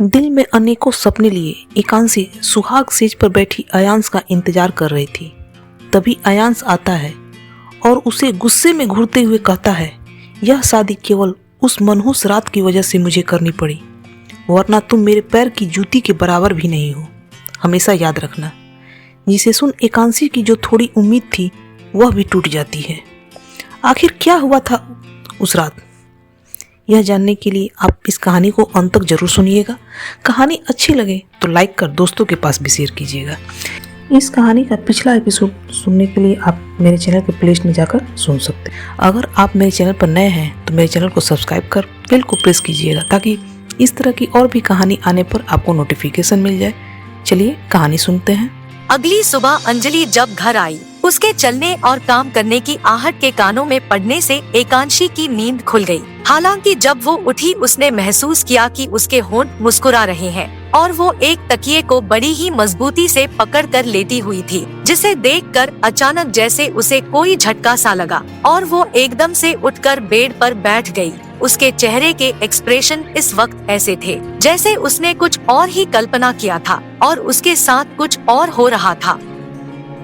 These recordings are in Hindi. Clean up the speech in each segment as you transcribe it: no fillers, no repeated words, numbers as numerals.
दिल में अनेकों सपने लिए एकांशी सुहाग सेज पर बैठी अयांश का इंतजार कर रही थी। तभी अयांश आता है और उसे गुस्से में घूरते हुए कहता है, यह शादी केवल उस मनहूस रात की वजह से मुझे करनी पड़ी, वरना तुम मेरे पैर की जूती के बराबर भी नहीं हो। हमेशा याद रखना। जिसे सुन एकांशी की जो थोड़ी उम्मीद थी वह भी टूट जाती है। आखिर क्या हुआ था उस रात, यह जानने के लिए आप इस कहानी को अंत तक जरूर सुनिएगा। कहानी अच्छी लगे तो लाइक कर दोस्तों के पास भी शेयर कीजिएगा। इस कहानी का पिछला एपिसोड सुनने के लिए आप मेरे चैनल के प्लेलिस्ट में जाकर सुन सकते हैं। अगर आप मेरे चैनल पर नए हैं तो मेरे चैनल को सब्सक्राइब कर बेल को प्रेस कीजिएगा ताकि इस तरह की और भी कहानी आने पर आपको नोटिफिकेशन मिल जाए। चलिए कहानी सुनते हैं। अगली सुबह अंजलि जब घर आई, उसके चलने और काम करने की आहट के कानों में पड़ने से एकांशी की नींद खुल गई। हालांकि जब वो उठी उसने महसूस किया कि उसके होंठ मुस्कुरा रहे हैं और वो एक तकिए को बड़ी ही मजबूती से पकड़कर लेटी हुई थी, जिसे देखकर अचानक जैसे उसे कोई झटका सा लगा और वो एकदम से उठकर बेड पर बैठ गई। उसके चेहरे के एक्सप्रेशन इस वक्त ऐसे थे जैसे उसने कुछ और ही कल्पना किया था और उसके साथ कुछ और हो रहा था।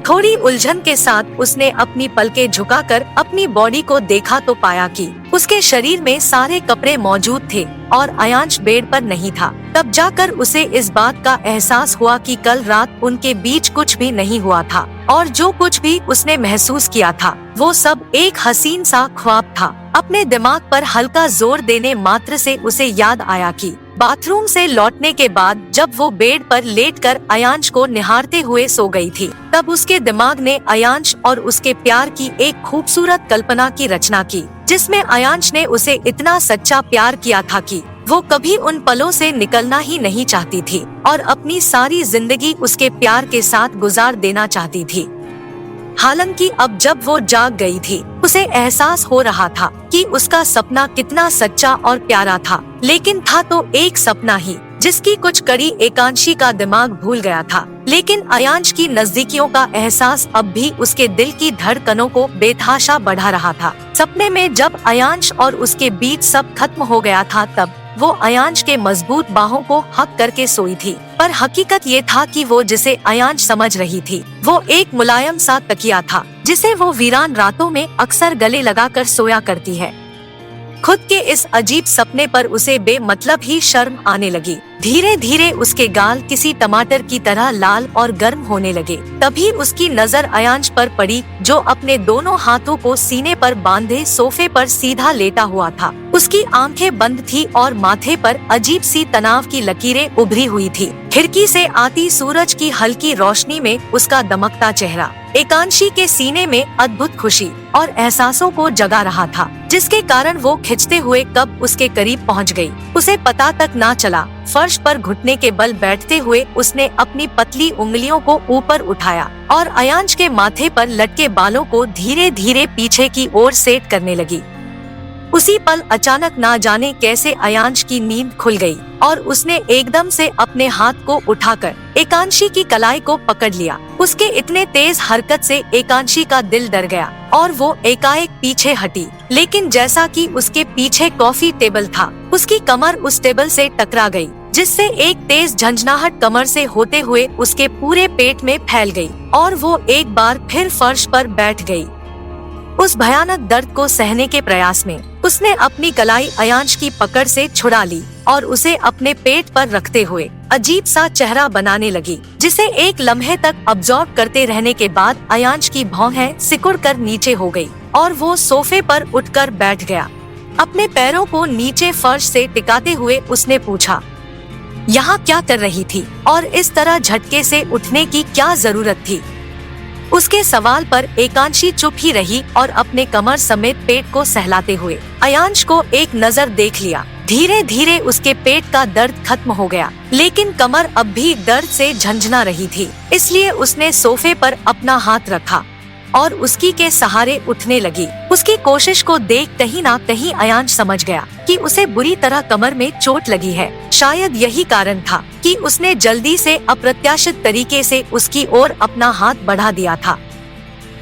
थोड़ी उलझन के साथ उसने अपनी पलकें झुकाकर अपनी बॉडी को देखा तो पाया कि उसके शरीर में सारे कपड़े मौजूद थे और अयांश बेड पर नहीं था। तब जाकर उसे इस बात का एहसास हुआ कि कल रात उनके बीच कुछ भी नहीं हुआ था और जो कुछ भी उसने महसूस किया था वो सब एक हसीन सा ख्वाब था। अपने दिमाग पर हल्का जोर देने मात्र से उसे याद आया कि बाथरूम से लौटने के बाद जब वो बेड पर लेटकर अयांश को निहारते हुए सो गई थी, तब उसके दिमाग ने अयांश और उसके प्यार की एक खूबसूरत कल्पना की रचना की, जिसमें अयांश ने उसे इतना सच्चा प्यार किया था कि वो कभी उन पलों से निकलना ही नहीं चाहती थी और अपनी सारी जिंदगी उसके प्यार के साथ गुजार देना चाहती थी। हालांकि अब जब वो जाग गई थी उसे एहसास हो रहा था कि उसका सपना कितना सच्चा और प्यारा था, लेकिन था तो एक सपना ही जिसकी कुछ कड़ी एकांशी का दिमाग भूल गया था। लेकिन अयांश की नजदीकियों का एहसास अब भी उसके दिल की धड़कनों को बेतहाशा बढ़ा रहा था। सपने में जब अयांश और उसके बीच सब खत्म हो गया था तब वो अयांश के मजबूत बाहों को हक करके सोई थी, पर हकीकत ये था कि वो जिसे अयांश समझ रही थी वो एक मुलायम सा तकिया था जिसे वो वीरान रातों में अक्सर गले लगाकर सोया करती है। खुद के इस अजीब सपने पर उसे बेमतलब ही शर्म आने लगी। धीरे धीरे उसके गाल किसी टमाटर की तरह लाल और गर्म होने लगे। तभी उसकी नजर अयांश पर पड़ी जो अपने दोनों हाथों को सीने पर बांधे सोफे पर सीधा लेटा हुआ था। उसकी आंखें बंद थी और माथे पर अजीब सी तनाव की लकीरें उभरी हुई थी। खिड़की से आती सूरज की हल्की रोशनी में उसका दमकता चेहरा एकांशी के सीने में अद्भुत खुशी और एहसासों को जगा रहा था, जिसके कारण वो खिंचते हुए कब उसके करीब पहुंच गई उसे पता तक ना चला। फर्श पर घुटने के बल बैठते हुए उसने अपनी पतली उंगलियों को ऊपर उठाया और अयांश के माथे पर लटके बालों को धीरे धीरे पीछे की ओर सेट करने लगी। उसी पल अचानक ना जाने कैसे अयांश की नींद खुल गई और उसने एकदम से अपने हाथ को उठाकर एकांशी की कलाई को पकड़ लिया। उसके इतने तेज हरकत से एकांशी का दिल डर गया और वो एकाएक पीछे हटी, लेकिन जैसा कि उसके पीछे कॉफी टेबल था उसकी कमर उस टेबल से टकरा गई, जिससे एक तेज झंझनाहट कमर से होते हुए उसके पूरे पेट में फैल गई और वो एक बार फिर फर्श पर बैठ गई। उस भयानक दर्द को सहने के प्रयास में उसने अपनी कलाई अयांश की पकड़ से छुड़ा ली और उसे अपने पेट पर रखते हुए अजीब सा चेहरा बनाने लगी, जिसे एक लम्हे तक अब्जॉर्ब करते रहने के बाद अयांश की भौहें सिकुड़कर नीचे हो गई और वो सोफे पर उठकर बैठ गया। अपने पैरों को नीचे फर्श से टिकाते हुए उसने पूछा, यहाँ क्या कर रही थी और इस तरह झटके से उठने की क्या जरूरत थी? उसके सवाल पर एकांशी चुप ही रही और अपने कमर समेत पेट को सहलाते हुए अयांश को एक नजर देख लिया। धीरे धीरे उसके पेट का दर्द खत्म हो गया, लेकिन कमर अब भी दर्द से झंझना रही थी। इसलिए उसने सोफे पर अपना हाथ रखा और उसकी के सहारे उठने लगी। उसकी कोशिश को देख कहीं ना कहीं अयांश समझ गया कि उसे बुरी तरह कमर में चोट लगी है। शायद यही कारण था कि उसने जल्दी से अप्रत्याशित तरीके से उसकी ओर अपना हाथ बढ़ा दिया था।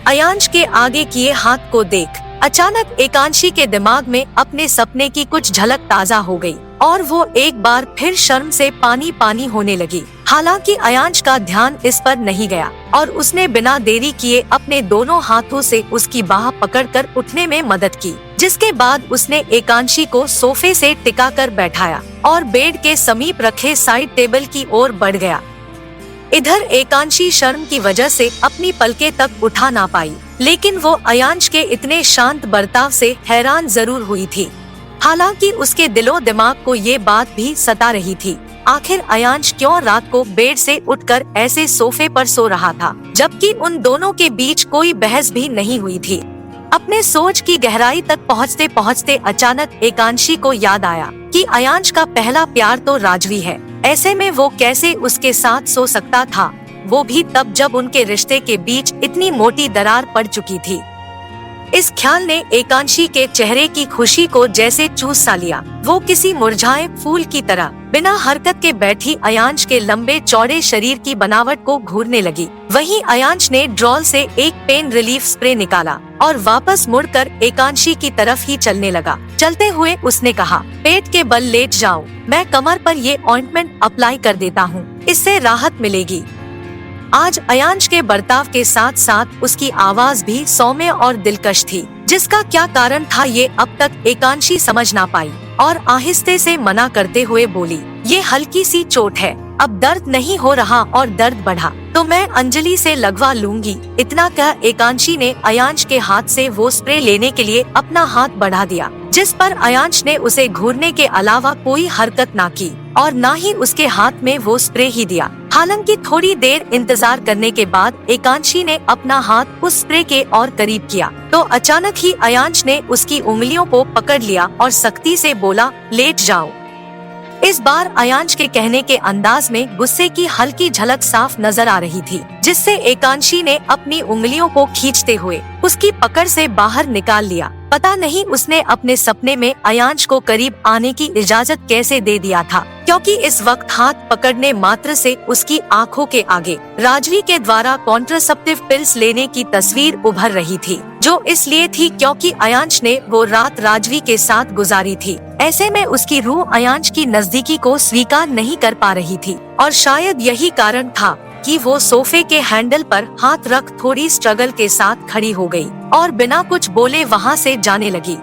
अयांश के आगे किए हाथ को देख अचानक एकांशी के दिमाग में अपने सपने की कुछ झलक ताजा हो गई और वो एक बार फिर शर्म से पानी पानी होने लगी। हालांकि अयांश का ध्यान इस पर नहीं गया और उसने बिना देरी किए अपने दोनों हाथों से उसकी बाह पकड़कर उठने में मदद की, जिसके बाद उसने एकांशी को सोफे से टिका कर बैठाया और बेड के समीप रखे साइड टेबल की ओर बढ़ गया। इधर एकांशी शर्म की वजह से अपनी पलकें तक उठा ना पाई, लेकिन वो अयांश के इतने शांत बर्ताव से हैरान जरूर हुई थी। हालांकि उसके दिलो दिमाग को ये बात भी सता रही थी, आखिर अयांश क्यों रात को बेड से उठकर ऐसे सोफे पर सो रहा था, जबकि उन दोनों के बीच कोई बहस भी नहीं हुई थी। अपने सोच की गहराई तक पहुँचते पहुँचते अचानक एकांशी को याद आया कि अयांश का पहला प्यार तो राजवी है, ऐसे में वो कैसे उसके साथ सो सकता था, वो भी तब जब उनके रिश्ते के बीच इतनी मोटी दरार पड़ चुकी थी। इस ख्याल ने एकांशी के चेहरे की खुशी को जैसे चूस सा लिया। वो किसी मुरझाए फूल की तरह बिना हरकत के बैठी अयांश के लंबे चौड़े शरीर की बनावट को घूरने लगी। वहीं अयांश ने ड्रॉल से एक पेन रिलीफ स्प्रे निकाला और वापस मुड़कर एकांशी की तरफ ही चलने लगा। चलते हुए उसने कहा, पेट के बल लेट जाओ, मैं कमर पर ये ऑइंटमेंट अप्लाई कर देता हूँ, इससे राहत मिलेगी। आज अयांश के बर्ताव के साथ साथ उसकी आवाज भी सौम्य और दिलकश थी, जिसका क्या कारण था ये अब तक एकांशी समझ ना पाई और आहिस्ते से मना करते हुए बोली, ये हल्की सी चोट है, अब दर्द नहीं हो रहा और दर्द बढ़ा तो मैं अंजलि से लगवा लूंगी। इतना कह एकांशी ने अयांश के हाथ से वो स्प्रे लेने के लिए अपना हाथ बढ़ा दिया, जिस पर अयांश ने उसे घूरने के अलावा कोई हरकत ना की और ना ही उसके हाथ में वो स्प्रे ही दिया। हालांकि थोड़ी देर इंतजार करने के बाद एकांशी ने अपना हाथ उस स्प्रे के और करीब किया तो अचानक ही अयांश ने उसकी उंगलियों को पकड़ लिया और सख्ती से बोला, लेट जाओ। इस बार अयांश के कहने के अंदाज में गुस्से की हल्की झलक साफ नजर आ रही थी, जिससे एकांशी ने अपनी उंगलियों को खींचते हुए उसकी पकड़ से बाहर निकाल लिया। पता नहीं उसने अपने सपने में अयांश को करीब आने की इजाजत कैसे दे दिया था, क्योंकि इस वक्त हाथ पकड़ने मात्र से उसकी आंखों के आगे राजवी के द्वारा कॉन्ट्रासेप्टिव पिल्स लेने की तस्वीर उभर रही थी, जो इसलिए थी क्योंकि अयांश ने वो रात राजवी के साथ गुजारी थी। ऐसे में उसकी रूह अयांश की नजदीकी को स्वीकार नहीं कर पा रही थी और शायद यही कारण था कि वो सोफे के हैंडल पर हाथ रख थोड़ी स्ट्रगल के साथ खड़ी हो गई और बिना कुछ बोले वहाँ से जाने लगी।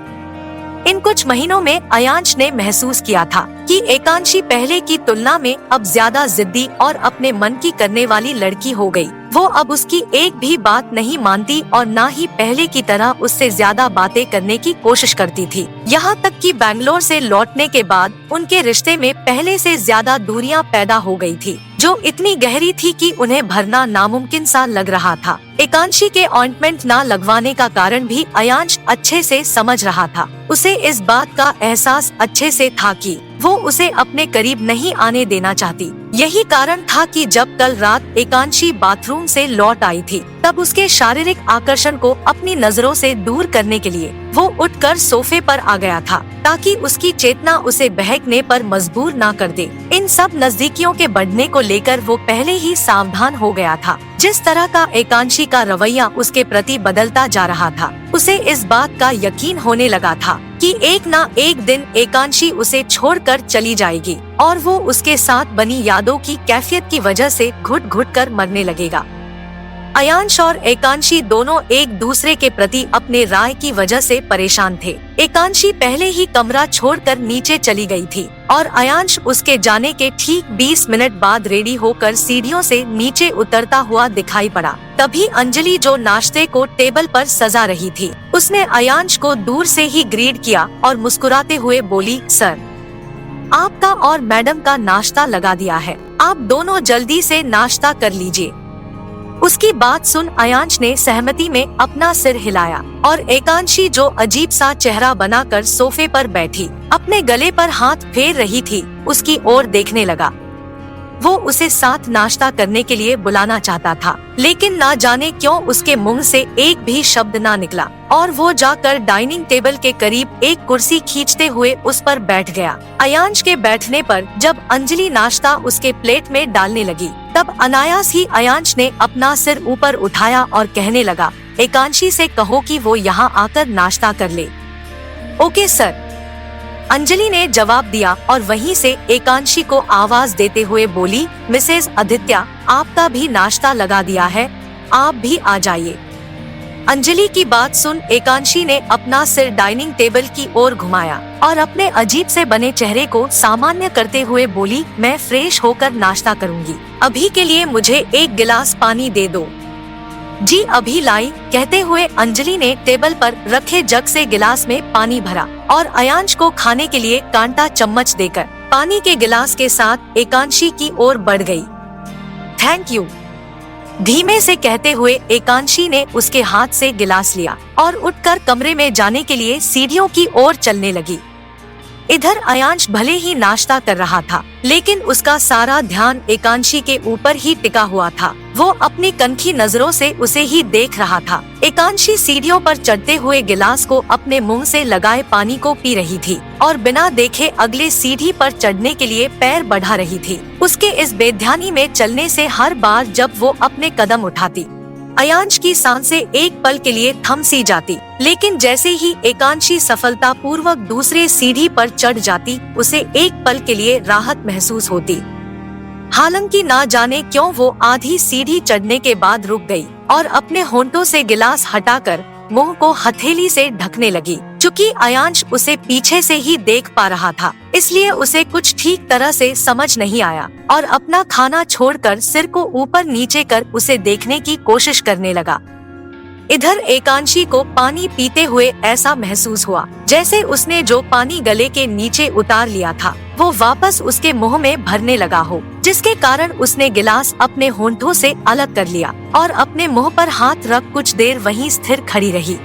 इन कुछ महीनों में अयांश ने महसूस किया था कि एकांशी पहले की तुलना में अब ज्यादा जिद्दी और अपने मन की करने वाली लड़की हो गई। वो अब उसकी एक भी बात नहीं मानती और ना ही पहले की तरह उससे ज्यादा बातें करने की कोशिश करती थी। यहाँ तक कि बैंगलोर से लौटने के बाद उनके रिश्ते में पहले से ज्यादा दूरियां पैदा हो गई थी, जो इतनी गहरी थी कि उन्हें भरना नामुमकिन सा लग रहा था। एकांशी के ऑइंटमेंट न लगवाने का कारण भी अयांश अच्छे से समझ रहा था। उसे इस बात का एहसास अच्छे से था कि वो उसे अपने करीब नहीं आने देना चाहती। यही कारण था कि जब कल रात एकांशी बाथरूम से लौट आई थी, तब उसके शारीरिक आकर्षण को अपनी नजरों से दूर करने के लिए वो उठकर सोफे पर आ गया था, ताकि उसकी चेतना उसे बहकने पर मजबूर ना कर दे। इन सब नजदीकियों के बढ़ने को लेकर वो पहले ही सावधान हो गया था। जिस तरह का एकांशी का रवैया उसके प्रति बदलता जा रहा था, उसे इस बात का यकीन होने लगा था कि एक ना एक दिन एकांशी उसे छोड़कर चली जाएगी और वो उसके साथ बनी यादों की कैफियत की वजह से घुट घुट कर मरने लगेगा। अयांश और एकांशी दोनों एक दूसरे के प्रति अपने राय की वजह से परेशान थे। एकांशी पहले ही कमरा छोड़कर नीचे चली गई थी और अयांश उसके जाने के ठीक 20 मिनट बाद रेडी होकर सीढ़ियों से नीचे उतरता हुआ दिखाई पड़ा। तभी अंजलि, जो नाश्ते को टेबल पर सजा रही थी, उसने अयांश को दूर से ही ग्रीट किया और मुस्कुराते हुए बोली, सर, आपका और मैडम का नाश्ता लगा दिया है, आप दोनों जल्दी से नाश्ता कर लीजिए। उसकी बात सुन अयांश ने सहमति में अपना सिर हिलाया और एकांशी, जो अजीब सा चेहरा बनाकर सोफे पर बैठी अपने गले पर हाथ फेर रही थी, उसकी ओर देखने लगा। वो उसे साथ नाश्ता करने के लिए बुलाना चाहता था, लेकिन ना जाने क्यों उसके मुंह से एक भी शब्द ना निकला और वो जाकर डाइनिंग टेबल के करीब एक कुर्सी खींचते हुए उस पर बैठ गया। अयांश के बैठने पर जब अंजलि नाश्ता उसके प्लेट में डालने लगी, तब अनायास ही अयांश ने अपना सिर ऊपर उठाया और कहने लगा, एकांशी से कहो कि वो यहाँ आकर नाश्ता कर ले। ओके सर, अंजलि ने जवाब दिया और वहीं से एकांशी को आवाज देते हुए बोली, मिसेज आदित्य, आपका भी नाश्ता लगा दिया है, आप भी आ जाइए। अंजलि की बात सुन एकांशी ने अपना सिर डाइनिंग टेबल की ओर घुमाया और अपने अजीब से बने चेहरे को सामान्य करते हुए बोली, मैं फ्रेश होकर नाश्ता करूंगी, अभी के लिए मुझे एक गिलास पानी दे दो। जी अभी लाई, कहते हुए अंजलि ने टेबल पर रखे जग से गिलास में पानी भरा और अयांश को खाने के लिए कांटा चम्मच देकर पानी के गिलास के साथ एकांशी की ओर बढ़ गई। थैंक यू, धीमे से कहते हुए एकांशी ने उसके हाथ से गिलास लिया और उठकर कमरे में जाने के लिए सीढ़ियों की ओर चलने लगी। इधर अयांश भले ही नाश्ता कर रहा था, लेकिन उसका सारा ध्यान एकांशी के ऊपर ही टिका हुआ था। वो अपनी कनखी नजरों से उसे ही देख रहा था। एकांशी सीढ़ियों पर चढ़ते हुए गिलास को अपने मुंह से लगाए पानी को पी रही थी और बिना देखे अगले सीढ़ी पर चढ़ने के लिए पैर बढ़ा रही थी। उसके इस बेध्यानी में चलने से हर बार जब वो अपने कदम उठाती, अयांश की सांसें एक पल के लिए थम सी जाती, लेकिन जैसे ही एकांशी सफलता पूर्वक दूसरे सीढ़ी पर चढ़ जाती, उसे एक पल के लिए राहत महसूस होती। हालांकि ना जाने क्यों वो आधी सीढ़ी चढ़ने के बाद रुक गई और अपने होंठों से गिलास हटाकर मुंह को हथेली से ढकने लगी। चूँकि अयांश उसे पीछे से ही देख पा रहा था, इसलिए उसे कुछ ठीक तरह से समझ नहीं आया और अपना खाना छोड़कर सिर को ऊपर नीचे कर उसे देखने की कोशिश करने लगा। इधर एकांशी को पानी पीते हुए ऐसा महसूस हुआ जैसे उसने जो पानी गले के नीचे उतार लिया था वो वापस उसके मुंह में भरने लगा हो, जिसके कारण उसने गिलास अपने होंठों से अलग कर लिया और अपने मुंह पर हाथ रख कुछ देर वहीं स्थिर खड़ी रही।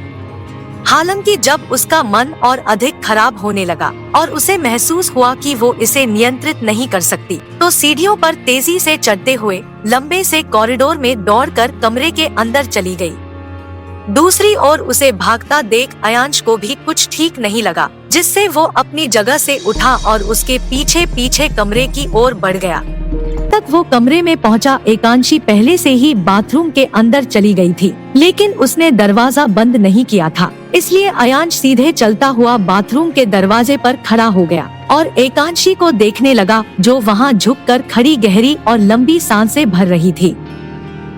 हालांकि जब उसका मन और अधिक खराब होने लगा और उसे महसूस हुआ कि वो इसे नियंत्रित नहीं कर सकती, तो सीढ़ियों पर तेजी से चढ़ते हुए लंबे से कॉरिडोर में दौड़कर कमरे के अंदर चली गई। दूसरी ओर उसे भागता देख अयांश को भी कुछ ठीक नहीं लगा, जिससे वो अपनी जगह से उठा और उसके पीछे पीछे कमरे की ओर बढ़ गया। तक वो कमरे में पहुंचा, एकांशी पहले से ही बाथरूम के अंदर चली गई थी, लेकिन उसने दरवाजा बंद नहीं किया था, इसलिए अयांश सीधे चलता हुआ बाथरूम के दरवाजे पर खड़ा हो गया और एकांशी को देखने लगा, जो वहां झुककर खड़ी गहरी और लंबी सांसें भर रही थी।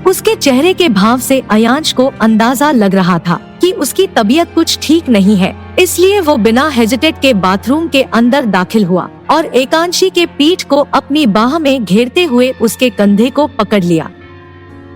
उसके चेहरे के भाव से अयांश को अंदाजा लग रहा था कि उसकी तबीयत कुछ ठीक नहीं है, इसलिए वो बिना हेजिटेट के बाथरूम के अंदर दाखिल हुआ और एकांशी के पीठ को अपनी बाह में घेरते हुए उसके कंधे को पकड़ लिया।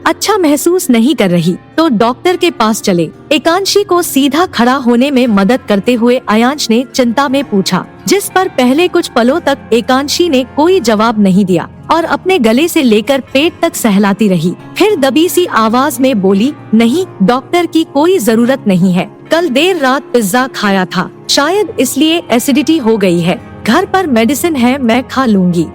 अच्छा महसूस नहीं कर रही तो डॉक्टर के पास चले, एकांशी को सीधा खड़ा होने में मदद करते हुए अयांश ने चिंता में पूछा, जिस पर पहले कुछ पलों तक एकांशी ने कोई जवाब नहीं दिया और अपने गले से लेकर पेट तक सहलाती रही। फिर दबी सी आवाज में बोली, नहीं डॉक्टर की कोई जरूरत नहीं है, कल देर रात पिज्जा खाया था, शायद इसलिए एसिडिटी हो गई है, घर पर मेडिसिन है, मैं खा लूंगी।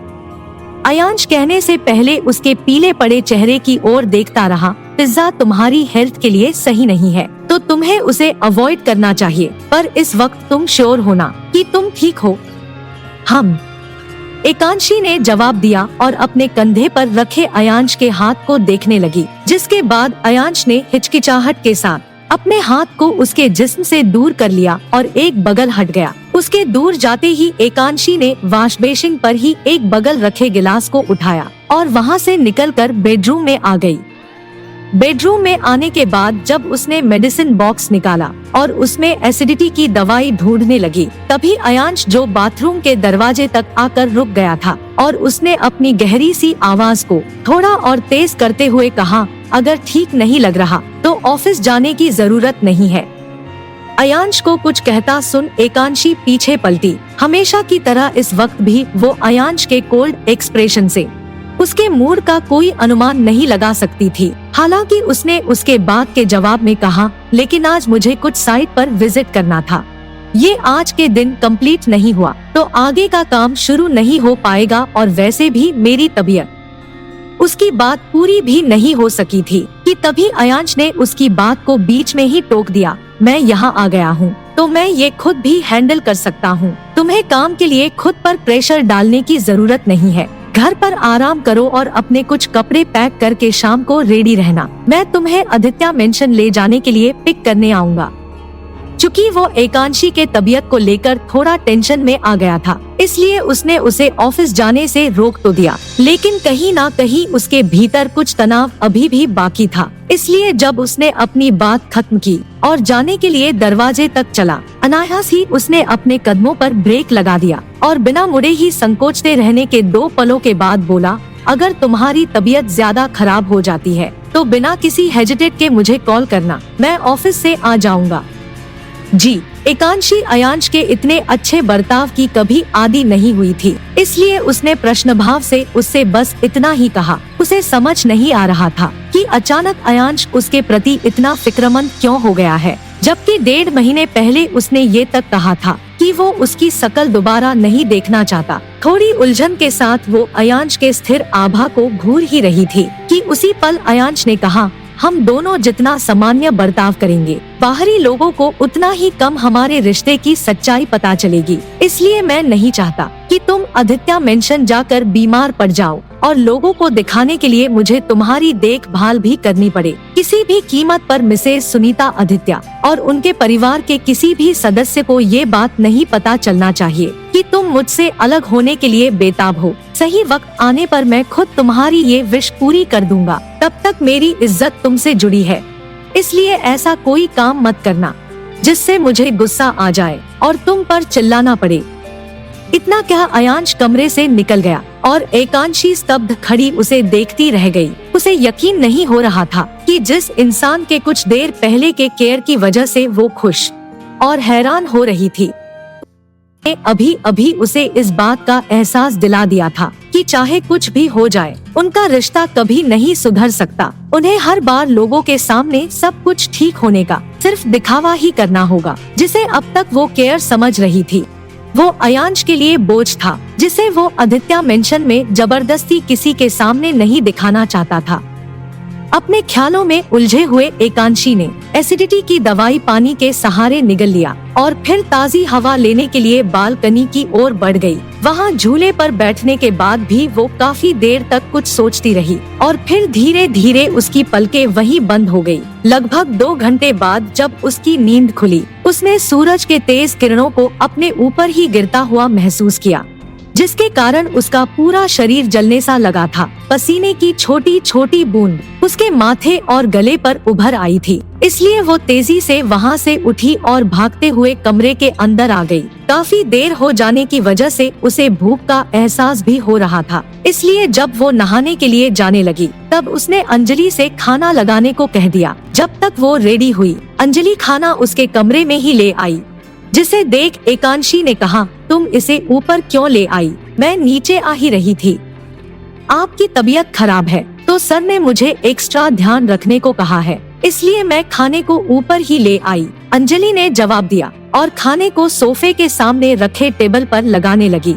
अयांश कहने से पहले उसके पीले पड़े चेहरे की ओर देखता रहा। पिज्जा तुम्हारी हेल्थ के लिए सही नहीं है, तो तुम्हें उसे अवॉइड करना चाहिए, पर इस वक्त तुम श्योर होना कि तुम ठीक हो। हम, एकांशी ने जवाब दिया और अपने कंधे पर रखे अयांश के हाथ को देखने लगी, जिसके बाद अयांश ने हिचकिचाहट के साथ अपने हाथ को उसके जिस्म से दूर कर लिया और एक बगल हट गया। उसके दूर जाते ही एकांशी ने वॉश बेसिन पर ही एक बगल रखे गिलास को उठाया और वहां से निकलकर बेडरूम में आ गई। बेडरूम में आने के बाद जब उसने मेडिसिन बॉक्स निकाला और उसमें एसिडिटी की दवाई ढूंढने लगी, तभी अयांश जो बाथरूम के दरवाजे तक आकर रुक गया था और उसने अपनी गहरी सी आवाज को थोड़ा और तेज करते हुए कहा, अगर ठीक नहीं लग रहा तो ऑफिस जाने की जरूरत नहीं है। अयांश को कुछ कहता सुन एकांशी पीछे पलटी। हमेशा की तरह इस वक्त भी वो अयांश के कोल्ड एक्सप्रेशन से उसके मूड का कोई अनुमान नहीं लगा सकती थी। हालांकि उसने उसके बात के जवाब में कहा, लेकिन आज मुझे कुछ साइट पर विजिट करना था, ये आज के दिन कंप्लीट नहीं हुआ तो आगे का काम शुरू नहीं हो पाएगा और वैसे भी मेरी तबीयत। उसकी बात पूरी भी नहीं हो सकी थी कि तभी अयांश ने उसकी बात को बीच में ही टोक दिया, मैं यहाँ आ गया हूँ तो मैं ये खुद भी हैंडल कर सकता हूँ, तुम्हें काम के लिए खुद पर प्रेशर डालने की जरूरत नहीं है। घर पर आराम करो और अपने कुछ कपड़े पैक करके शाम को रेडी रहना। मैं तुम्हें आदित्य मेंशन ले जाने के लिए पिक करने आऊँगा। चूँकि वो एकांशी के तबीयत को लेकर थोड़ा टेंशन में आ गया था, इसलिए उसने उसे ऑफिस जाने से रोक तो दिया, लेकिन कहीं ना कहीं उसके भीतर कुछ तनाव अभी भी बाकी था। इसलिए जब उसने अपनी बात खत्म की और जाने के लिए दरवाजे तक चला, अनायास ही उसने अपने कदमों पर ब्रेक लगा दिया और बिना मुड़े ही संकोचते रहने के 2 पलों के बाद बोला, अगर तुम्हारी तबीयत ज्यादा खराब हो जाती है तो बिना किसी हेजिटेट के मुझे कॉल करना, मैं ऑफिस से आ जाऊंगा। जी, एकांशी अयांश के इतने अच्छे बर्ताव की कभी आदी नहीं हुई थी, इसलिए उसने प्रश्न भाव से उससे बस इतना ही कहा। उसे समझ नहीं आ रहा था कि अचानक अयांश उसके प्रति इतना फिक्रमंद क्यों हो गया है, जबकि 1.5 महीने पहले उसने ये तक कहा था कि वो उसकी शकल दोबारा नहीं देखना चाहता। थोड़ी उलझन के साथ वो अयांश के स्थिर आभा को घूर ही रही थी कि उसी पल अयांश ने कहा, हम दोनों जितना सामान्य बर्ताव करेंगे, बाहरी लोगों को उतना ही कम हमारे रिश्ते की सच्चाई पता चलेगी। इसलिए मैं नहीं चाहता कि तुम आदित्य मेंशन जाकर बीमार पड़ जाओ और लोगों को दिखाने के लिए मुझे तुम्हारी देखभाल भी करनी पड़े। किसी भी कीमत पर मिसेज सुनीता आदित्य और उनके परिवार के किसी भी सदस्य को ये बात नहीं पता चलना चाहिए कि तुम मुझसे अलग होने के लिए बेताब हो। सही वक्त आने पर मैं खुद तुम्हारी ये विश पूरी कर दूंगा। तब तक मेरी इज्जत तुमसे जुड़ी है, इसलिए ऐसा कोई काम मत करना जिससे मुझे गुस्सा आ जाए और तुम पर चिल्लाना पड़े। इतना क्या अयांश कमरे से निकल गया और एकांशी स्तब्ध खड़ी उसे देखती रह गई। उसे यकीन नहीं हो रहा था कि जिस इंसान के कुछ देर पहले के केयर की वजह से वो खुश और हैरान हो रही थी, अभी अभी उसे इस बात का एहसास दिला दिया था कि चाहे कुछ भी हो जाए, उनका रिश्ता कभी नहीं सुधर सकता। उन्हें हर बार लोगों के सामने सब कुछ ठीक होने का सिर्फ दिखावा ही करना होगा, जिसे अब तक वो केयर समझ रही थी। वो अयांश के लिए बोझ था, जिसे वो आदित्य मेंशन में जबरदस्ती किसी के सामने नहीं दिखाना चाहता था। अपने ख्यालों में उलझे हुए एकांशी ने एसिडिटी की दवाई पानी के सहारे निगल लिया और फिर ताज़ी हवा लेने के लिए बालकनी की ओर बढ़ गई। वहाँ झूले पर बैठने के बाद भी वो काफी देर तक कुछ सोचती रही और फिर धीरे धीरे उसकी पलकें वहीं बंद हो गई। लगभग 2 घंटे बाद जब उसकी नींद खुली, उसने सूरज के तेज किरणों को अपने ऊपर ही गिरता हुआ महसूस किया, जिसके कारण उसका पूरा शरीर जलने सा लगा था। पसीने की छोटी छोटी बूंद उसके माथे और गले पर उभर आई थी, इसलिए वो तेजी से वहाँ से उठी और भागते हुए कमरे के अंदर आ गई। काफी देर हो जाने की वजह से उसे भूख का एहसास भी हो रहा था, इसलिए जब वो नहाने के लिए जाने लगी तब उसने अंजलि से खाना लगाने को कह दिया। जब तक वो रेडी हुई, अंजलि खाना उसके कमरे में ही ले आई, जिसे देख एकांशी ने कहा, तुम इसे ऊपर क्यों ले आई? मैं नीचे आ ही रही थी। आपकी तबीयत खराब है तो सर ने मुझे एक्स्ट्रा ध्यान रखने को कहा है, इसलिए मैं खाने को ऊपर ही ले आई, अंजलि ने जवाब दिया और खाने को सोफे के सामने रखे टेबल पर लगाने लगी।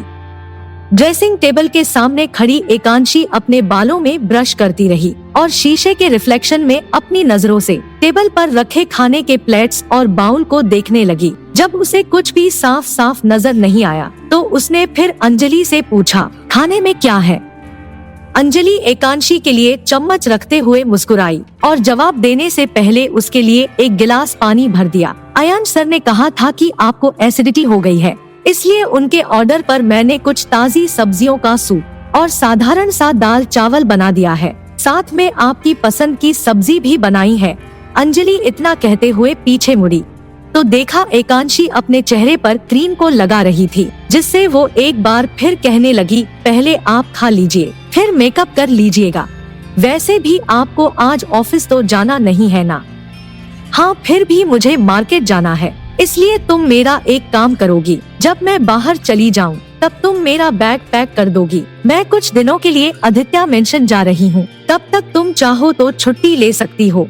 ड्रेसिंग टेबल के सामने खड़ी एकांशी अपने बालों में ब्रश करती रही और शीशे के रिफ्लेक्शन में अपनी नजरों से टेबल पर रखे खाने के प्लेट्स और बाउल को देखने लगी। जब उसे कुछ भी साफ साफ नजर नहीं आया तो उसने फिर अंजलि से पूछा, खाने में क्या है? अंजलि एकांशी के लिए चम्मच रखते हुए मुस्कुराई और जवाब देने से पहले उसके लिए एक गिलास पानी भर दिया। अयांश सर ने कहा था कि आपको एसिडिटी हो गई है, इसलिए उनके ऑर्डर पर मैंने कुछ ताज़ी सब्जियों का सूप और साधारण सा दाल चावल बना दिया है, साथ में आपकी पसंद की सब्जी भी बनाई है। अंजलि इतना कहते हुए पीछे मुड़ी तो देखा एकांशी अपने चेहरे पर क्रीम को लगा रही थी, जिससे वो एक बार फिर कहने लगी, पहले आप खा लीजिए फिर मेकअप कर लीजिएगा। वैसे भी आपको आज ऑफिस तो जाना नहीं है ना? हाँ, फिर भी मुझे मार्केट जाना है, इसलिए तुम मेरा एक काम करोगी, जब मैं बाहर चली जाऊँ तब तुम मेरा बैग पैक कर दोगी। मैं कुछ दिनों के लिए आदित्य मेंशन जा रही हूँ, तब तक तुम चाहो तो छुट्टी ले सकती हो।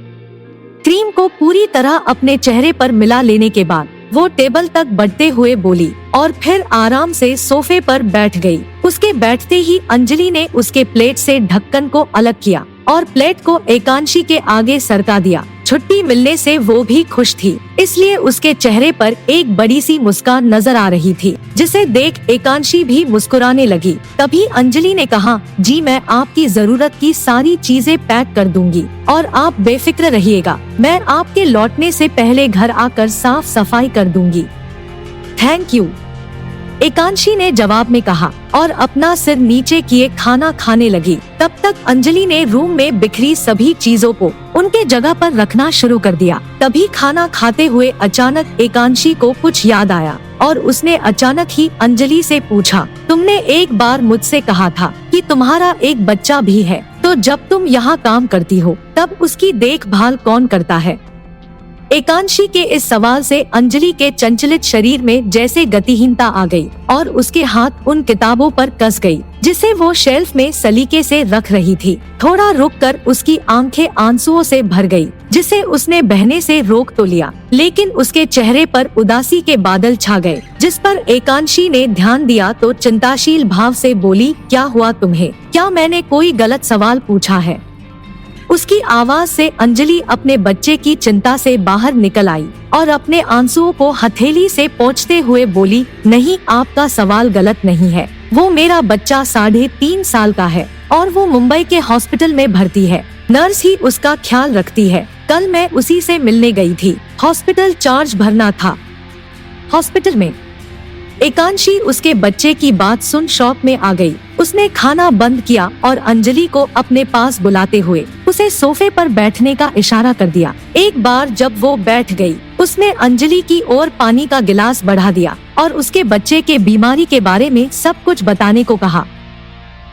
क्रीम को पूरी तरह अपने चेहरे पर मिला लेने के बाद वो टेबल तक बढ़ते हुए बोली और फिर आराम से सोफे पर बैठ गई। उसके बैठते ही अंजलि ने उसके प्लेट से ढक्कन को अलग किया और प्लेट को एकांशी के आगे सरका दिया छुट्टी मिलने से वो भी खुश थी, इसलिए उसके चेहरे पर एक बड़ी सी मुस्कान नजर आ रही थी, जिसे देख एकांशी भी मुस्कुराने लगी। तभी अंजलि ने कहा, जी मैं आपकी जरूरत की सारी चीजें पैक कर दूंगी और आप बेफिक्र रहिएगा। मैं आपके लौटने से पहले घर आकर साफ सफाई कर दूंगी। थैंक यू, एकांशी ने जवाब में कहा और अपना सिर नीचे किए खाना खाने लगी। तब तक अंजलि ने रूम में बिखरी सभी चीजों को उनके जगह पर रखना शुरू कर दिया। तभी खाना खाते हुए अचानक एकांशी को कुछ याद आया और उसने अचानक ही अंजलि से पूछा, तुमने एक बार मुझसे कहा था कि तुम्हारा एक बच्चा भी है, तो जब तुम यहाँ काम करती हो तब उसकी देखभाल कौन करता है? एकांशी के इस सवाल से अंजलि के चंचलित शरीर में जैसे गतिहीनता आ गई और उसके हाथ उन किताबों पर कस गई जिसे वो शेल्फ में सलीके से रख रही थी। थोड़ा रुककर उसकी आंखें आंसुओं से भर गई, जिसे उसने बहने से रोक तो लिया, लेकिन उसके चेहरे पर उदासी के बादल छा गए। जिस पर एकांशी ने ध्यान दिया तो चिंताशील भाव से बोली, क्या हुआ तुम्हें? क्या मैंने कोई गलत सवाल पूछा है? उसकी आवाज से अंजलि अपने बच्चे की चिंता से बाहर निकल आई और अपने आंसुओं को हथेली से पोंछते हुए बोली, नहीं, आपका सवाल गलत नहीं है। वो मेरा बच्चा 3.5 साल का है और वो मुंबई के हॉस्पिटल में भर्ती है। नर्स ही उसका ख्याल रखती है। कल मैं उसी से मिलने गई थी। हॉस्पिटल चार्ज भरना था। हॉस्पिटल में एकांशी उसके बच्चे की बात सुन शॉक में आ गई। उसने खाना बंद किया और अंजलि को अपने पास बुलाते हुए उसे सोफे पर बैठने का इशारा कर दिया। एक बार जब वो बैठ गई, उसने अंजलि की ओर पानी का गिलास बढ़ा दिया और उसके बच्चे के बीमारी के बारे में सब कुछ बताने को कहा।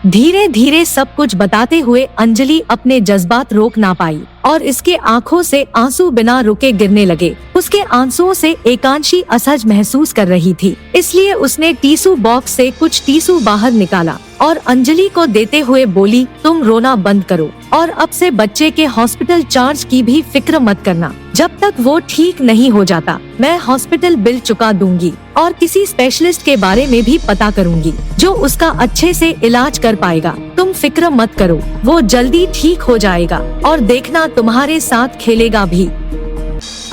धीरे धीरे सब कुछ बताते हुए अंजलि अपने जज्बात रोक ना पाई और इसके आंखों से आंसू बिना रुके गिरने लगे। उसके आंसुओं से एकांशी असहज महसूस कर रही थी, इसलिए उसने टिश्यू बॉक्स से कुछ टिश्यू बाहर निकाला और अंजलि को देते हुए बोली, तुम रोना बंद करो और अब से बच्चे के हॉस्पिटल चार्ज की भी फिक्र मत करना। जब तक वो ठीक नहीं हो जाता, मैं हॉस्पिटल बिल चुका दूंगी और किसी स्पेशलिस्ट के बारे में भी पता करूंगी जो उसका अच्छे से इलाज कर पाएगा। तुम फिक्र मत करो, वो जल्दी ठीक हो जाएगा और देखना तुम्हारे साथ खेलेगा भी।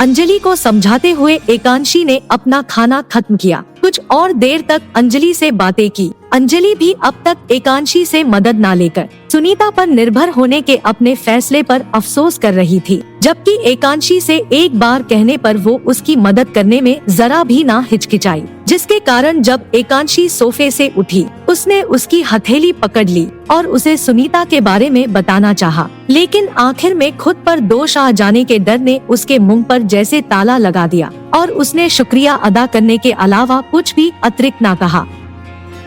अंजलि को समझाते हुए एकांशी ने अपना खाना खत्म किया। कुछ और देर तक अंजलि से बातें की। अंजलि भी अब तक एकांशी से मदद ना लेकर सुनीता पर निर्भर होने के अपने फैसले पर अफसोस कर रही थी, जबकि एकांशी से एक बार कहने पर वो उसकी मदद करने में जरा भी ना हिचकिचाई, जिसके कारण जब एकांशी सोफे से उठी, उसने उसकी हथेली पकड़ ली और उसे सुनीता के बारे में बताना चाहा, लेकिन आखिर में खुद पर दोष आ जाने के डर ने उसके मुंह पर जैसे ताला लगा दिया और उसने शुक्रिया अदा करने के अलावा कुछ भी अतिरिक्त ना कहा।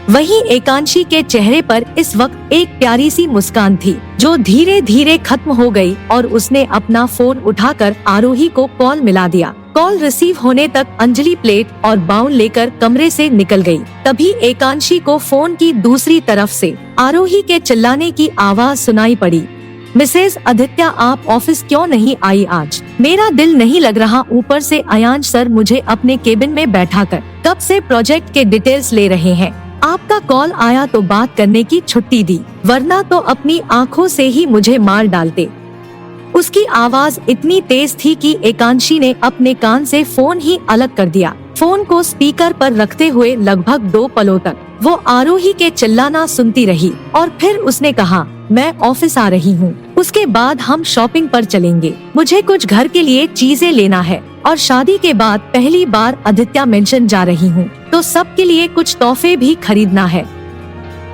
वहीं एकांशी के चेहरे पर इस वक्त एक प्यारी सी मुस्कान थी जो धीरे धीरे खत्म हो गई और उसने अपना फोन उठाकर आरोही को कॉल मिला दिया। कॉल रिसीव होने तक अंजलि प्लेट और बाउल लेकर कमरे से निकल गई। तभी एकांशी को फोन की दूसरी तरफ से आरोही के चिल्लाने की आवाज सुनाई पड़ी, मिसेज आदित्य, आप ऑफिस क्यों नहीं आई आज? मेरा दिल नहीं लग रहा। ऊपर से अयांश सर मुझे अपने केबिन में बैठाकर कब से प्रोजेक्ट के डिटेल्स ले रहे हैं। आपका कॉल आया तो बात करने की छुट्टी दी, वरना तो अपनी आंखों से ही मुझे मार डालते। उसकी आवाज इतनी तेज थी कि एकांशी ने अपने कान से फोन ही अलग कर दिया। फोन को स्पीकर पर रखते हुए लगभग 2 पलों तक वो आरोही के चिल्लाना सुनती रही और फिर उसने कहा, मैं ऑफिस आ रही हूँ, उसके बाद हम शॉपिंग पर चलेंगे। मुझे कुछ घर के लिए चीजें लेना है और शादी के बाद पहली बार आदित्य मेंशन जा रही हूँ, तो सबके लिए कुछ तोहफे भी खरीदना है।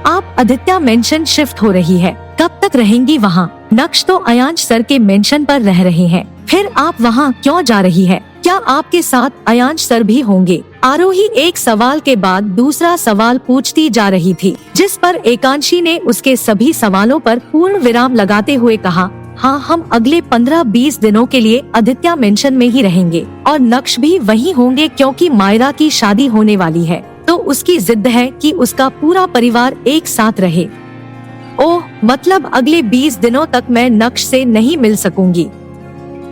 आप आदित्य मेंशन शिफ्ट हो रही है, कब तक रहेंगी वहाँ? नक्श तो अयांश सर के मेंशन पर रह रहे हैं, फिर आप वहाँ क्यों जा रही है? क्या आपके साथ अयांश सर भी होंगे? आरोही एक सवाल के बाद दूसरा सवाल पूछती जा रही थी, जिस पर एकांशी ने उसके सभी सवालों पर पूर्ण विराम लगाते हुए कहा, हाँ, हम अगले 15-20 दिनों के लिए आदित्य मेंशन में ही रहेंगे और नक्श भी वहीं होंगे, क्योंकि मायरा की शादी होने वाली है तो उसकी जिद है कि उसका पूरा परिवार एक साथ रहे। ओह, मतलब अगले 20 दिनों तक मैं नक्श से नहीं मिल सकूंगी?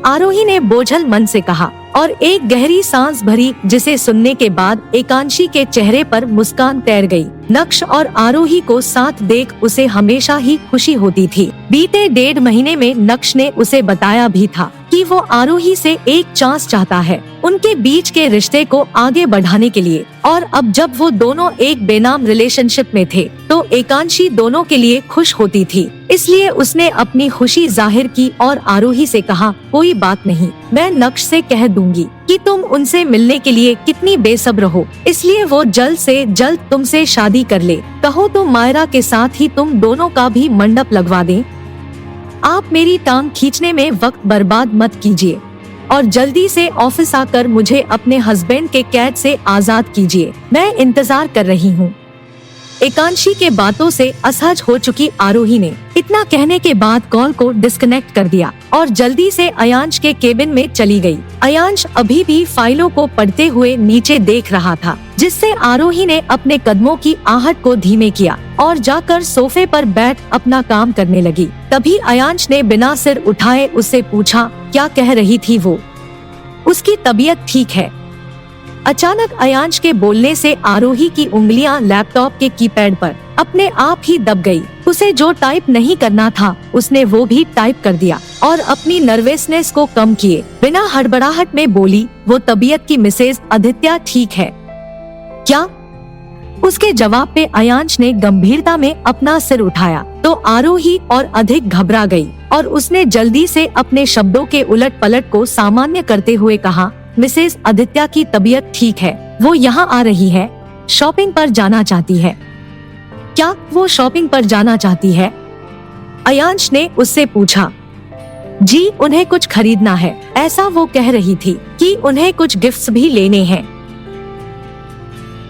आरोही ने बोझल मन से कहा और एक गहरी सांस भरी, जिसे सुनने के बाद एकांशी के चेहरे पर मुस्कान तैर गई। नक्श और आरोही को साथ देख उसे हमेशा ही खुशी होती थी। बीते 1.5 महीने में नक्श ने उसे बताया भी था कि वो आरोही से एक चांस चाहता है उनके बीच के रिश्ते को आगे बढ़ाने के लिए। और अब जब वो दोनों एक बेनाम रिलेशनशिप में थे तो एकांशी दोनों के लिए खुश होती थी। इसलिए उसने अपनी खुशी जाहिर की और आरोही से कहा, कोई बात नहीं, मैं नक्श से कह दूंगी कि तुम उनसे मिलने के लिए कितनी बेसब्र हो, इसलिए वो जल्द से जल्द तुमसे शादी कर ले। कहो तो मायरा के साथ ही तुम दोनों का भी मंडप लगवा दें। आप मेरी टांग खींचने में वक्त बर्बाद मत कीजिए और जल्दी से ऑफिस आकर मुझे अपने हस्बैंड के कैद से आजाद कीजिए। मैं इंतजार कर रही हूँ। एकांशी के बातों से असहज हो चुकी आरोही ने इतना कहने के बाद कॉल को डिस्कनेक्ट कर दिया और जल्दी से अयांश के केबिन में चली गई। अयांश अभी भी फाइलों को पढ़ते हुए नीचे देख रहा था, जिससे आरोही ने अपने कदमों की आहट को धीमे किया और जाकर सोफे पर बैठ अपना काम करने लगी। तभी अयांश ने बिना सिर उठाए उससे पूछा, क्या कह रही थी वो? उसकी तबीयत ठीक है। अचानक अयांश के बोलने से आरोही की उंगलियां लैपटॉप के कीपैड पर अपने आप ही दब गई। उसे जो टाइप नहीं करना था उसने वो भी टाइप कर दिया और अपनी नर्वसनेस को कम किए बिना हड़बड़ाहट में बोली, वो तबीयत की मिसेज आदित्य ठीक है क्या? उसके जवाब पे अयांश ने गंभीरता में अपना सिर उठाया तो आरोही और अधिक घबरा गई और उसने जल्दी से अपने शब्दों के उलट पलट को सामान्य करते हुए कहा, मिसेस आदित्य की तबीयत ठीक है, वो यहाँ आ रही है, शॉपिंग पर जाना चाहती है। क्या वो शॉपिंग पर जाना चाहती है? अयांश ने उससे पूछा। जी, उन्हें कुछ खरीदना है, ऐसा वो कह रही थी कि उन्हें कुछ गिफ्ट्स भी लेने हैं।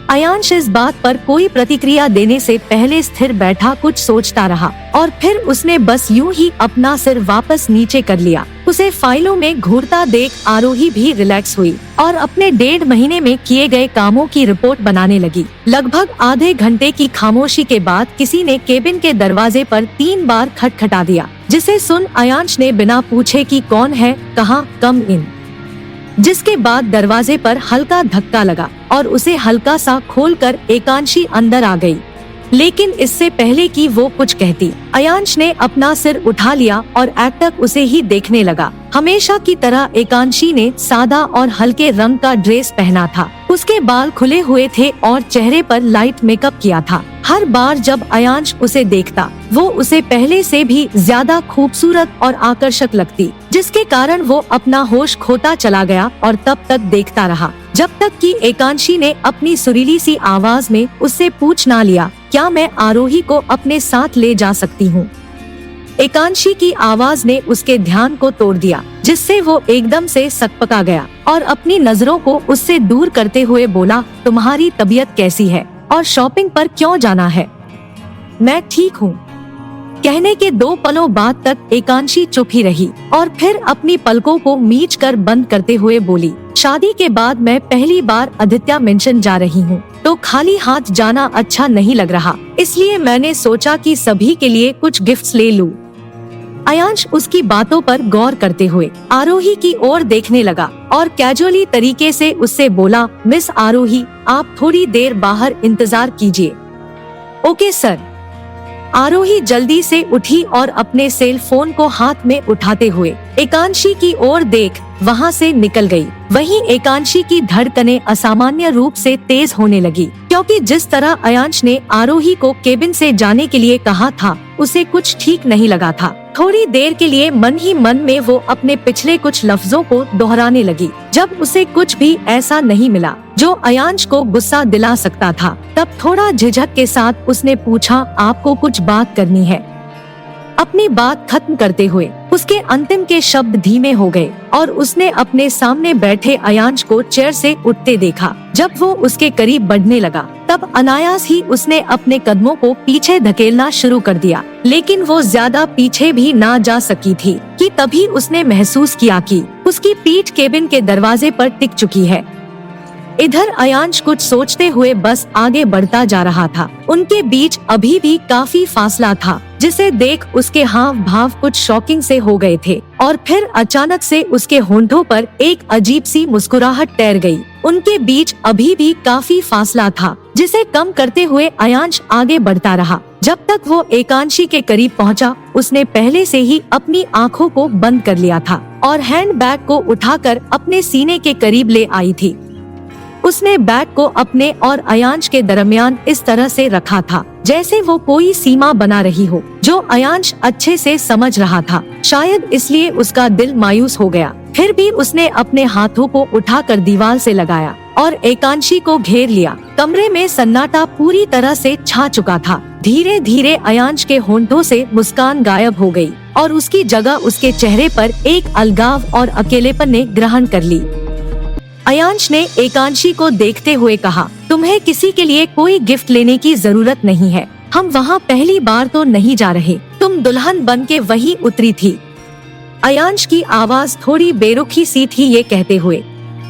अयांश इस बात पर कोई प्रतिक्रिया देने से पहले स्थिर बैठा कुछ सोचता रहा और फिर उसने बस यूं ही अपना सिर वापस नीचे कर लिया। उसे फाइलों में घूरता देख आरोही भी रिलैक्स हुई और अपने 1.5 महीने में किए गए कामों की रिपोर्ट बनाने लगी। लगभग आधे घंटे की खामोशी के बाद किसी ने केबिन के दरवाजे पर 3 बार खटखटा दिया, जिसे सुन अयांश ने बिना पूछे कि कौन है कहा, कम इन। जिसके बाद दरवाजे पर हल्का धक्का लगा और उसे हल्का सा खोलकर एकांशी अंदर आ गई। लेकिन इससे पहले कि वो कुछ कहती, अयांश ने अपना सिर उठा लिया और एकटक उसे ही देखने लगा। हमेशा की तरह एकांशी ने सादा और हल्के रंग का ड्रेस पहना था। उसके बाल खुले हुए थे और चेहरे पर लाइट मेकअप किया था। हर बार जब अयांश उसे देखता, वो उसे पहले से भी ज्यादा खूबसूरत और आकर्षक लगती, जिसके कारण वो अपना होश खोता चला गया और तब तक देखता रहा जब तक कि एकांशी ने अपनी सुरीली सी आवाज में उससे पूछ ना लिया, क्या मैं आरोही को अपने साथ ले जा सकती हूँ? एकांशी की आवाज ने उसके ध्यान को तोड़ दिया, जिससे वो एकदम से सकपका गया और अपनी नजरों को उससे दूर करते हुए बोला, तुम्हारी तबीयत कैसी है और शॉपिंग पर क्यों जाना है? मैं ठीक हूँ। कहने के 2 पलों बाद तक एकांशी चुप ही रही और फिर अपनी पलकों को मीच कर बंद करते हुए बोली, शादी के बाद मैं पहली बार आदित्य मेंशन जा रही हूँ, तो खाली हाथ जाना अच्छा नहीं लग रहा, इसलिए मैंने सोचा कि सभी के लिए कुछ गिफ्ट्स ले लूं। अयांश उसकी बातों पर गौर करते हुए आरोही की ओर देखने लगा और कैजुअली तरीके से उससे बोला, मिस आरोही, आप थोड़ी देर बाहर इंतजार कीजिए। Okay sir. आरोही जल्दी से उठी और अपने सेल फोन को हाथ में उठाते हुए एकांशी की ओर देख वहां से निकल गई। वहीं एकांशी की धड़कनें असामान्य रूप से तेज होने लगी, क्योंकि जिस तरह अयांश ने आरोही को केबिन से जाने के लिए कहा था, उसे कुछ ठीक नहीं लगा था। थोड़ी देर के लिए मन ही मन में वो अपने पिछले कुछ लफ्जों को दोहराने लगी। जब उसे कुछ भी ऐसा नहीं मिला जो अयांश को गुस्सा दिला सकता था, तब थोड़ा झिझक के साथ उसने पूछा, आपको कुछ बात करनी है? अपनी बात खत्म करते हुए उसके अंतिम के शब्द धीमे हो गए और उसने अपने सामने बैठे अयांश को चेयर से उठते देखा। जब वो उसके करीब बढ़ने लगा, तब अनायास ही उसने अपने कदमों को पीछे धकेलना शुरू कर दिया, लेकिन वो ज्यादा पीछे भी ना जा सकी थी कि तभी उसने महसूस किया कि उसकी पीठ केबिन के दरवाजे पर टिक चुकी है। इधर अयांश कुछ सोचते हुए बस आगे बढ़ता जा रहा था। उनके बीच अभी भी काफी फासला था, जिसे देख उसके हाव भाव कुछ शॉकिंग से हो गए थे और फिर अचानक से उसके होंठों पर एक अजीब सी मुस्कुराहट तैर गई। उनके बीच अभी भी काफी फासला था, जिसे कम करते हुए अयांश आगे बढ़ता रहा। जब तक वो एकांशी के करीब पहुंचा, उसने पहले से ही अपनी आंखों को बंद कर लिया था और हैंडबैग को उठाकर अपने सीने के करीब ले आई थी। उसने बैग को अपने और अयांश के दरमियान इस तरह से रखा था जैसे वो कोई सीमा बना रही हो, जो अयांश अच्छे से समझ रहा था। शायद इसलिए उसका दिल मायूस हो गया। फिर भी उसने अपने हाथों को उठाकर दीवार से लगाया और एकांशी को घेर लिया। कमरे में सन्नाटा पूरी तरह से छा चुका था। धीरे धीरे अयांश के होंठों से मुस्कान गायब हो गई और उसकी जगह उसके चेहरे पर एक अलगाव और अकेलेपन ने ग्रहण कर ली। अयांश ने एकांशी को देखते हुए कहा, तुम्हें किसी के लिए कोई गिफ्ट लेने की जरूरत नहीं है। हम वहाँ पहली बार तो नहीं जा रहे। तुम दुल्हन बन के वहीं उतरी थी। अयांश की आवाज थोड़ी बेरुखी सी थी ये कहते हुए,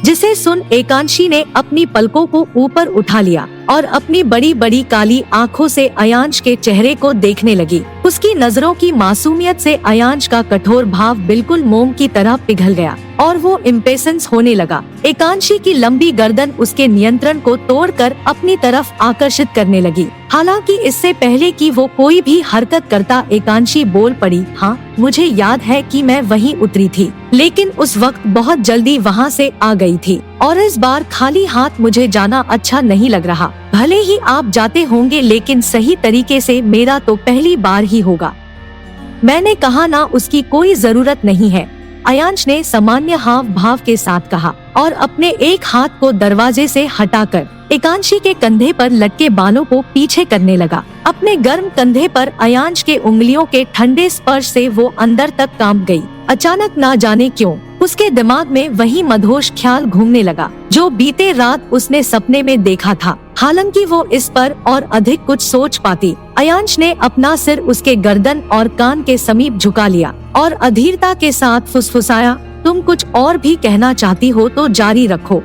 जिसे सुन एकांशी ने अपनी पलकों को ऊपर उठा लिया और अपनी बड़ी बड़ी काली आंखों से अयांश के चेहरे को देखने लगी। उसकी नजरों की मासूमियत से अयांश का कठोर भाव बिल्कुल मोम की तरह पिघल गया और वो इम्पेशेंस होने लगा। एकांशी की लंबी गर्दन उसके नियंत्रण को तोड़कर अपनी तरफ आकर्षित करने लगी। हालांकि इससे पहले कि वो कोई भी हरकत करता, एकांशी बोल पड़ी, हाँ मुझे याद है कि मैं वहीं उतरी थी, लेकिन उस वक्त बहुत जल्दी वहाँ से आ गई थी और इस बार खाली हाथ मुझे जाना अच्छा नहीं लग रहा। भले ही आप जाते होंगे, लेकिन सही तरीके से मेरा तो पहली बार ही होगा। मैंने कहा ना, उसकी कोई जरूरत नहीं है, अयांश ने सामान्य हाव भाव के साथ कहा और अपने एक हाथ को दरवाजे से हटाकर एकांशी के कंधे पर लटके बालों को पीछे करने लगा। अपने गर्म कंधे पर अयांश के उंगलियों के ठंडे स्पर्श से वो अंदर तक कांप गई। अचानक ना जाने क्यों उसके दिमाग में वही मदहोश ख्याल घूमने लगा जो बीते रात उसने सपने में देखा था। हालांकि वो इस पर और अधिक कुछ सोच पाती। अयांश ने अपना सिर उसके गर्दन और कान के समीप झुका लिया और अधीरता के साथ फुसफुसाया, तुम कुछ और भी कहना चाहती हो तो जारी रखो।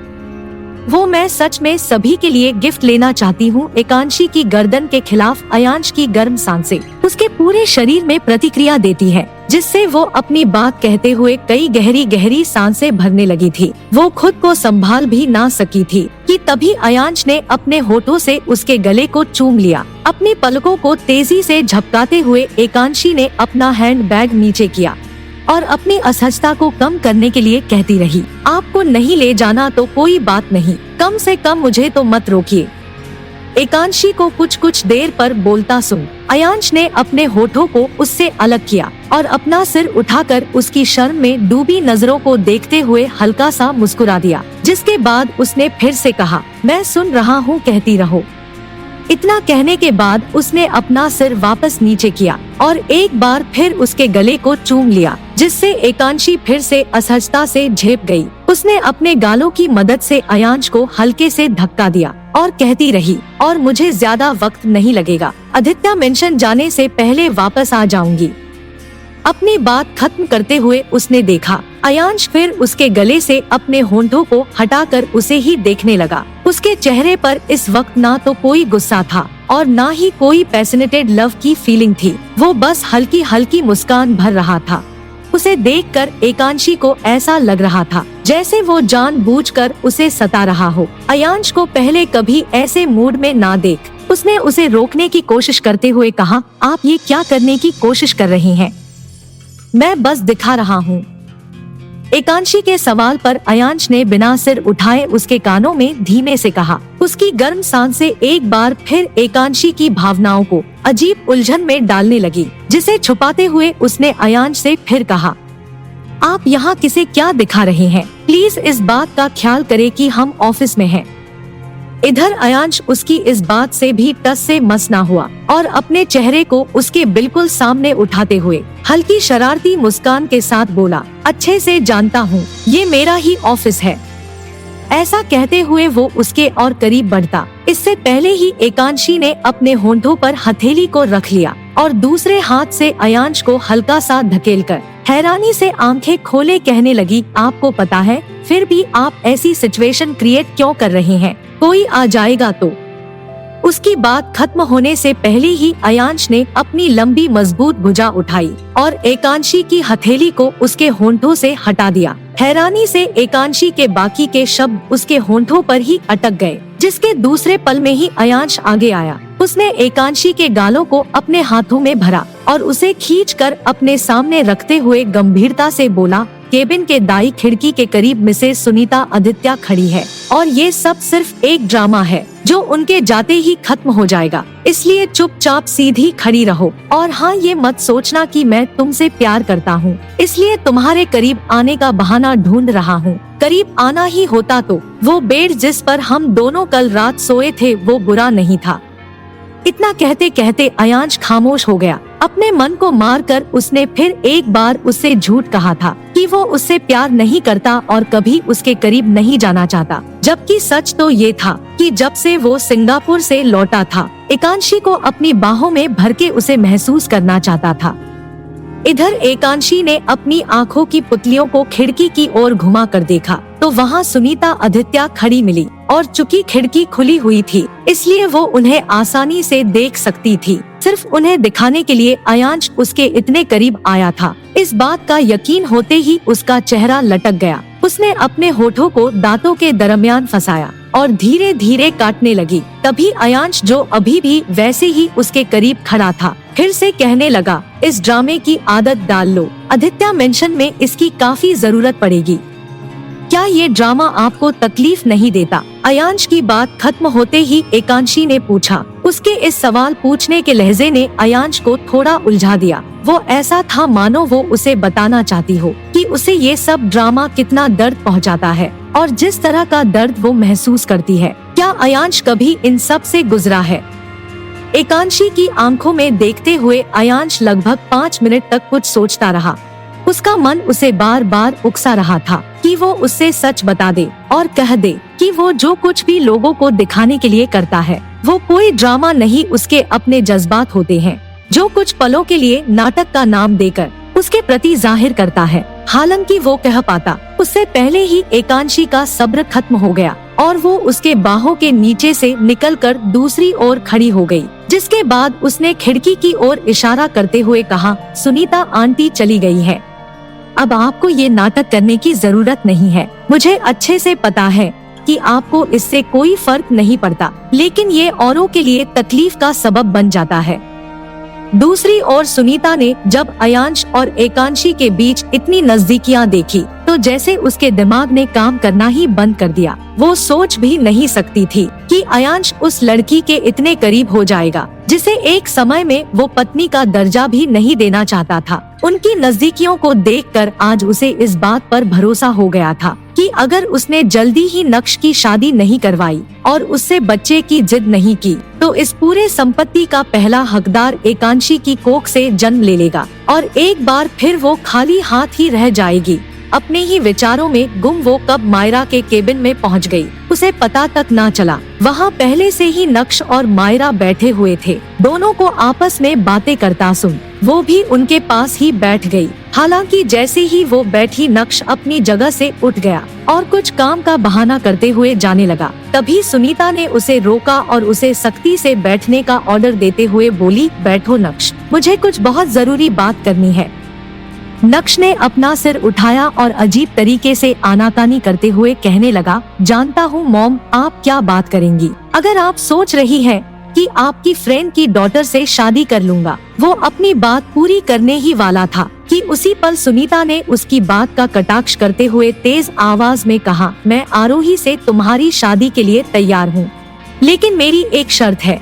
वो मैं सच में सभी के लिए गिफ्ट लेना चाहती हूँ। एकांशी की गर्दन के खिलाफ अयांश की गर्म सांसें उसके पूरे शरीर में प्रतिक्रिया देती है, जिससे वो अपनी बात कहते हुए कई गहरी गहरी सांसें भरने लगी थी। वो खुद को संभाल भी ना सकी थी कि तभी अयांश ने अपने होठों से उसके गले को चूम लिया। अपनी पलकों को तेजी से झपकाते हुए एकांशी ने अपना हैंडबैग नीचे किया और अपनी असहजता को कम करने के लिए कहती रही, आपको नहीं ले जाना तो कोई बात नहीं, कम से कम मुझे तो मत रोकिए। एकांशी को कुछ देर पर बोलता सुन अयांश ने अपने होठों को उससे अलग किया और अपना सिर उठाकर उसकी शर्म में डूबी नजरों को देखते हुए हल्का सा मुस्कुरा दिया, जिसके बाद उसने फिर से कहा, मैं सुन रहा हूँ, कहती रहो। इतना कहने के बाद उसने अपना सिर वापस नीचे किया और एक बार फिर उसके गले को चूम लिया, जिससे एकांशी फिर से असहजता से झेप गई। उसने अपने गालों की मदद से अयांश को हल्के से धक्का दिया और कहती रही, और मुझे ज्यादा वक्त नहीं लगेगा, आदित्य मेंशन जाने से पहले वापस आ जाऊंगी। अपनी बात खत्म करते हुए उसने देखा अयांश फिर उसके गले से अपने होंठों को हटाकर उसे ही देखने लगा। उसके चेहरे पर इस वक्त ना तो कोई गुस्सा था और ना ही कोई पैशनेटेड लव की फीलिंग थी। वो बस हल्की हल्की मुस्कान भर रहा था। उसे देखकर एकांशी को ऐसा लग रहा था जैसे वो जानबूझकर उसे सता रहा हो। अयांश को पहले कभी ऐसे मूड में ना देख उसने उसे रोकने की कोशिश करते हुए कहा, आप ये क्या करने की कोशिश कर रही हैं? मैं बस दिखा रहा हूँ। एकांशी के सवाल पर अयांश ने बिना सिर उठाए उसके कानों में धीमे से कहा। उसकी गर्म सांसें एक बार फिर एकांशी की भावनाओं को अजीब उलझन में डालने लगी, जिसे छुपाते हुए उसने अयांश से फिर कहा, आप यहाँ किसे क्या दिखा रहे हैं? प्लीज इस बात का ख्याल करें कि हम ऑफिस में हैं। इधर अयांश उसकी इस बात से भी टस से मस ना हुआ और अपने चेहरे को उसके बिल्कुल सामने उठाते हुए हल्की शरारती मुस्कान के साथ बोला, अच्छे से जानता हूँ ये मेरा ही ऑफिस है। ऐसा कहते हुए वो उसके और करीब बढ़ता। इससे पहले ही एकांशी ने अपने होंठों पर हथेली को रख लिया और दूसरे हाथ से अयांश को हल्का सा धकेलकर हैरानी से आंखें खोले कहने लगी, आपको पता है फिर भी आप ऐसी सिचुएशन क्रिएट क्यों कर रहे हैं? कोई आ जाएगा तो। उसकी बात खत्म होने से पहले ही अयांश ने अपनी लंबी मजबूत भुजा उठाई और एकांशी की हथेली को उसके होंठों से हटा दिया। हैरानी से एकांशी के बाकी के शब्द उसके होंठों पर ही अटक गए। जिसके दूसरे पल में ही अयांश आगे आया। उसने एकांशी के गालों को अपने हाथों में भरा और उसे खींचकर अपने सामने रखते हुए गंभीरता से बोला, केबिन के दाई खिड़की के करीब मिसेस सुनीता आदित्य खड़ी है और ये सब सिर्फ एक ड्रामा है जो उनके जाते ही खत्म हो जाएगा। इसलिए चुपचाप सीधी खड़ी रहो और हाँ, ये मत सोचना कि मैं तुमसे प्यार करता हूँ, इसलिए तुम्हारे करीब आने का बहाना ढूंढ रहा हूँ। करीब आना ही होता तो वो बेड जिस पर हम दोनों कल रात सोए थे वो बुरा नहीं था। इतना कहते कहते अयांश खामोश हो गया। अपने मन को मारकर उसने फिर एक बार उससे झूठ कहा था कि वो उससे प्यार नहीं करता और कभी उसके करीब नहीं जाना चाहता, जबकि सच तो ये था कि जब से वो सिंगापुर से लौटा था, एकांशी को अपनी बाहों में भर के उसे महसूस करना चाहता था। इधर एकांशी ने अपनी आंखों की पुतलियों को खिड़की की ओर घुमा कर देखा तो वहाँ सुनीता आदित्य खड़ी मिली और चूंकि खिड़की खुली हुई थी इसलिए वो उन्हें आसानी से देख सकती थी। सिर्फ उन्हें दिखाने के लिए अयांश उसके इतने करीब आया था। इस बात का यकीन होते ही उसका चेहरा लटक गया। उसने अपने होठों को दांतों के दरमियान फंसाया और धीरे धीरे काटने लगी। तभी अयांश, जो अभी भी वैसे ही उसके करीब खड़ा था, फिर से कहने लगा, इस ड्रामे की आदत डाल लो, आदित्य मेंशन में इसकी काफी जरूरत पड़ेगी। क्या ये ड्रामा आपको तकलीफ नहीं देता? अयांश की बात खत्म होते ही एकांशी ने पूछा। उसके इस सवाल पूछने के लहजे ने अयांश को थोड़ा उलझा दिया। वो ऐसा था मानो वो उसे बताना चाहती हो कि उसे ये सब ड्रामा कितना दर्द पहुंचाता है और जिस तरह का दर्द वो महसूस करती है। क्या अयांश कभी इन सब से गुजरा है? एकांशी की आंखों में देखते हुए अयांश लगभग 5 मिनट तक कुछ सोचता रहा। उसका मन उसे बार बार उकसा रहा था कि वो उससे सच बता दे और कह दे कि वो जो कुछ भी लोगों को दिखाने के लिए करता है वो कोई ड्रामा नहीं, उसके अपने जज्बात होते हैं जो कुछ पलों के लिए नाटक का नाम देकर उसके प्रति जाहिर करता है। हालांकि वो कह पाता उससे पहले ही एकांशी का सब्र खत्म हो गया और वो उसके बाहों के नीचे से निकलकर दूसरी ओर खड़ी हो गई, जिसके बाद उसने खिड़की की ओर इशारा करते हुए कहा, सुनीता आंटी चली गई है, अब आपको ये नाटक करने की जरूरत नहीं है। मुझे अच्छे से पता है कि आपको इससे कोई फर्क नहीं पड़ता, लेकिन ये औरों के लिए तकलीफ का सबब बन जाता है। दूसरी ओर सुनीता ने जब अयांश और एकांशी के बीच इतनी नजदीकियां देखी तो जैसे उसके दिमाग ने काम करना ही बंद कर दिया। वो सोच भी नहीं सकती थी कि अयांश उस लड़की के इतने करीब हो जाएगा जिसे एक समय में वो पत्नी का दर्जा भी नहीं देना चाहता था। उनकी नजदीकियों को देखकर आज उसे इस बात पर भरोसा हो गया था कि अगर उसने जल्दी ही नक्श की शादी नहीं करवाई और उससे बच्चे की जिद नहीं की तो इस पूरे संपत्ति का पहला हकदार एकांशी की कोख से जन्म ले लेगा और एक बार फिर वो खाली हाथ ही रह जाएगी। अपने ही विचारों में गुम वो कब मायरा के केबिन में पहुंच गई, उसे पता तक ना चला। वहाँ पहले से ही नक्श और मायरा बैठे हुए थे। दोनों को आपस में बातें करता सुन वो भी उनके पास ही बैठ गई। हालांकि जैसे ही वो बैठी, नक्श अपनी जगह से उठ गया और कुछ काम का बहाना करते हुए जाने लगा। तभी सुनीता ने उसे रोका और उसे सख्ती से बैठने का ऑर्डर देते हुए बोली, बैठो नक्श, मुझे कुछ बहुत जरूरी बात करनी है। नक्श ने अपना सिर उठाया और अजीब तरीके से आनाकानी करते हुए कहने लगा, जानता हूँ मॉम, आप क्या बात करेंगी। अगर आप सोच रही हैं कि आपकी फ्रेंड की डॉटर से शादी कर लूंगा। वो अपनी बात पूरी करने ही वाला था कि उसी पल सुनीता ने उसकी बात का कटाक्ष करते हुए तेज आवाज में कहा, मैं आरोही से तुम्हारी शादी के लिए तैयार हूँ, लेकिन मेरी एक शर्त है।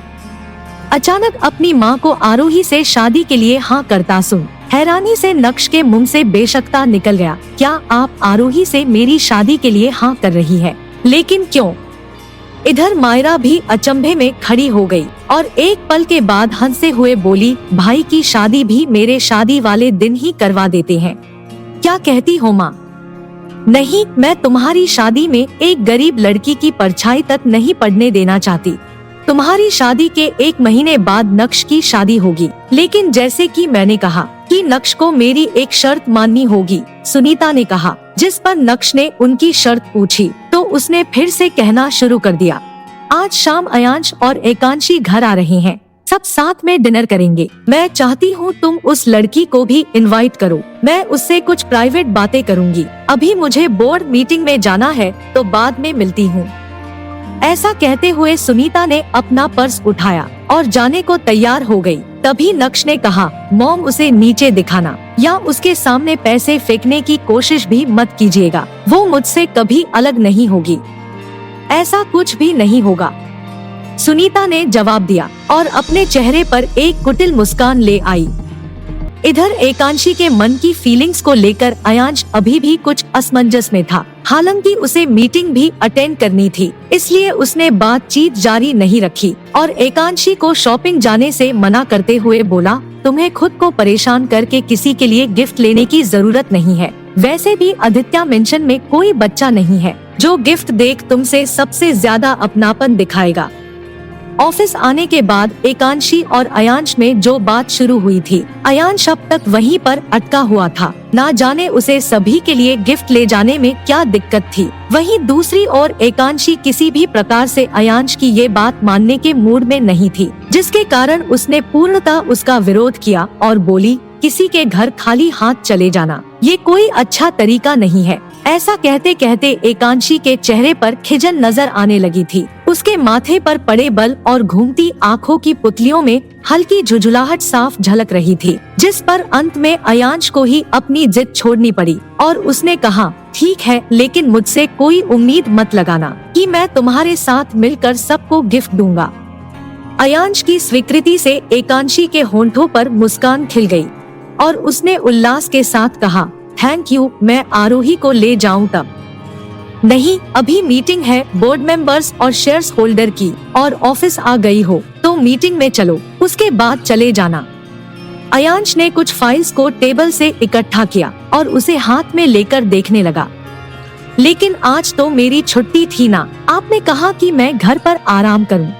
अचानक अपनी माँ को आरोही से शादी के लिए हाँ करता सुन हैरानी से नक्श के मुंह से बेशक्ता निकल गया, क्या आप आरोही से मेरी शादी के लिए हाँ कर रही है? लेकिन क्यों? इधर मायरा भी अचंभे में खड़ी हो गई और एक पल के बाद हंसते हुए बोली, भाई की शादी भी मेरे शादी वाले दिन ही करवा देते हैं। क्या कहती हो माँ? नहीं, मैं तुम्हारी शादी में एक गरीब लड़की की परछाई तक नहीं पड़ने देना चाहती। तुम्हारी शादी के 1 महीने बाद नक्श की शादी होगी, लेकिन जैसे कि मैंने कहा कि नक्श को मेरी एक शर्त माननी होगी, सुनीता ने कहा। जिस पर नक्श ने उनकी शर्त पूछी तो उसने फिर से कहना शुरू कर दिया, आज शाम अयांश और एकांशी घर आ रहे हैं, सब साथ में डिनर करेंगे। मैं चाहती हूँ तुम उस लड़की को भी इनवाइट करो। मैं उससे कुछ प्राइवेट बातें करूँगी। अभी मुझे बोर्ड मीटिंग में जाना है तो बाद में मिलती हूँ। ऐसा कहते हुए सुनीता ने अपना पर्स उठाया और जाने को तैयार हो गई। तभी नक्श ने कहा, मॉम उसे नीचे दिखाना या उसके सामने पैसे फेंकने की कोशिश भी मत कीजिएगा, वो मुझसे कभी अलग नहीं होगी, ऐसा कुछ भी नहीं होगा। सुनीता ने जवाब दिया और अपने चेहरे पर एक कुटिल मुस्कान ले आई। इधर एकांशी के मन की फीलिंग्स को लेकर अयांश अभी भी कुछ असमंजस में था। हालांकि उसे मीटिंग भी अटेंड करनी थी, इसलिए उसने बातचीत जारी नहीं रखी और एकांशी को शॉपिंग जाने से मना करते हुए बोला, तुम्हें खुद को परेशान करके किसी के लिए गिफ्ट लेने की जरूरत नहीं है। वैसे भी आदित्य मेंशन में कोई बच्चा नहीं है जो गिफ्ट देख तुमसे सबसे ज्यादा अपनापन दिखाएगा। ऑफिस आने के बाद एकांशी और अयांश में जो बात शुरू हुई थी, अयांश अब तक वहीं पर अटका हुआ था। ना जाने उसे सभी के लिए गिफ्ट ले जाने में क्या दिक्कत थी। वहीं दूसरी ओर एकांशी किसी भी प्रकार से अयांश की ये बात मानने के मूड में नहीं थी, जिसके कारण उसने पूर्णतः उसका विरोध किया और बोली, किसी के घर खाली हाथ चले जाना ये कोई अच्छा तरीका नहीं है। ऐसा कहते कहते एकांशी के चेहरे पर खिजन नजर आने लगी थी। उसके माथे पर पड़े बल और घूमती आँखों की पुतलियों में हल्की झुझुलाहट साफ झलक रही थी, जिस पर अंत में अयांश को ही अपनी जिद छोड़नी पड़ी और उसने कहा, ठीक है, लेकिन मुझसे कोई उम्मीद मत लगाना कि मैं तुम्हारे साथ मिलकर सबको गिफ्ट दूंगा। अयांश की स्वीकृति से एकांशी के होंठों पर मुस्कान खिल गई और उसने उल्लास के साथ कहा, थैंक यू, मैं आरोही को ले जाऊं तब? नहीं, अभी मीटिंग है बोर्ड मेंबर्स और शेयर्स होल्डर की, और ऑफिस आ गई हो तो मीटिंग में चलो, उसके बाद चले जाना। अयांश ने कुछ फाइल्स को टेबल से इकट्ठा किया और उसे हाथ में लेकर देखने लगा। लेकिन आज तो मेरी छुट्टी थी ना, आपने कहा कि मैं घर पर आराम करूं।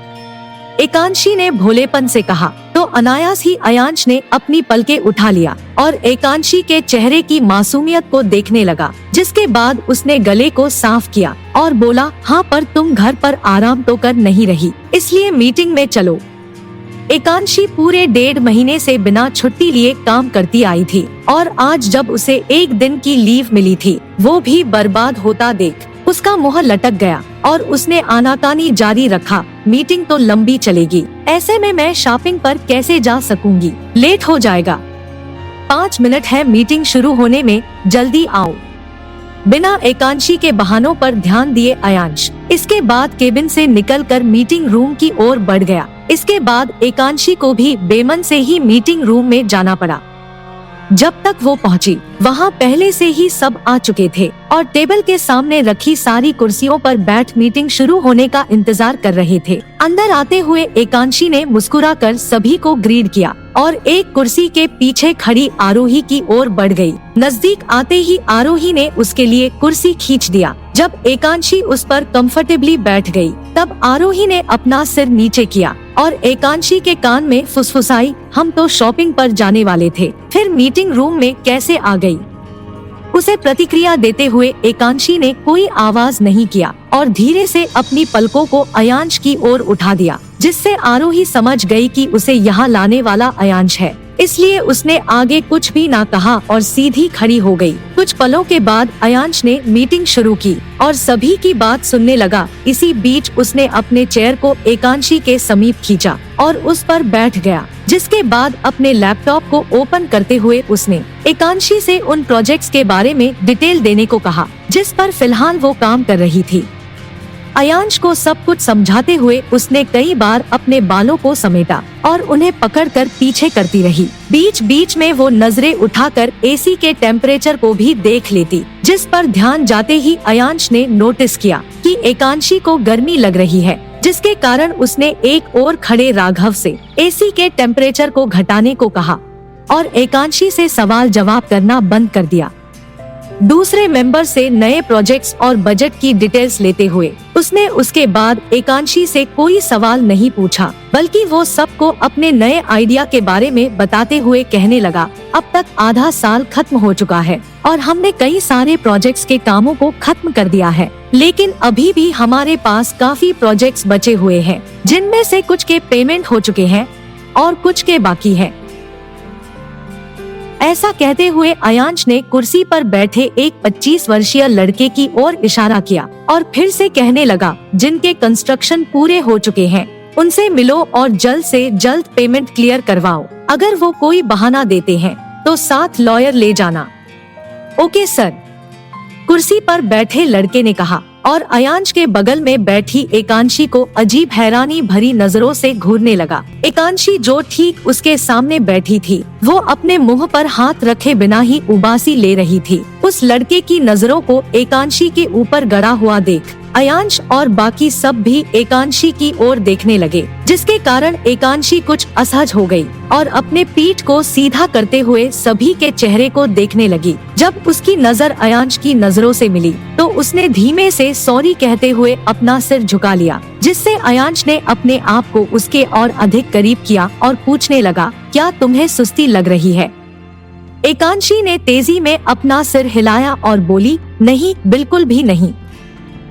एकांशी ने भोलेपन से कहा तो अनायास ही अयांश ने अपनी पलकें उठा लिया और एकांशी के चेहरे की मासूमियत को देखने लगा, जिसके बाद उसने गले को साफ किया और बोला, हाँ, पर तुम घर पर आराम तो कर नहीं रही, इसलिए मीटिंग में चलो। एकांशी पूरे 1.5 महीने से बिना छुट्टी लिए काम करती आई थी और आज जब उसे 1 दिन की लीव मिली थी, वो भी बर्बाद होता देख उसका मुंह लटक गया और उसने आनाकानी जारी रखा, मीटिंग तो लंबी चलेगी, ऐसे में मैं शॉपिंग पर कैसे जा सकूंगी, लेट हो जाएगा। 5 मिनट है मीटिंग शुरू होने में, जल्दी आओ। बिना एकांशी के बहानों पर ध्यान दिए अयांश इसके बाद केबिन से निकलकर मीटिंग रूम की ओर बढ़ गया। इसके बाद एकांशी को भी बेमन से ही मीटिंग रूम में जाना पड़ा। जब तक वो पहुंची, वहाँ पहले से ही सब आ चुके थे और टेबल के सामने रखी सारी कुर्सियों पर बैठ मीटिंग शुरू होने का इंतजार कर रहे थे। अंदर आते हुए एकांशी ने मुस्कुराकर सभी को ग्रीट किया और एक कुर्सी के पीछे खड़ी आरोही की ओर बढ़ गई। नजदीक आते ही आरोही ने उसके लिए कुर्सी खींच दिया। जब एकांशी उस पर कंफर्टेबली बैठ गई, तब आरोही ने अपना सिर नीचे किया और एकांशी के कान में फुसफुसाई, हम तो शॉपिंग पर जाने वाले थे, फिर मीटिंग रूम में कैसे आ गई? उसे प्रतिक्रिया देते हुए एकांशी ने कोई आवाज नहीं किया और धीरे से अपनी पलकों को अयांश की ओर उठा दिया, जिससे आरोही समझ गई कि उसे यहाँ लाने वाला अयांश है। इसलिए उसने आगे कुछ भी ना कहा और सीधी खड़ी हो गई। कुछ पलों के बाद अयांश ने मीटिंग शुरू की और सभी की बात सुनने लगा। इसी बीच उसने अपने चेयर को एकांशी के समीप खींचा और उस पर बैठ गया, जिसके बाद अपने लैपटॉप को ओपन करते हुए उसने एकांशी से उन प्रोजेक्ट्स के बारे में डिटेल देने को कहा, जिस पर फिलहाल वो काम कर रही थी। अयांश को सब कुछ समझाते हुए उसने कई बार अपने बालों को समेटा और उन्हें पकड़कर पीछे करती रही। बीच बीच में वो नजरें उठाकर एसी के टेम्परेचर को भी देख लेती, जिस पर ध्यान जाते ही अयांश ने नोटिस किया कि एकांशी को गर्मी लग रही है, जिसके कारण उसने एक ओर खड़े राघव से एसी के टेम्परेचर को घटाने को कहा और एकांशी से सवाल जवाब करना बंद कर दिया। दूसरे मेंबर से नए प्रोजेक्ट्स और बजट की डिटेल्स लेते हुए उसने उसके बाद एकांशी से कोई सवाल नहीं पूछा, बल्कि वो सबको अपने नए आइडिया के बारे में बताते हुए कहने लगा, अब तक आधा साल खत्म हो चुका है और हमने कई सारे प्रोजेक्ट्स के कामों को खत्म कर दिया है, लेकिन अभी भी हमारे पास काफी प्रोजेक्ट्स बचे हुए हैं, जिनमें से कुछ के पेमेंट हो चुके हैं और कुछ के बाकी है। ऐसा कहते हुए अयांश ने कुर्सी पर बैठे एक 25 वर्षीय लड़के की ओर इशारा किया और फिर से कहने लगा, जिनके कंस्ट्रक्शन पूरे हो चुके हैं उनसे मिलो और जल्द से जल्द पेमेंट क्लियर करवाओ। अगर वो कोई बहाना देते हैं तो साथ लॉयर ले जाना। ओके सर, कुर्सी पर बैठे लड़के ने कहा और अयांश के बगल में बैठी एकांशी को अजीब हैरानी भरी नजरों से घूरने लगा। एकांशी जो ठीक उसके सामने बैठी थी, वो अपने मुंह पर हाथ रखे बिना ही उबासी ले रही थी। उस लड़के की नजरों को एकांशी के ऊपर गड़ा हुआ देख अयांश और बाकी सब भी एकांशी की ओर देखने लगे, जिसके कारण एकांशी कुछ असहज हो गई और अपने पीठ को सीधा करते हुए सभी के चेहरे को देखने लगी। जब उसकी नजर अयांश की नजरों से मिली तो उसने धीमे से सॉरी कहते हुए अपना सिर झुका लिया, जिससे अयांश ने अपने आप को उसके और अधिक करीब किया और पूछने लगा, क्या तुम्हें सुस्ती लग रही है? एकांशी ने तेजी में अपना सिर हिलाया और बोली, नहीं, बिल्कुल भी नहीं।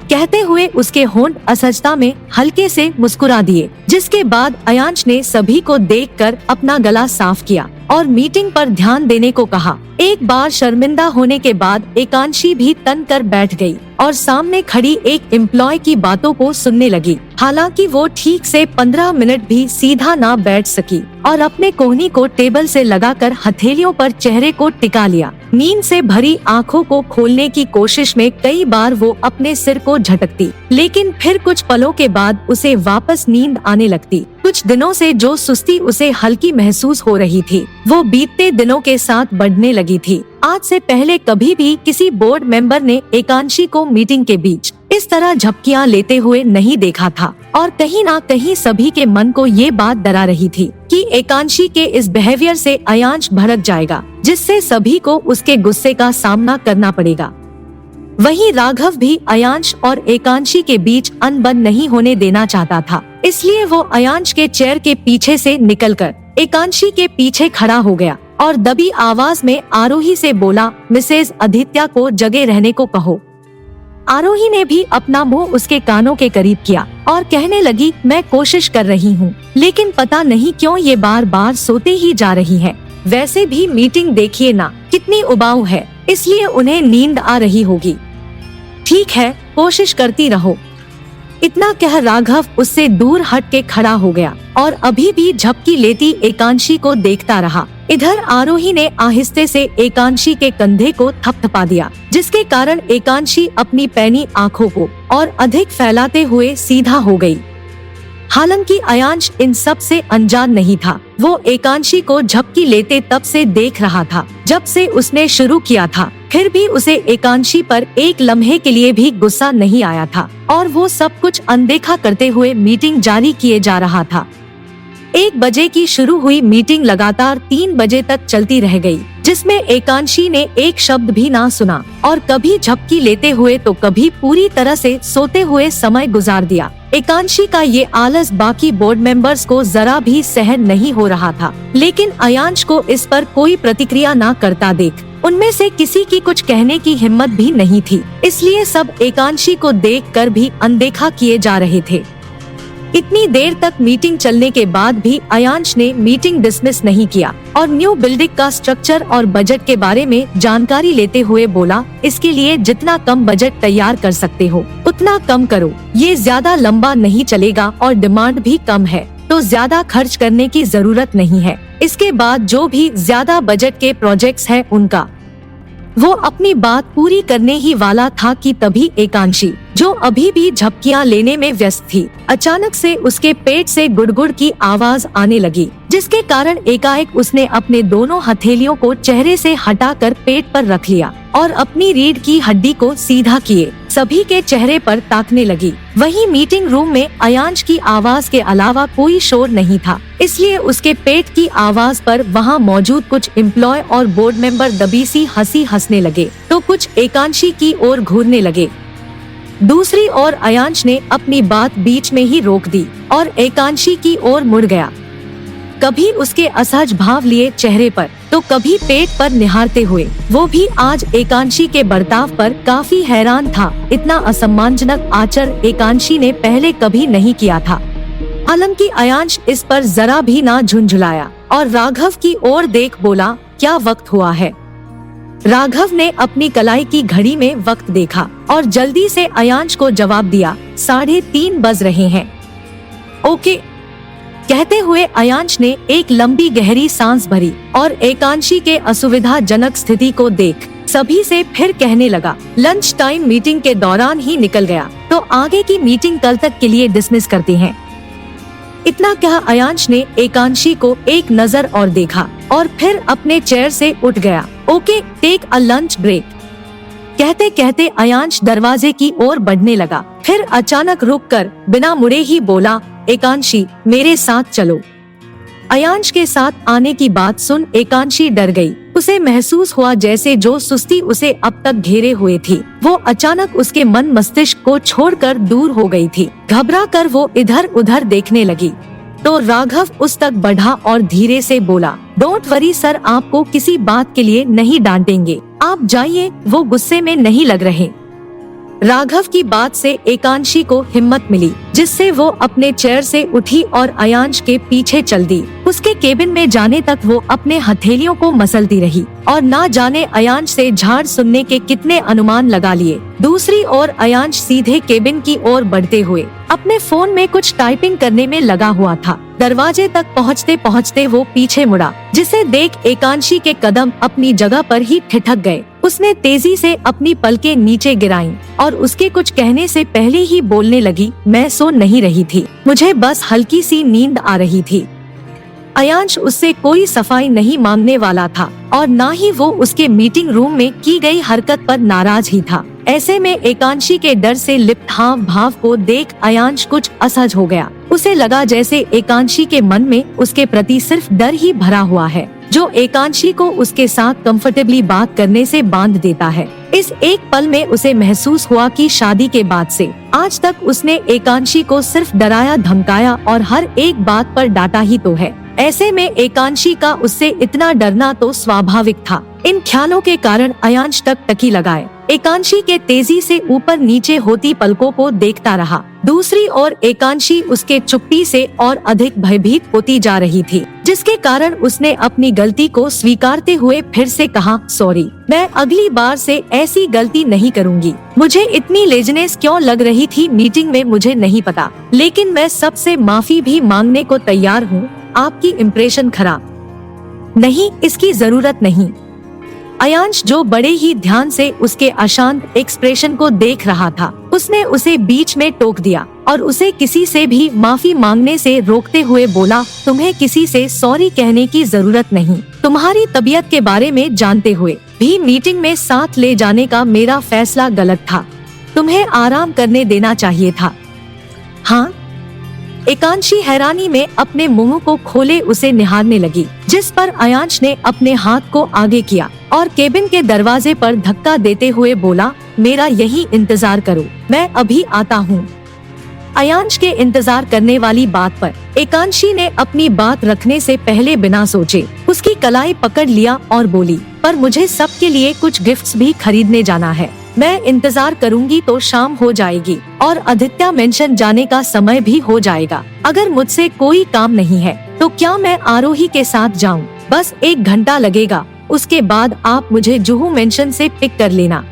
कहते हुए उसके होंठ असहजता में हल्के से मुस्कुरा दिए, जिसके बाद अयांश ने सभी को देखकर अपना गला साफ किया और मीटिंग पर ध्यान देने को कहा। एक बार शर्मिंदा होने के बाद एकांशी भी तन कर बैठ गई और सामने खड़ी एक एम्प्लॉय की बातों को सुनने लगी। हालांकि वो ठीक से 15 मिनट भी सीधा ना बैठ सकी और अपने कोहनी को टेबल से लगाकर हथेलियों पर चेहरे को टिका लिया। नींद से भरी आंखों को खोलने की कोशिश में कई बार वो अपने सिर को झटकती, लेकिन फिर कुछ पलों के बाद उसे वापस नींद आने लगती। कुछ दिनों से जो सुस्ती उसे हल्की महसूस हो रही थी, वो बीतते दिनों के साथ बढ़ने लगी थी। आज से पहले कभी भी किसी बोर्ड मेंबर ने एकांशी को मीटिंग के बीच इस तरह झपकियां लेते हुए नहीं देखा था और कहीं ना कहीं सभी के मन को ये बात डरा रही थी कि एकांशी के इस बिहेवियर से अयांश भड़क जाएगा, जिससे सभी को उसके गुस्से का सामना करना पड़ेगा। वहीं राघव भी अयांश और एकांशी के बीच अनबन नहीं होने देना चाहता था, इसलिए वो अयांश के चेयर के पीछे से निकलकर एकांशी के पीछे खड़ा हो गया और दबी आवाज में आरोही से बोला, मिसेज आदित्य को जगे रहने को कहो। आरोही ने भी अपना मुंह उसके कानों के करीब किया और कहने लगी, मैं कोशिश कर रही हूँ, लेकिन पता नहीं क्यों ये बार बार सोते ही जा रही है। वैसे भी मीटिंग देखिए ना कितनी उबाऊ है, इसलिए उन्हें नींद आ रही होगी। ठीक है, कोशिश करती रहो। इतना कह राघव उससे दूर हट के खड़ा हो गया और अभी भी झपकी लेती एकांशी को देखता रहा। इधर आरोही ने आहिस्ते से एकांशी के कंधे को थपथपा दिया, जिसके कारण एकांशी अपनी पैनी आंखों को और अधिक फैलाते हुए सीधा हो गई। हालांकि अयांश इन सब से अनजान नहीं था। वो एकांशी को झपकी लेते तब से देख रहा था जब से उसने शुरू किया था। फिर भी उसे एकांशी पर एक लम्हे के लिए भी गुस्सा नहीं आया था और वो सब कुछ अनदेखा करते हुए मीटिंग जारी किए जा रहा था। 1 बजे की शुरू हुई मीटिंग लगातार 3 बजे तक चलती रह गई, जिसमें एकांशी ने एक शब्द भी ना सुना और कभी झपकी लेते हुए तो कभी पूरी तरह से सोते हुए समय गुजार दिया। एकांशी का ये आलस बाकी बोर्ड मेंबर्स को जरा भी सहन नहीं हो रहा था, लेकिन अयांश को इस पर कोई प्रतिक्रिया ना करता देख उनमें से किसी की कुछ कहने की हिम्मत भी नहीं थी, इसलिए सब एकांशी को देखकर भी अनदेखा किए जा रहे थे। इतनी देर तक मीटिंग चलने के बाद भी अयांश ने मीटिंग डिसमिस नहीं किया और न्यू बिल्डिंग का स्ट्रक्चर और बजट के बारे में जानकारी लेते हुए बोला, इसके लिए जितना कम बजट तैयार कर सकते हो उतना कम करो। ये ज्यादा लंबा नहीं चलेगा और डिमांड भी कम है, तो ज्यादा खर्च करने की जरूरत नहीं है। इसके बाद जो भी ज्यादा बजट के प्रोजेक्ट्स हैं उनका। वो अपनी बात पूरी करने ही वाला था कि तभी एकांशी, जो अभी भी झपकियां लेने में व्यस्त थी, अचानक से उसके पेट से गुड़गुड़ की आवाज आने लगी, जिसके कारण एकाएक उसने अपने दोनों हथेलियों को चेहरे से हटाकर पेट पर रख लिया और अपनी रीढ़ की हड्डी को सीधा किए सभी के चेहरे पर ताकने लगी। वहीं मीटिंग रूम में अयांश की आवाज के अलावा कोई शोर नहीं था, इसलिए उसके पेट की आवाज पर वहां मौजूद कुछ एम्प्लॉय और बोर्ड मेंबर दबी सी हंसी हंसने लगे तो कुछ एकांशी की ओर घूरने लगे। दूसरी ओर अयांश ने अपनी बात बीच में ही रोक दी और एकांशी की ओर मुड़ गया, कभी उसके असहज भाव लिए चेहरे पर तो कभी पेट पर निहारते हुए। वो भी आज एकांशी के बर्ताव पर काफी हैरान था। इतना असम्मानजनक आचरण एकांशी ने पहले कभी नहीं किया था। हालांकि अयांश इस पर जरा भी ना झुंझुलाया और राघव की ओर देख बोला, क्या वक्त हुआ है? राघव ने अपनी कलाई की घड़ी में वक्त देखा और जल्दी से अयांश को जवाब दिया, 3:30 बज रहे हैं। ओके कहते हुए अयांश ने एक लंबी गहरी सांस भरी और एकांशी के असुविधाजनक स्थिति को देख सभी से फिर कहने लगा, लंच टाइम मीटिंग के दौरान ही निकल गया तो आगे की मीटिंग कल तक के लिए डिसमिस करते हैं। इतना कह अयांश ने एकांशी को एक नजर और देखा और फिर अपने चेयर से उठ गया। Okay take a lunch break कहते कहते अयांश दरवाजे की ओर बढ़ने लगा, फिर अचानक रुककर बिना मुड़े ही बोला, एकांशी मेरे साथ चलो। अयांश के साथ आने की बात सुन एकांशी डर गई। उसे महसूस हुआ जैसे जो सुस्ती उसे अब तक घेरे हुए थी वो अचानक उसके मन मस्तिष्क को छोड़कर दूर हो गई थी। घबरा कर वो इधर उधर देखने लगी तो राघव उस तक बढ़ा और धीरे से बोला, डोंट वरी सर, आपको किसी बात के लिए नहीं डांटेंगे, आप जाइए, वो गुस्से में नहीं लग रहे। राघव की बात से एकांशी को हिम्मत मिली जिससे वो अपने चेयर से उठी और अयांश के पीछे चल दी। उसके केबिन में जाने तक वो अपने हथेलियों को मसलती रही और ना जाने अयांश से झाड़ सुनने के कितने अनुमान लगा लिए। दूसरी ओर अयांश सीधे केबिन की ओर बढ़ते हुए अपने फोन में कुछ टाइपिंग करने में लगा हुआ था। दरवाजे तक पहुँचते पहुँचते वो पीछे मुड़ा जिसे देख एकांशी के कदम अपनी जगह पर ही ठिठक गए। उसने तेजी से अपनी पलकें नीचे गिराईं और उसके कुछ कहने से पहले ही बोलने लगी, मैं सो नहीं रही थी, मुझे बस हल्की सी नींद आ रही थी। अयांश उससे कोई सफाई नहीं मांगने वाला था और ना ही वो उसके मीटिंग रूम में की गई हरकत पर नाराज ही था। ऐसे में एकांशी के डर से लिप्त हाव भाव को देख अयांश कुछ असहज हो गया। उसे लगा जैसे एकांशी के मन में उसके प्रति सिर्फ डर ही भरा हुआ है जो एकांशी को उसके साथ कंफर्टेबली बात करने से बांध देता है। इस एक पल में उसे महसूस हुआ कि शादी के बाद से आज तक उसने एकांशी को सिर्फ डराया धमकाया और हर एक बात पर डांटा ही तो है। ऐसे में एकांशी का उससे इतना डरना तो स्वाभाविक था। इन ख्यालों के कारण अयांश तक टकी लगाए एकांशी के तेजी से ऊपर नीचे होती पलकों को देखता रहा। दूसरी ओर एकांशी उसके चुप्पी से और अधिक भयभीत होती जा रही थी जिसके कारण उसने अपनी गलती को स्वीकारते हुए फिर से कहा, सॉरी, मैं अगली बार से ऐसी गलती नहीं करूंगी। मुझे इतनी लेजनेस क्यों लग रही थी मीटिंग में मुझे नहीं पता, लेकिन मैं सबसे माफी भी मांगने को तैयार हूँ। आपकी इम्प्रेशन खराब नहीं, इसकी जरूरत नहीं। अयांश जो बड़े ही ध्यान से उसके अशांत एक्सप्रेशन को देख रहा था उसने उसे बीच में टोक दिया और उसे किसी से भी माफी मांगने से रोकते हुए बोला, तुम्हें किसी से सॉरी कहने की जरूरत नहीं। तुम्हारी तबीयत के बारे में जानते हुए भी मीटिंग में साथ ले जाने का मेरा फैसला गलत था। तुम्हें आराम करने देना चाहिए था। हाँ, एकांशी हैरानी में अपने मुंह को खोले उसे निहारने लगी जिस पर अयांश ने अपने हाथ को आगे किया और केबिन के दरवाजे पर धक्का देते हुए बोला, मेरा यही इंतजार करो, मैं अभी आता हूँ। अयांश के इंतजार करने वाली बात पर एकांशी ने अपनी बात रखने से पहले बिना सोचे उसकी कलाई पकड़ लिया और बोली, पर मुझे सबके लिए कुछ गिफ्ट्स भी खरीदने जाना है। मैं इंतजार करूंगी तो शाम हो जाएगी और आदित्य मेंशन जाने का समय भी हो जाएगा। अगर मुझसे कोई काम नहीं है तो क्या मैं आरोही के साथ जाऊं? बस 1 घंटा लगेगा, उसके बाद आप मुझे जुहू मेंशन से पिक कर लेना।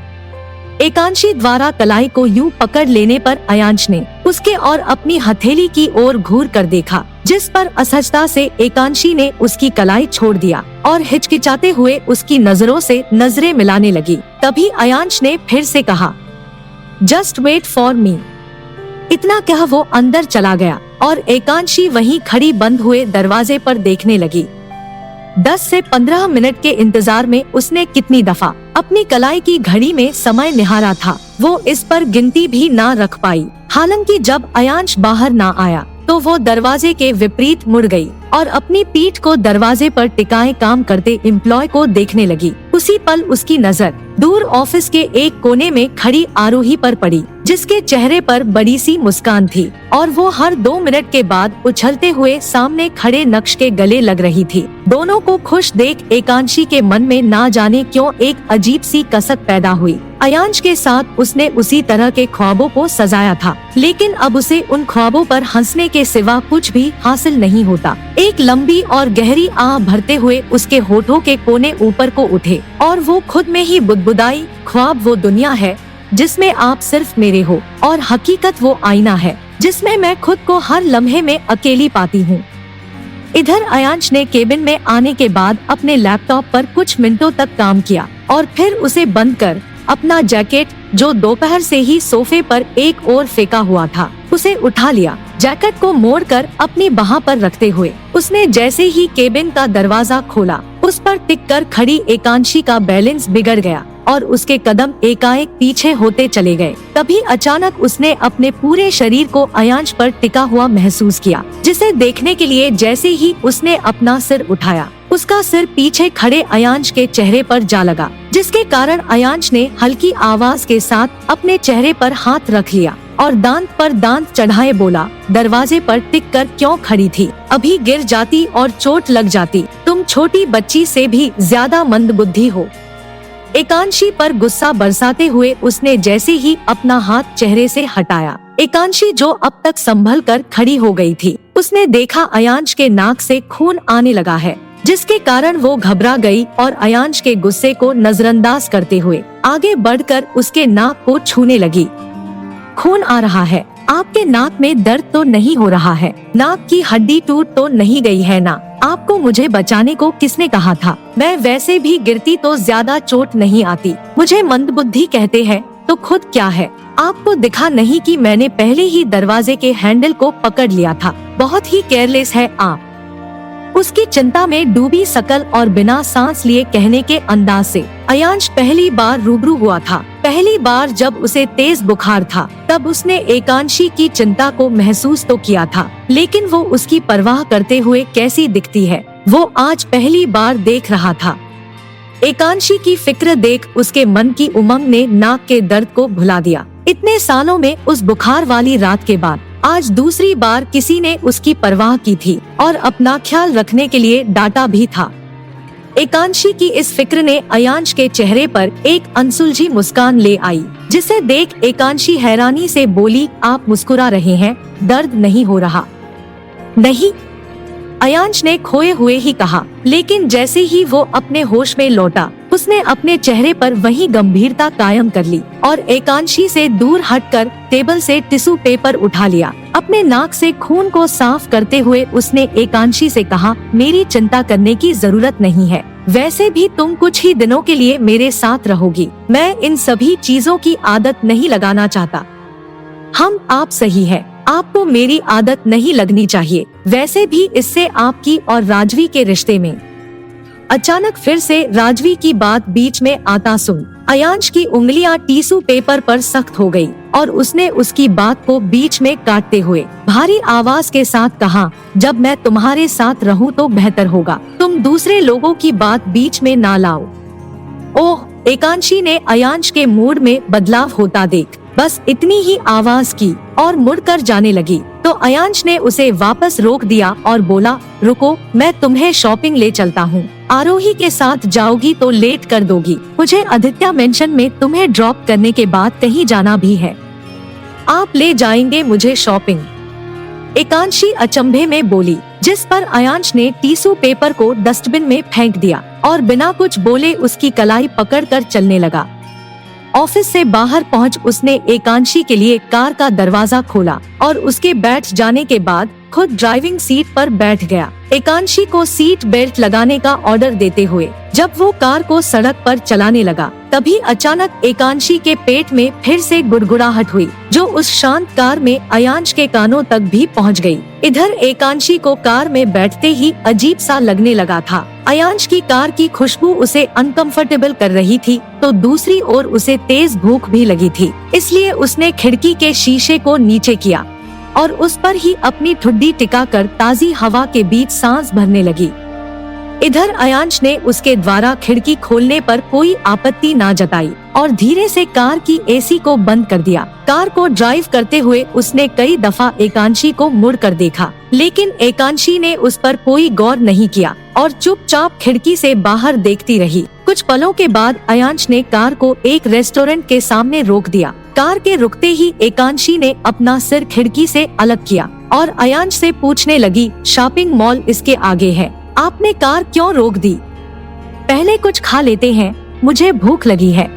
एकांशी द्वारा कलाई को यूं पकड़ लेने पर अयांश ने उसके और अपनी हथेली की ओर घूर कर देखा जिस पर असहजता से एकांशी ने उसकी कलाई छोड़ दिया और हिचकिचाते हुए उसकी नजरों से नजरें मिलाने लगी। तभी अयांश ने फिर से कहा, जस्ट वेट फॉर मी। इतना कह वो अंदर चला गया और एकांशी वहीं खड़ी बंद हुए दरवाजे पर देखने लगी। 10 से 15 मिनट के इंतजार में उसने कितनी दफा अपनी कलाई की घड़ी में समय निहारा था वो इस पर गिनती भी ना रख पाई। हालांकि जब अयांश बाहर ना आया तो वो दरवाजे के विपरीत मुड़ गई और अपनी पीठ को दरवाजे पर टिकाए काम करते एम्प्लॉय को देखने लगी। उसी पल उसकी नजर दूर ऑफिस के एक कोने में खड़ी आरोही पर पड़ी जिसके चेहरे पर बड़ी सी मुस्कान थी और वो हर 2 मिनट के बाद उछलते हुए सामने खड़े नक्श के गले लग रही थी। दोनों को खुश देख एकांशी के मन में ना जाने क्यों एक अजीब सी कसक पैदा हुई। अयांश के साथ उसने उसी तरह के ख्वाबों को सजाया था, लेकिन अब उसे उन ख्वाबों पर हंसने के सिवा कुछ भी हासिल नहीं होता। एक लंबी और गहरी आह भरते हुए उसके होठों के कोने ऊपर को उठे और वो खुद में ही बुदबुदाई, ख्वाब वो दुनिया है जिसमें आप सिर्फ मेरे हो, और हकीकत वो आईना है जिसमें मैं खुद को हर लम्हे में अकेली पाती हूँ। इधर अयांश ने केबिन में आने के बाद अपने लैपटॉप पर कुछ मिनटों तक काम किया और फिर उसे बंद कर अपना जैकेट, जो दोपहर से ही सोफे पर एक ओर फेंका हुआ था, उसे उठा लिया। जैकेट को मोड़कर अपनी बाह पर रखते हुए उसने जैसे ही केबिन का दरवाजा खोला, उस पर टिक कर खड़ी एकांशी का बैलेंस बिगड़ गया और उसके कदम एकाएक पीछे होते चले गए। तभी अचानक उसने अपने पूरे शरीर को अयांश पर टिका हुआ महसूस किया, जिसे देखने के लिए जैसे ही उसने अपना सिर उठाया, उसका सिर पीछे खड़े अयांश के चेहरे पर जा लगा, जिसके कारण अयांश ने हल्की आवाज के साथ अपने चेहरे पर हाथ रख लिया और दांत पर दांत चढ़ाए बोला, दरवाजे पर टिक कर क्यों खड़ी थी? अभी गिर जाती और चोट लग जाती। तुम छोटी बच्ची से भी ज्यादा मंदबुद्धि हो। एकांशी पर गुस्सा बरसाते हुए उसने जैसे ही अपना हाथ चेहरे से हटाया, एकांशी जो अब तक संभल कर खड़ी हो गई थी, उसने देखा अयांश के नाक से खून आने लगा है, जिसके कारण वो घबरा गई और अयांश के गुस्से को नजरअंदाज करते हुए आगे बढ़कर उसके नाक को छूने लगी। खून आ रहा है, आपके नाक में दर्द तो नहीं हो रहा है? नाक की हड्डी टूट तो नहीं गई है ना? आपको मुझे बचाने को किसने कहा था? मैं वैसे भी गिरती तो ज्यादा चोट नहीं आती। मुझे मंदबुद्धि कहते हैं तो खुद क्या है? आपको दिखा नहीं कि मैंने पहले ही दरवाजे के हैंडल को पकड़ लिया था? बहुत ही केयरलेस है आप। उसकी चिंता में डूबी शकल और बिना सांस लिए कहने के अंदाज से अयांश पहली बार रूबरू हुआ था। पहली बार जब उसे तेज बुखार था, तब उसने एकांशी की चिंता को महसूस तो किया था, लेकिन वो उसकी परवाह करते हुए कैसी दिखती है, वो आज पहली बार देख रहा था। एकांशी की फिक्र देख उसके मन की उमंग ने नाक के दर्द को भुला दिया। इतने सालों में उस बुखार वाली रात के बाद आज दूसरी बार किसी ने उसकी परवाह की थी और अपना ख्याल रखने के लिए डांटा भी था। एकांशी की इस फिक्र ने अयांश के चेहरे पर एक अनसुलझी मुस्कान ले आई, जिसे देख एकांशी हैरानी से बोली, आप मुस्कुरा रहे हैं, दर्द नहीं हो रहा? नहीं, अयांश ने खोए हुए ही कहा, लेकिन जैसे ही वो अपने होश में लौटा, उसने अपने चेहरे पर वही गंभीरता कायम कर ली और एकांशी से दूर हटकर टेबल से टिश्यू पेपर उठा लिया। अपने नाक से खून को साफ करते हुए उसने एकांशी से कहा, मेरी चिंता करने की जरूरत नहीं है, वैसे भी तुम कुछ ही दिनों के लिए मेरे साथ रहोगी। मैं इन सभी चीजों की आदत नहीं लगाना चाहता। हम आप सही है, आपको मेरी आदत नहीं लगनी चाहिए, वैसे भी इससे आपकी और राजवी के रिश्ते में। अचानक फिर से राजवी की बात बीच में आता सुन अयांश की उंगलियां टिश्यू पेपर पर सख्त हो गई और उसने उसकी बात को बीच में काटते हुए भारी आवाज के साथ कहा, जब मैं तुम्हारे साथ रहूं तो बेहतर होगा, तुम दूसरे लोगों की बात बीच में ना लाओ। ओह, एकांशी ने अयांश के मूड में बदलाव होता देख बस इतनी ही आवाज की और मुड़कर जाने लगी, तो अयांश ने उसे वापस रोक दिया और बोला, रुको, मैं तुम्हें शॉपिंग ले चलता हूँ। आरोही के साथ जाओगी तो लेट कर दोगी। मुझे आदित्य मेंशन में तुम्हें ड्रॉप करने के बाद कहीं जाना भी है। आप ले जाएंगे मुझे शॉपिंग? एकांशी अचंभे में बोली, जिस पर अयांश ने टिश्यू पेपर को डस्टबिन में फेंक दिया और बिना कुछ बोले उसकी कलाई पकड़कर चलने लगा। ऑफिस से बाहर पहुंच उसने एकांशी के लिए कार का दरवाजा खोला और उसके बैठ जाने के बाद खुद ड्राइविंग सीट पर बैठ गया। एकांशी को सीट बेल्ट लगाने का ऑर्डर देते हुए जब वो कार को सड़क पर चलाने लगा, तभी अचानक एकांशी के पेट में फिर से गुड़गुड़ाहट हुई, जो उस शांत कार में अयांश के कानों तक भी पहुंच गई। इधर एकांशी को कार में बैठते ही अजीब सा लगने लगा था। अयांश की कार की खुशबू उसे अनकंफर्टेबल कर रही थी, तो दूसरी ओर उसे तेज भूख भी लगी थी, इसलिए उसने खिड़की के शीशे को नीचे किया और उस पर ही अपनी ठुड्डी टिकाकर ताजी हवा के बीच सांस भरने लगी। इधर अयांश ने उसके द्वारा खिड़की खोलने पर कोई आपत्ति ना जताई और धीरे से कार की एसी को बंद कर दिया। कार को ड्राइव करते हुए उसने कई दफा एकांशी को मुड़कर देखा, लेकिन एकांशी ने उस पर कोई गौर नहीं किया और चुपचाप खिड़की से बाहर देखती रही। कुछ कुछ पलों के बाद अयांश ने कार को एक रेस्टोरेंट के सामने रोक दिया। कार के रुकते ही एकांशी ने अपना सिर खिड़की से अलग किया और अयांश से पूछने लगी, शॉपिंग मॉल इसके आगे है, आपने कार क्यों रोक दी? पहले कुछ खा लेते हैं, मुझे भूख लगी है,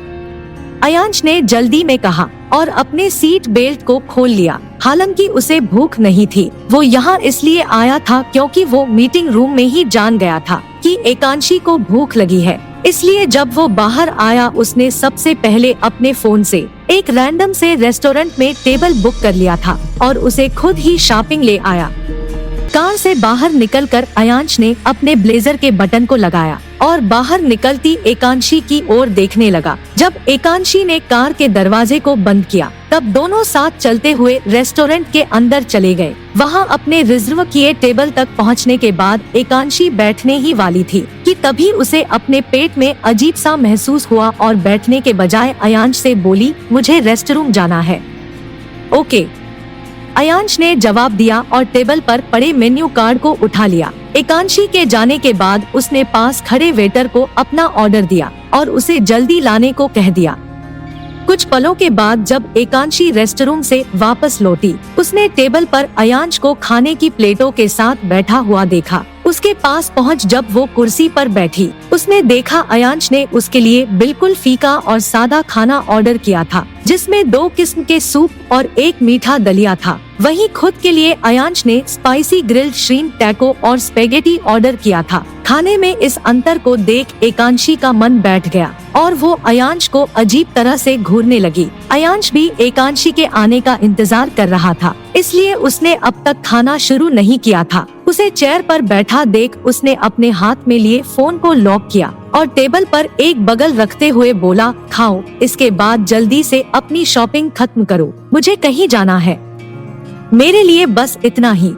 अयांश ने जल्दी में कहा और अपने सीट बेल्ट को खोल लिया। हालांकि उसे भूख नहीं थी, वो यहाँ इसलिए आया था क्योंकि वो मीटिंग रूम में ही जान गया था कि एकांशी को भूख लगी है। इसलिए जब वो बाहर आया उसने सबसे पहले अपने फोन से एक रैंडम से रेस्टोरेंट में टेबल बुक कर लिया था और उसे खुद ही शॉपिंग ले आया। कार से बाहर निकलकर अयांश ने अपने ब्लेजर के बटन को लगाया और बाहर निकलती एकांशी की ओर देखने लगा। जब एकांशी ने कार के दरवाजे को बंद किया तब दोनों साथ चलते हुए रेस्टोरेंट के अंदर चले गए। वहां अपने रिजर्व किए टेबल तक पहुंचने के बाद एकांशी बैठने ही वाली थी कि तभी उसे अपने पेट में अजीब सा महसूस हुआ और बैठने के बजाय अयांश से बोली, मुझे रेस्ट रूम जाना है। ओके, अयांश ने जवाब दिया और टेबल पर पड़े मेन्यू कार्ड को उठा लिया। एकांशी के जाने के बाद उसने पास खड़े वेटर को अपना ऑर्डर दिया और उसे जल्दी लाने को कह दिया। कुछ पलों के बाद जब एकांशी रेस्टरूम से वापस लौटी, उसने टेबल पर अयांश को खाने की प्लेटों के साथ बैठा हुआ देखा। उसके पास पहुंच जब वो कुर्सी पर बैठी, उसने देखा अयांश ने उसके लिए बिल्कुल फीका और सादा खाना ऑर्डर किया था, जिसमें 2 किस्म के सूप और एक मीठा दलिया था। वहीं खुद के लिए अयांश ने स्पाइसी ग्रिल्ड श्रीम्प टैको और स्पेगेटी ऑर्डर किया था। खाने में इस अंतर को देख एकांशी का मन बैठ गया और वो अयांश को अजीब तरह से घूरने लगी। अयांश भी एकांशी के आने का इंतजार कर रहा था, इसलिए उसने अब तक खाना शुरू नहीं किया था। उसे चेयर पर बैठा देख उसने अपने हाथ में लिए फोन को लॉक किया और टेबल पर एक बगल रखते हुए बोला, खाओ, इसके बाद जल्दी से अपनी शॉपिंग खत्म करो, मुझे कहीं जाना है। मेरे लिए बस इतना ही।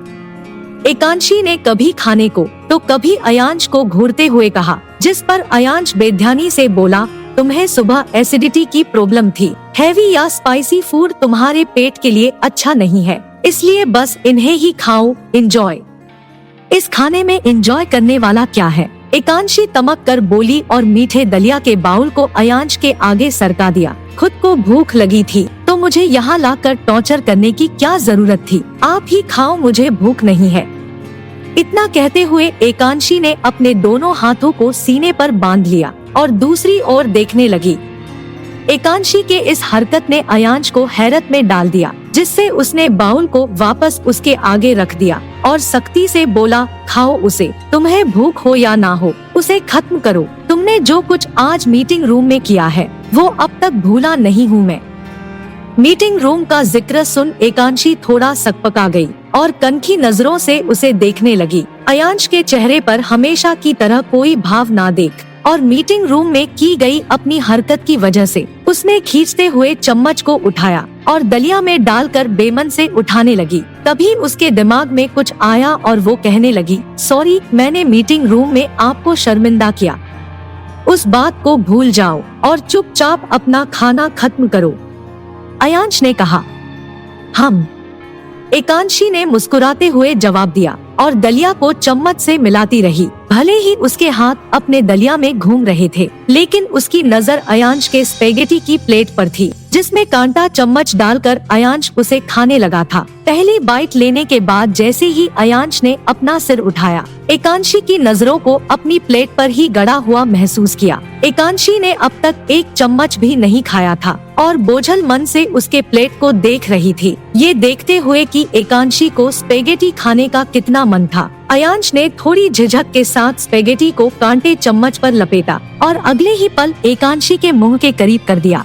एकांशी ने कभी खाने को तो कभी अयांश को घूरते हुए कहा, जिस पर अयांश बेध्यानी से बोला, तुम्हें सुबह एसिडिटी की प्रॉब्लम थी, हैवी या स्पाइसी फूड तुम्हारे पेट के लिए अच्छा नहीं है, इसलिए बस इन्हें ही खाओ, एंजॉय। इस खाने में एंजॉय करने वाला क्या है? एकांशी तमक कर बोली और मीठे दलिया के बाउल को अयांश के आगे सरका दिया। खुद को भूख लगी थी तो मुझे यहाँ लाकर टॉर्चर करने की क्या जरूरत थी? आप ही खाओ, मुझे भूख नहीं है। इतना कहते हुए एकांशी ने अपने दोनों हाथों को सीने पर बांध लिया और दूसरी ओर देखने लगी। एकांशी के इस हरकत ने अयांश को हैरत में डाल दिया, जिससे उसने बाउल को वापस उसके आगे रख दिया और सख्ती से बोला, खाओ उसे, तुम्हें भूख हो या ना हो, उसे खत्म करो। तुमने जो कुछ आज मीटिंग रूम में किया है वो अब तक भूला नहीं हूँ मैं। मीटिंग रूम का जिक्र सुन एकांशी थोड़ा सकपका गई और कनखी नजरों से उसे देखने लगी। अयांश के चेहरे पर हमेशा की तरह कोई भाव ना देख और मीटिंग रूम में की गई अपनी हरकत की वजह से उसने खींचते हुए चम्मच को उठाया और दलिया में डालकर बेमन से उठाने लगी। तभी उसके दिमाग में कुछ आया और वो कहने लगी, सॉरी, मैंने मीटिंग रूम में आपको शर्मिंदा किया। उस बात को भूल जाओ और चुपचाप अपना खाना खत्म करो, अयांश ने कहा। हम। एकांशी ने मुस्कुराते हुए जवाब दिया और दलिया को चम्मच से मिलाती रही। भले ही उसके हाथ अपने दलिया में घूम रहे थे, लेकिन उसकी नजर अयांश के स्पेगेटी की प्लेट पर थी, जिसमें कांटा चम्मच डालकर अयांश उसे खाने लगा था। पहली बाइट लेने के बाद जैसे ही अयांश ने अपना सिर उठाया, एकांशी की नजरों को अपनी प्लेट पर ही गड़ा हुआ महसूस किया। एकांशी ने अब तक एक चम्मच भी नहीं खाया था और बोझल मन से उसके प्लेट को देख रही थी, ये देखते हुए कि एकांशी को स्पेगेटी खाने का कितना मन था। अयांश ने थोड़ी झिझक के साथ स्पेगेटी को कांटे चम्मच पर लपेटा और अगले ही पल एकांशी के मुंह के करीब कर दिया।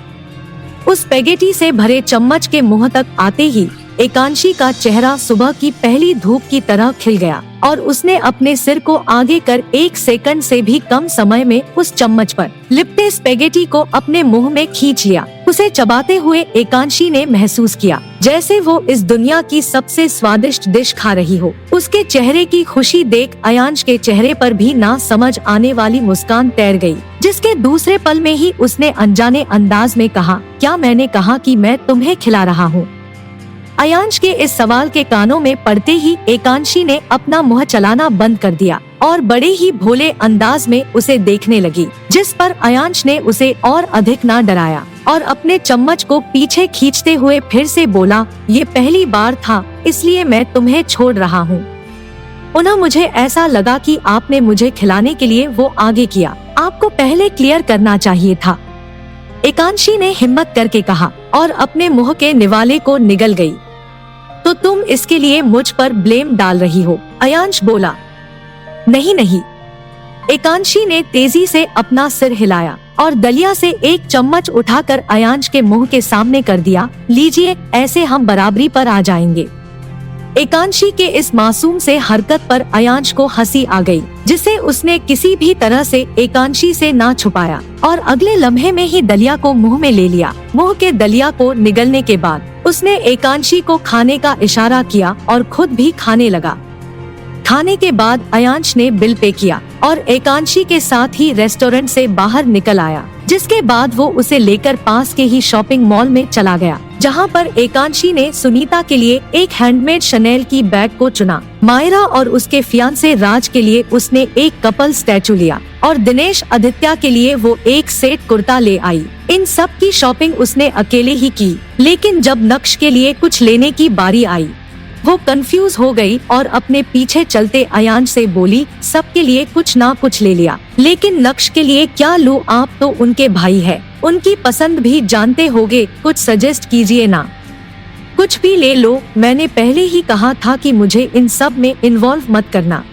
उस स्पेगेटी से भरे चम्मच के मुंह तक आते ही एकांशी का चेहरा सुबह की पहली धूप की तरह खिल गया और उसने अपने सिर को आगे कर 1 सेकंड से भी कम समय में उस चम्मच पर लिपटे स्पेगेटी को अपने मुंह में खींच लिया। उसे चबाते हुए एकांशी ने महसूस किया जैसे वो इस दुनिया की सबसे स्वादिष्ट डिश खा रही हो। उसके चेहरे की खुशी देख अयांश के चेहरे पर भी ना समझ आने वाली मुस्कान तैर गई, जिसके दूसरे पल में ही उसने अनजाने अंदाज में कहा, क्या मैंने कहा कि मैं तुम्हें खिला रहा हूँ? अयांश के इस सवाल के कानों में पड़ते ही एकांशी ने अपना मुंह चलाना बंद कर दिया और बड़े ही भोले अंदाज में उसे देखने लगी, जिस पर अयांश ने उसे और अधिक ना डराया और अपने चम्मच को पीछे खींचते हुए फिर से बोला, ये पहली बार था इसलिए मैं तुम्हें छोड़ रहा हूँ। उन्हें मुझे ऐसा लगा कि आपने मुझे खिलाने के लिए वो आगे किया, आपको पहले क्लियर करना चाहिए था। एकांशी ने हिम्मत करके कहा और अपने मुंह के निवाले को निगल गई। तो तुम इसके लिए मुझ पर ब्लेम डाल रही हो? अयांश बोला। नहीं नहीं। एकांशी ने तेजी से अपना सिर हिलाया और दलिया से एक चम्मच उठाकर अयांश के मुंह के सामने कर दिया। लीजिए, ऐसे हम बराबरी पर आ जाएंगे। एकांशी के इस मासूम से हरकत पर अयांश को हंसी आ गई, जिसे उसने किसी भी तरह से एकांशी से ना छुपाया और अगले लम्हे में ही दलिया को मुंह में ले लिया। मुंह के दलिया को निगलने के बाद उसने एकांशी को खाने का इशारा किया और खुद भी खाने लगा। खाने के बाद अयांश ने बिल पे किया और एकांशी के साथ ही रेस्टोरेंट से बाहर निकल आया, जिसके बाद वो उसे लेकर पास के ही शॉपिंग मॉल में चला गया, जहां पर एकांशी ने सुनीता के लिए एक हैंडमेड शनेल की बैग को चुना। मायरा और उसके फियांसे राज के लिए उसने एक कपल स्टैचू लिया और दिनेश आदित्य के लिए वो एक सेट कुर्ता ले आई। इन सब की शॉपिंग उसने अकेले ही की, लेकिन जब नक्श के लिए कुछ लेने की बारी आई, वो कंफ्यूज हो गई और अपने पीछे चलते अयांश से बोली, सबके लिए कुछ ना कुछ ले लिया, लेकिन नक्श के लिए क्या लूं? आप तो उनके भाई है, उनकी पसंद भी जानते होगे, कुछ सजेस्ट कीजिए ना। कुछ भी ले लो, मैंने पहले ही कहा था कि मुझे इन सब में इन्वॉल्व मत करना।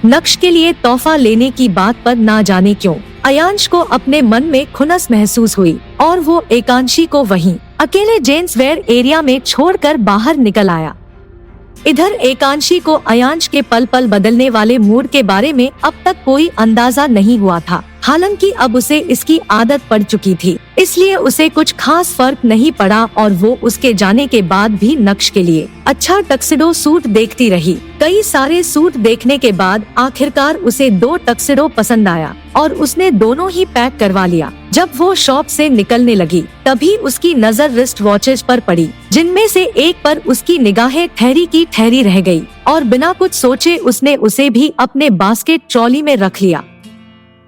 नक्श के लिए तोहफा लेने की बात पर ना जाने क्यों अयांश को अपने मन में खुनस महसूस हुई और वो एकांशी को वहीं अकेले जेंट्स वेयर एरिया में छोड़कर बाहर निकल आया। इधर एकांशी को अयांश के पल पल बदलने वाले मूड के बारे में अब तक कोई अंदाजा नहीं हुआ था। हालांकि अब उसे इसकी आदत पड़ चुकी थी, इसलिए उसे कुछ खास फर्क नहीं पड़ा और वो उसके जाने के बाद भी नक्श के लिए अच्छा टक्सिडो सूट देखती रही। कई सारे सूट देखने के बाद आखिरकार उसे 2 टक्सिडो पसंद आया और उसने दोनों ही पैक करवा लिया। जब वो शॉप से निकलने लगी, तभी उसकी नजर रिस्ट वॉचेस पर पड़ी, जिनमें से एक पर उसकी निगाहें ठहरी की ठहरी रह गई और बिना कुछ सोचे उसने उसे भी अपने बास्केट ट्रॉली में रख लिया।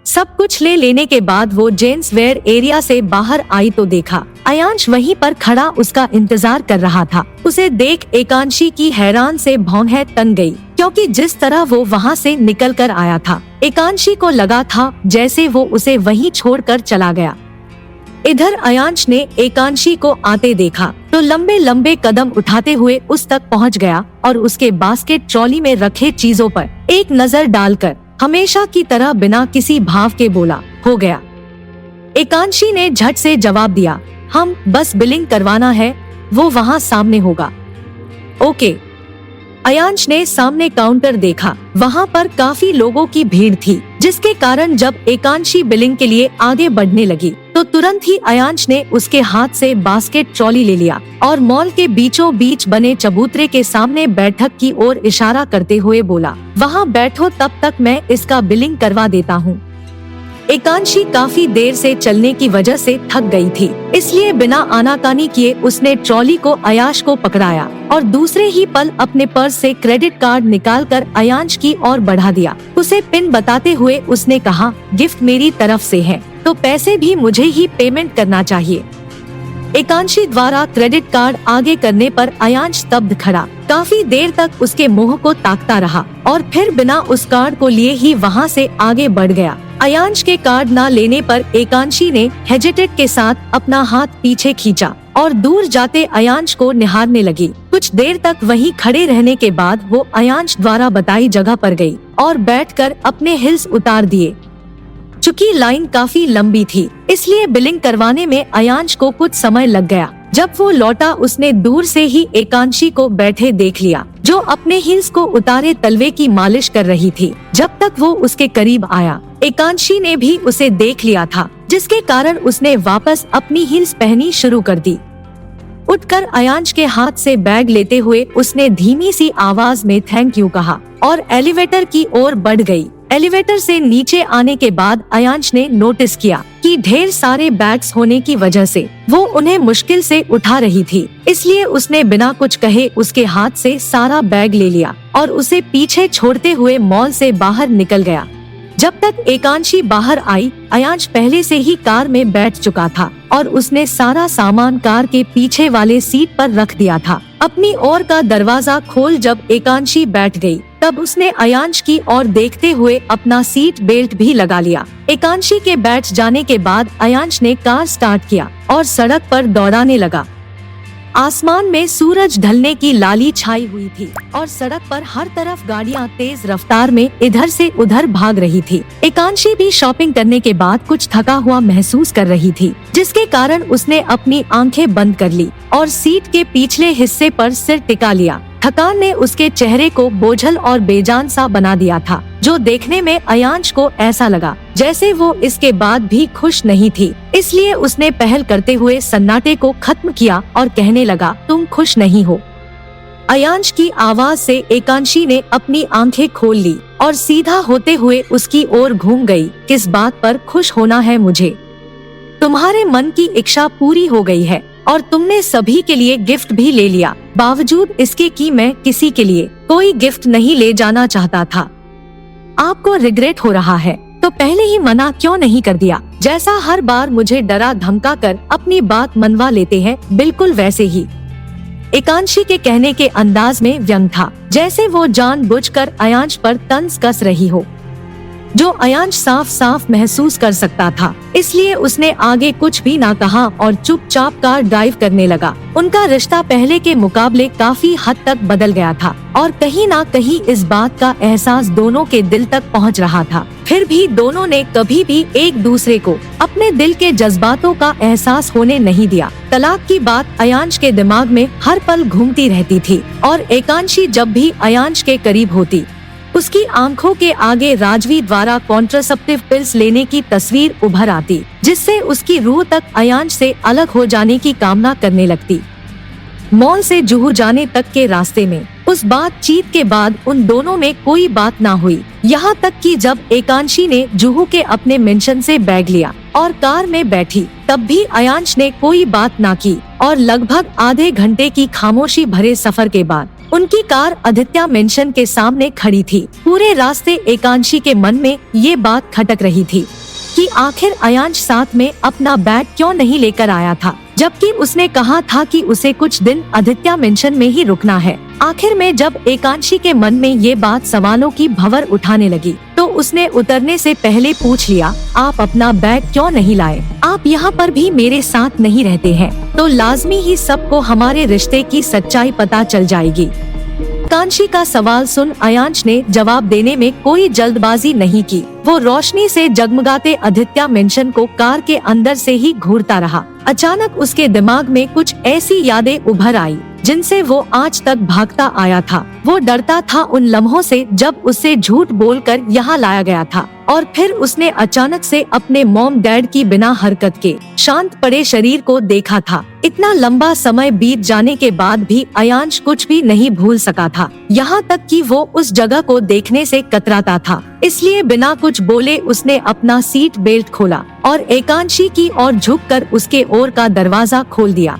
सब कुछ ले लेने के बाद वो जेंट्स वेयर एरिया से बाहर आई तो देखा अयांश वहीं पर खड़ा उसका इंतजार कर रहा था। उसे देख एकांशी की हैरान से भौहें तन गई, क्योंकि जिस तरह वो वहाँ से निकल कर आया था, एकांशी को लगा था जैसे वो उसे वहीं छोड़कर चला गया। इधर अयांश ने एकांशी को आते देखा तो लंबे लंबे कदम उठाते हुए उस तक पहुँच गया और उसके बास्केट ट्रॉली में रखे चीजों पर एक नजर डालकर हमेशा की तरह बिना किसी भाव के बोला, हो गया। एकांशी ने झट से जवाब दिया, हम बस बिलिंग करवाना है, वो वहाँ सामने होगा। ओके। अयांश ने सामने काउंटर देखा, वहाँ पर काफी लोगों की भीड़ थी, जिसके कारण जब एकांशी बिलिंग के लिए आगे बढ़ने लगी तो तुरंत ही अयांश ने उसके हाथ से बास्केट ट्रॉली ले लिया और मॉल के बीचों बीच बने चबूतरे के सामने बैठक की ओर इशारा करते हुए बोला, वहाँ बैठो, तब तक मैं इसका बिलिंग करवा देता हूँ। एकांशी काफी देर से चलने की वजह से थक गई थी, इसलिए बिना आनाकानी किए उसने ट्रॉली को अयांश को पकड़ाया और दूसरे ही पल अपने पर्स से क्रेडिट कार्ड निकालकर अयांश की ओर बढ़ा दिया। उसे पिन बताते हुए उसने कहा, गिफ्ट मेरी तरफ से है, तो पैसे भी मुझे ही पेमेंट करना चाहिए। एकांशी द्वारा क्रेडिट कार्ड आगे करने पर अयांश स्तब्ध खड़ा काफी देर तक उसके मुंह को ताकता रहा और फिर बिना उस कार्ड को लिए ही वहां से आगे बढ़ गया। अयांश के कार्ड न लेने पर एकांशी ने हेजिटेट के साथ अपना हाथ पीछे खींचा और दूर जाते अयांश को निहारने लगी। कुछ देर तक वहीं खड़े रहने के बाद वो अयांश द्वारा बताई जगह पर गई और बैठकर अपने हिल्स उतार दिए। चूँकि लाइन काफी लंबी थी, इसलिए बिलिंग करवाने में अयांश को कुछ समय लग गया। जब वो लौटा उसने दूर से ही एकांशी को बैठे देख लिया, जो अपने हील्स को उतारे तलवे की मालिश कर रही थी। जब तक वो उसके करीब आया, एकांशी ने भी उसे देख लिया था, जिसके कारण उसने वापस अपनी हील्स पहनी शुरू कर दी। उठकर अयांश के हाथ से बैग लेते हुए उसने धीमी सी आवाज में थैंक यू कहा और एलिवेटर की ओर बढ़ गई। एलिवेटर से नीचे आने के बाद अयांश ने नोटिस किया कि ढेर सारे बैग्स होने की वजह से वो उन्हें मुश्किल से उठा रही थी। इसलिए उसने बिना कुछ कहे उसके हाथ से सारा बैग ले लिया और उसे पीछे छोड़ते हुए मॉल से बाहर निकल गया। जब तक एकांशी बाहर आई, अयांश पहले से ही कार में बैठ चुका था और उसने सारा सामान कार के पीछे वाले सीट पर रख दिया था। अपनी ओर का दरवाजा खोल जब एकांशी बैठ गई, तब उसने अयांश की ओर देखते हुए अपना सीट बेल्ट भी लगा लिया। एकांशी के बैठ जाने के बाद अयांश ने कार स्टार्ट किया और सड़क पर दौड़ाने लगा। आसमान में सूरज ढलने की लाली छाई हुई थी और सड़क पर हर तरफ गाड़ियां तेज रफ्तार में इधर से उधर भाग रही थी। एकांशी भी शॉपिंग करने के बाद कुछ थका हुआ महसूस कर रही थी, जिसके कारण उसने अपनी आंखें बंद कर ली और सीट के पिछले हिस्से पर सिर टिका लिया। थकान ने उसके चेहरे को बोझल और बेजान सा बना दिया था, जो देखने में अयांश को ऐसा लगा जैसे वो इसके बाद भी खुश नहीं थी। इसलिए उसने पहल करते हुए सन्नाटे को खत्म किया और कहने लगा, तुम खुश नहीं हो। अयांश की आवाज से एकांशी ने अपनी आंखें खोल ली और सीधा होते हुए उसकी ओर घूम गई। किस बात पर खुश होना है मुझे? तुम्हारे मन की इच्छा पूरी हो गई है और तुमने सभी के लिए गिफ्ट भी ले लिया, बावजूद इसके कि मैं किसी के लिए कोई गिफ्ट नहीं ले जाना चाहता था। आपको रिग्रेट हो रहा है तो पहले ही मना क्यों नहीं कर दिया? जैसा हर बार मुझे डरा धमका कर अपनी बात मनवा लेते हैं, बिल्कुल वैसे ही। एकांशी के कहने के अंदाज में व्यंग था, जैसे वो जानबूझकर अयांश पर तंज कस रही हो, जो अयांश साफ साफ महसूस कर सकता था। इसलिए उसने आगे कुछ भी ना कहा और चुपचाप कार ड्राइव करने लगा। उनका रिश्ता पहले के मुकाबले काफी हद तक बदल गया था और कहीं ना कहीं इस बात का एहसास दोनों के दिल तक पहुंच रहा था। फिर भी दोनों ने कभी भी एक दूसरे को अपने दिल के जज्बातों का एहसास होने नहीं दिया। तलाक की बात अयांश के दिमाग में हर पल घूमती रहती थी और एकांशी जब भी अयांश के करीब होती, उसकी आंखों के आगे राजवी द्वारा कॉन्ट्रासेप्टिव पिल्स लेने की तस्वीर उभर आती, जिससे उसकी रूह तक अयांश से अलग हो जाने की कामना करने लगती। मॉल से जुहू जाने तक के रास्ते में उस बातचीत के बाद उन दोनों में कोई बात ना हुई, यहाँ तक कि जब एकांशी ने जुहू के अपने मेंशन से बैग लिया और कार में बैठी, तब भी अयांश ने कोई बात ना की और लगभग आधे घंटे की खामोशी भरे सफर के बाद उनकी कार आदित्य मेंशन के सामने खड़ी थी। पूरे रास्ते एकांशी के मन में ये बात खटक रही थी कि आखिर अयांश साथ में अपना बैग क्यों नहीं लेकर आया था, जबकि उसने कहा था कि उसे कुछ दिन आदित्य मेंशन में ही रुकना है। आखिर में जब एकांशी के मन में ये बात सवालों की भंवर उठाने लगी, तो उसने उतरने से पहले पूछ लिया, आप अपना बैग क्यों नहीं लाए? आप यहाँ पर भी मेरे साथ नहीं रहते हैं तो लाजमी ही सबको हमारे रिश्ते की सच्चाई पता चल जाएगी। एकांशी का सवाल सुन अयांश ने जवाब देने में कोई जल्दबाजी नहीं की। वो रोशनी से जगमगाते आदित्य मेंशन को कार के अंदर से ही घूरता रहा। अचानक उसके दिमाग में कुछ ऐसी यादें उभर आई जिनसे वो आज तक भागता आया था। वो डरता था उन लम्हों से जब उसे झूठ बोलकर यहाँ लाया गया था और फिर उसने अचानक से अपने मॉम डैड की बिना हरकत के शांत पड़े शरीर को देखा था। इतना लंबा समय बीत जाने के बाद भी अयांश कुछ भी नहीं भूल सका था, यहाँ तक कि वो उस जगह को देखने से कतराता था। इसलिए बिना कुछ बोले उसने अपना सीट बेल्ट खोला और एकांशी की ओर झुककर उसके ओर का दरवाजा खोल दिया।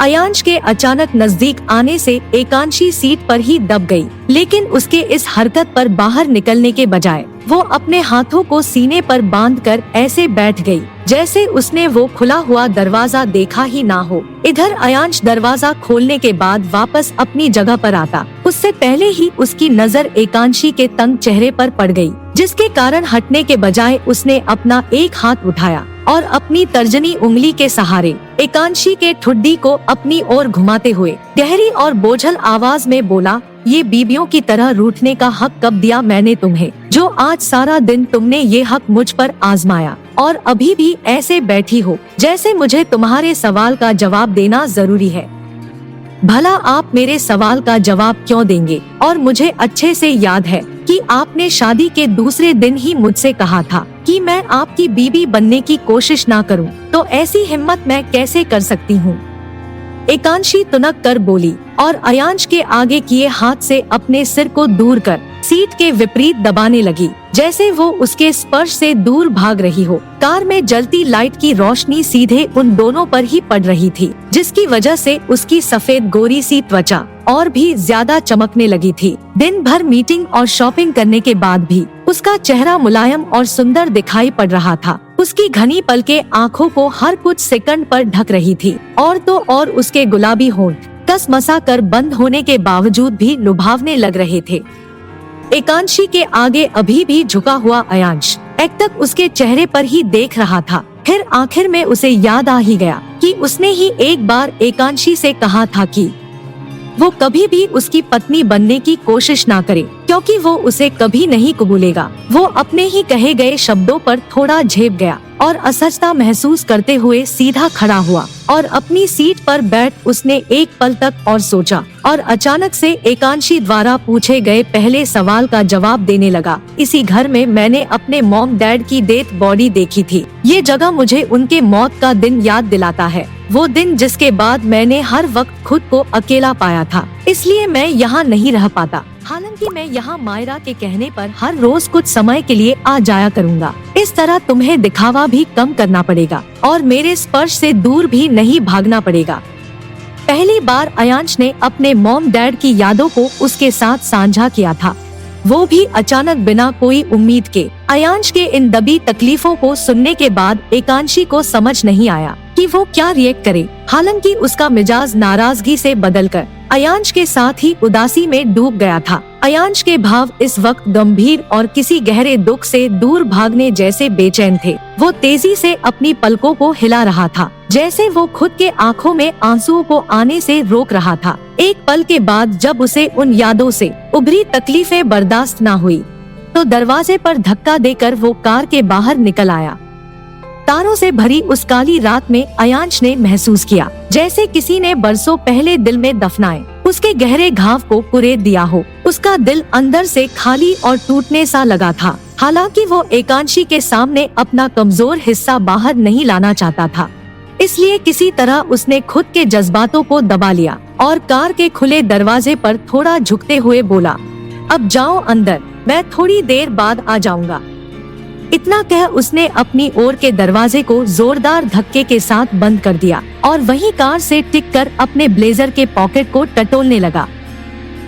अयांश के अचानक नजदीक आने से एकांशी सीट पर ही दब गई, लेकिन उसके इस हरकत पर बाहर निकलने के बजाय वो अपने हाथों को सीने पर बांधकर ऐसे बैठ गई जैसे उसने वो खुला हुआ दरवाजा देखा ही ना हो। इधर अयांश दरवाजा खोलने के बाद वापस अपनी जगह पर आता, उससे पहले ही उसकी नजर एकांशी के तंग चेहरे पर पड़ गई, जिसके कारण हटने के बजाय उसने अपना एक हाथ उठाया और अपनी तर्जनी उंगली के सहारे एकांशी के ठुड्डी को अपनी ओर घुमाते हुए गहरी और बोझल आवाज में बोला, ये बीबियों की तरह रूठने का हक कब दिया मैंने तुम्हें, जो आज सारा दिन तुमने ये हक मुझ पर आजमाया और अभी भी ऐसे बैठी हो जैसे मुझे तुम्हारे सवाल का जवाब देना जरूरी है। भला आप मेरे सवाल का जवाब क्यों देंगे? और मुझे अच्छे से याद है कि आपने शादी के दूसरे दिन ही मुझसे कहा था कि मैं आपकी बीबी बनने की कोशिश ना करूं, तो ऐसी हिम्मत मैं कैसे कर सकती हूं? एकांशी तुनक कर बोली और अयांश के आगे किए हाथ से अपने सिर को दूर कर सीट के विपरीत दबाने लगी, जैसे वो उसके स्पर्श से दूर भाग रही हो। कार में जलती लाइट की रोशनी सीधे उन दोनों पर ही पड़ रही थी, जिसकी वजह से उसकी सफेद गोरी सी त्वचा और भी ज्यादा चमकने लगी थी। दिन भर मीटिंग और शॉपिंग करने के बाद भी उसका चेहरा मुलायम और सुंदर दिखाई पड़ रहा था। उसकी घनी पलकें आँखों को हर कुछ सेकंड पर ढक रही थी, और तो और उसके गुलाबी होंठ कसमसा कर बंद होने के बावजूद भी लुभावने लग रहे थे। एकांशी के आगे अभी भी झुका हुआ अयांश एक तक उसके चेहरे पर ही देख रहा था। फिर आखिर में उसे याद आ ही गया कि उसने ही एक बार एकांशी से कहा था कि वो कभी भी उसकी पत्नी बनने की कोशिश ना करे, क्योंकि वो उसे कभी नहीं कबूलेगा। वो अपने ही कहे गए शब्दों पर थोड़ा झेप गया और असहजता महसूस करते हुए सीधा खड़ा हुआ और अपनी सीट पर बैठ उसने एक पल तक और सोचा, और अचानक से एकांशी द्वारा पूछे गए पहले सवाल का जवाब देने लगा। इसी घर में मैंने अपने मॉम डैड की डेथ बॉडी देखी थी। ये जगह मुझे उनके मौत का दिन याद दिलाता है, वो दिन जिसके बाद मैंने हर वक्त खुद को अकेला पाया था। इसलिए मैं यहाँ नहीं रह पाता। हालांकि मैं यहाँ मायरा के कहने पर हर रोज कुछ समय के लिए आ जाया करूँगा। इस तरह तुम्हें दिखावा भी कम करना पड़ेगा और मेरे स्पर्श से दूर भी नहीं भागना पड़ेगा। पहली बार अयांश ने अपने मॉम डैड की यादों को उसके साथ साझा किया था, वो भी अचानक बिना कोई उम्मीद के। अयांश के इन दबी तकलीफों को सुनने के बाद एकांशी को समझ नहीं आया कि वो क्या रिएक्ट करे। हालांकि उसका मिजाज नाराजगी से बदलकर अयांश के साथ ही उदासी में डूब गया था। अयांश के भाव इस वक्त गंभीर और किसी गहरे दुख से दूर भागने जैसे बेचैन थे। वो तेजी से अपनी पलकों को हिला रहा था, जैसे वो खुद के आंखों में आंसुओं को आने से रोक रहा था। एक पल के बाद जब उसे उन यादों से उभरी तकलीफें बर्दाश्त न हुई, तो दरवाजे पर धक्का देकर वो कार के बाहर निकल आया। तारों से भरी उस काली रात में अयांश ने महसूस किया जैसे किसी ने बरसों पहले दिल में दफनाए उसके गहरे घाव को कुरेद दिया हो। उसका दिल अंदर से खाली और टूटने सा लगा था। हालांकि वो एकांशी के सामने अपना कमजोर हिस्सा बाहर नहीं लाना चाहता था, इसलिए किसी तरह उसने खुद के जज्बातों को दबा लिया और कार के खुले दरवाजे पर थोड़ा झुकते हुए बोला, अब जाओ अंदर, मैं थोड़ी देर बाद आ जाऊंगा। इतना कह उसने अपनी ओर के दरवाजे को जोरदार धक्के के साथ बंद कर दिया और वहीं कार से टिककर अपने ब्लेजर के पॉकेट को टटोलने लगा।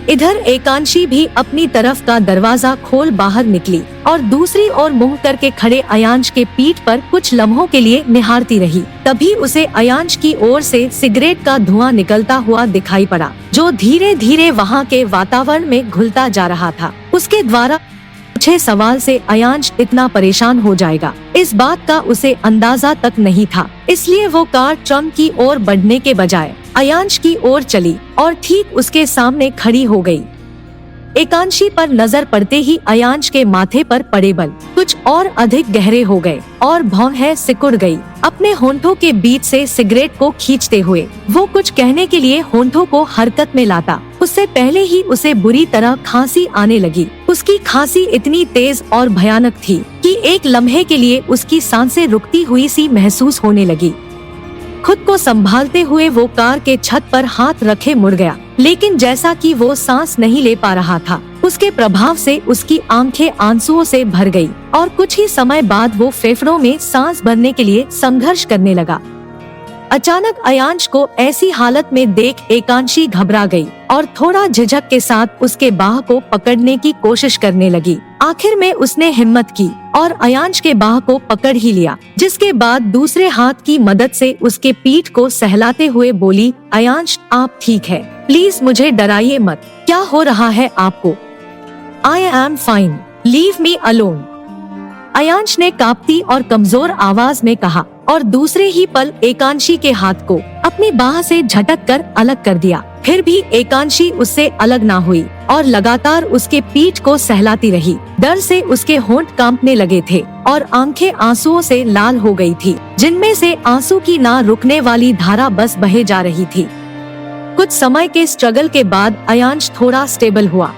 इधर एकांशी भी अपनी तरफ का दरवाजा खोल बाहर निकली और दूसरी ओर मुंह करके खड़े अयांश के पीठ पर कुछ लम्हों के लिए निहारती रही। तभी उसे अयांश की ओर से सिगरेट का धुआं निकलता हुआ दिखाई पड़ा, जो धीरे धीरे वहाँ के वातावरण में घुलता जा रहा था। उसके द्वारा पूछे सवाल से अयांश इतना परेशान हो जाएगा, इस बात का उसे अंदाजा तक नहीं था। इसलिए वो कार ट्रंक की ओर बढ़ने के बजाय अयांश की ओर चली और ठीक उसके सामने खड़ी हो गई। एकांशी पर नजर पड़ते ही अयांश के माथे पर पड़े बल कुछ और अधिक गहरे हो गए और भौहें सिकुड़ गई। अपने होंठों के बीच से सिगरेट को खींचते हुए वो कुछ कहने के लिए होंठों को हरकत में लाता, उससे पहले ही उसे बुरी तरह खांसी आने लगी। उसकी खांसी इतनी तेज और भयानक थी कि एक लम्हे के लिए उसकी सांसें रुकती हुई सी महसूस होने लगी। खुद को संभालते हुए वो कार के छत पर हाथ रखे मुड़ गया, लेकिन जैसा कि वो सांस नहीं ले पा रहा था, उसके प्रभाव से उसकी आंखें आंसुओं से भर गई और कुछ ही समय बाद वो फेफड़ों में सांस भरने के लिए संघर्ष करने लगा। अचानक अयांश को ऐसी हालत में देख एकांशी घबरा गई और थोड़ा झिझक के साथ उसके बाह को पकड़ने की कोशिश करने लगी। आखिर में उसने हिम्मत की और अयांश के बाह को पकड़ ही लिया, जिसके बाद दूसरे हाथ की मदद से उसके पीठ को सहलाते हुए बोली, अयांश आप ठीक है, प्लीज मुझे डराइए मत, क्या हो रहा है आपको? I am fine, leave me alone, Ayansh ने कांपती और कमजोर आवाज में कहा और दूसरे ही पल एकांशी के हाथ को अपनी बाह से झटक कर अलग कर दिया। फिर भी एकांशी उससे अलग ना हुई और लगातार उसके पीठ को सहलाती रही। डर से उसके होंठ कांपने लगे थे और आंखें आंसुओं से लाल हो गई थी, जिनमें से आंसू की ना रुकने वाली धारा बस बहे जा रही थी। कुछ समय के स्ट्रगल के बाद अयांश थोड़ा स्टेबल हुआ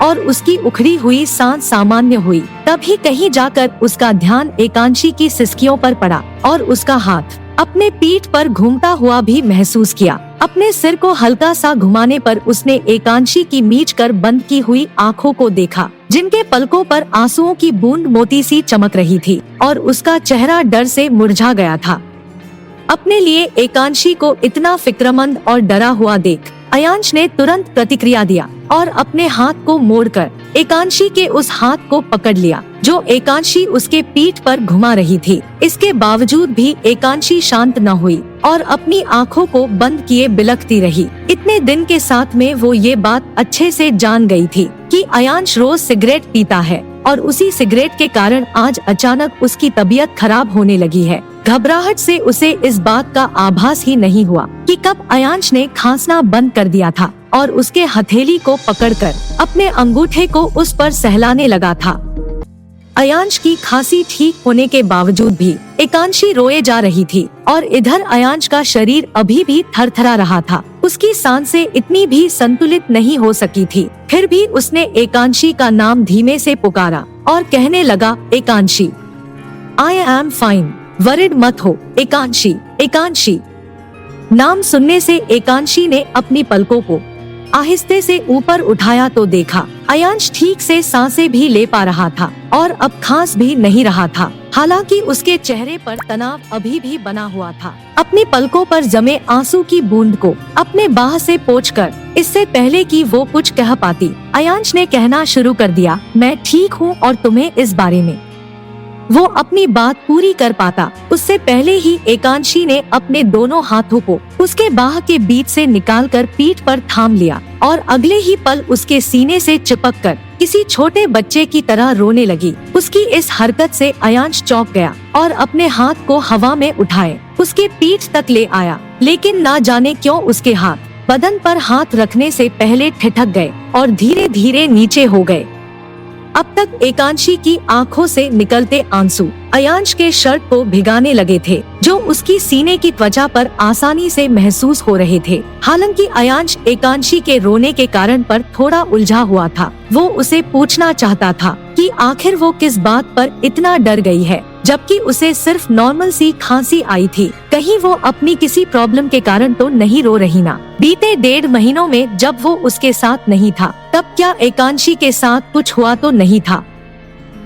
और उसकी उखड़ी हुई सांस सामान्य हुई। तभी कहीं जाकर उसका ध्यान एकांशी की सिसकियों पर पड़ा और उसका हाथ अपने पीठ पर घूमता हुआ भी महसूस किया। अपने सिर को हल्का सा घुमाने पर उसने एकांशी की मीच कर बंद की हुई आँखों को देखा, जिनके पलकों पर आंसुओं की बूंद मोती सी चमक रही थी और उसका चेहरा डर से मुरझा गया था। अपने लिए एकांशी को इतना फिक्रमंद और डरा हुआ देख अयांश ने तुरंत प्रतिक्रिया दिया और अपने हाथ को मोड़कर एकांशी के उस हाथ को पकड़ लिया जो एकांशी उसके पीठ पर घुमा रही थी। इसके बावजूद भी एकांशी शांत न हुई और अपनी आंखों को बंद किए बिलखती रही। इतने दिन के साथ में वो ये बात अच्छे से जान गई थी कि अयांश रोज सिगरेट पीता है और उसी सिगरेट के कारण आज अचानक उसकी तबीयत खराब होने लगी है। घबराहट से उसे इस बात का आभास ही नहीं हुआ कि कब अयांश ने खांसना बंद कर दिया था और उसके हथेली को पकड़कर अपने अंगूठे को उस पर सहलाने लगा था। अयांश की खांसी ठीक होने के बावजूद भी एकांशी रोए जा रही थी और इधर अयांश का शरीर अभी भी थरथरा रहा था। उसकी सांसें इतनी भी संतुलित नहीं हो सकी थी। फिर भी उसने एकांशी का नाम धीमे से पुकारा और कहने लगा, एकांशी, आई एम फाइन, वरिड मत हो, एकांशी, एकांशी। नाम सुनने से एकांशी ने अपनी पलकों को आहिस्ते से ऊपर उठाया तो देखा अयांश ठीक से सांसें भी ले पा रहा था और अब खांस भी नहीं रहा था। हालांकि उसके चेहरे पर तनाव अभी भी बना हुआ था। अपनी पलकों पर जमे आंसू की बूंद को अपने बाह से पोंछकर इससे पहले कि वो कुछ कह पाती, अयांश ने कहना शुरू कर दिया, मैं ठीक हूँ और तुम्हें इस बारे में। वो अपनी बात पूरी कर पाता उससे पहले ही एकांशी ने अपने दोनों हाथों को उसके बाह के बीच से निकालकर पीठ पर थाम लिया और अगले ही पल उसके सीने से चिपककर किसी छोटे बच्चे की तरह रोने लगी। उसकी इस हरकत से अयांश चौंक गया और अपने हाथ को हवा में उठाए उसके पीठ तक ले आया, लेकिन ना जाने क्यों उसके हाथ बदन पर हाथ रखने से पहले ठिठक गए और धीरे धीरे नीचे हो गए। अब तक एकांशी की आंखों से निकलते आंसू अयांश के शर्ट को भिगाने लगे थे, जो उसकी सीने की त्वचा पर आसानी से महसूस हो रहे थे। हालांकि अयांश एकांशी के रोने के कारण पर थोड़ा उलझा हुआ था। वो उसे पूछना चाहता था कि आखिर वो किस बात पर इतना डर गई है, जबकि उसे सिर्फ नॉर्मल सी खांसी आई थी। कहीं वो अपनी किसी प्रॉब्लम के कारण तो नहीं रो रही ना। बीते 1.5 महीनों में जब वो उसके साथ नहीं था, तब क्या एकांशी के साथ कुछ हुआ तो नहीं था?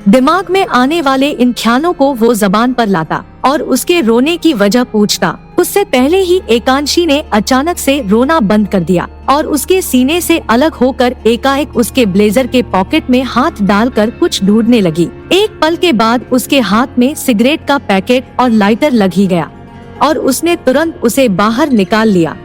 दिमाग में आने वाले इन ख्यालों को वो जबान पर लाता और उसके रोने की वजह पूछता। उससे पहले ही एकांशी ने अचानक से रोना बंद कर दिया और उसके सीने से अलग होकर एकाएक उसके ब्लेजर के पॉकेट में हाथ डालकर कुछ ढूंढने लगी। एक पल के बाद उसके हाथ में सिगरेट का पैकेट और लाइटर लग ही गया और उसने तुरंत उसे बाहर निकाल लिया।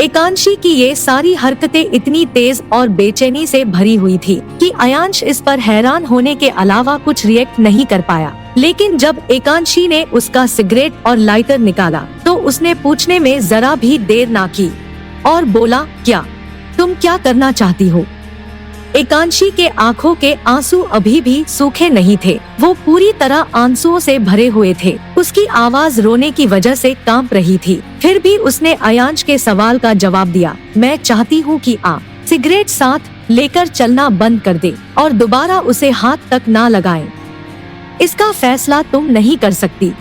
एकांशी की ये सारी हरकतें इतनी तेज और बेचैनी से भरी हुई थी कि अयांश इस पर हैरान होने के अलावा कुछ रिएक्ट नहीं कर पाया। लेकिन जब एकांशी ने उसका सिगरेट और लाइटर निकाला तो उसने पूछने में जरा भी देर ना की और बोला, क्या तुम क्या करना चाहती हो? एकांशी के आंखों के आंसू अभी भी सूखे नहीं थे, वो पूरी तरह आंसुओं से भरे हुए थे। उसकी आवाज रोने की वजह से कांप रही थी। फिर भी उसने अयांश के सवाल का जवाब दिया, मैं चाहती हूँ कि आप सिगरेट साथ लेकर चलना बंद कर दे और दोबारा उसे हाथ तक ना लगाएं। इसका फैसला तुम नहीं कर सकती।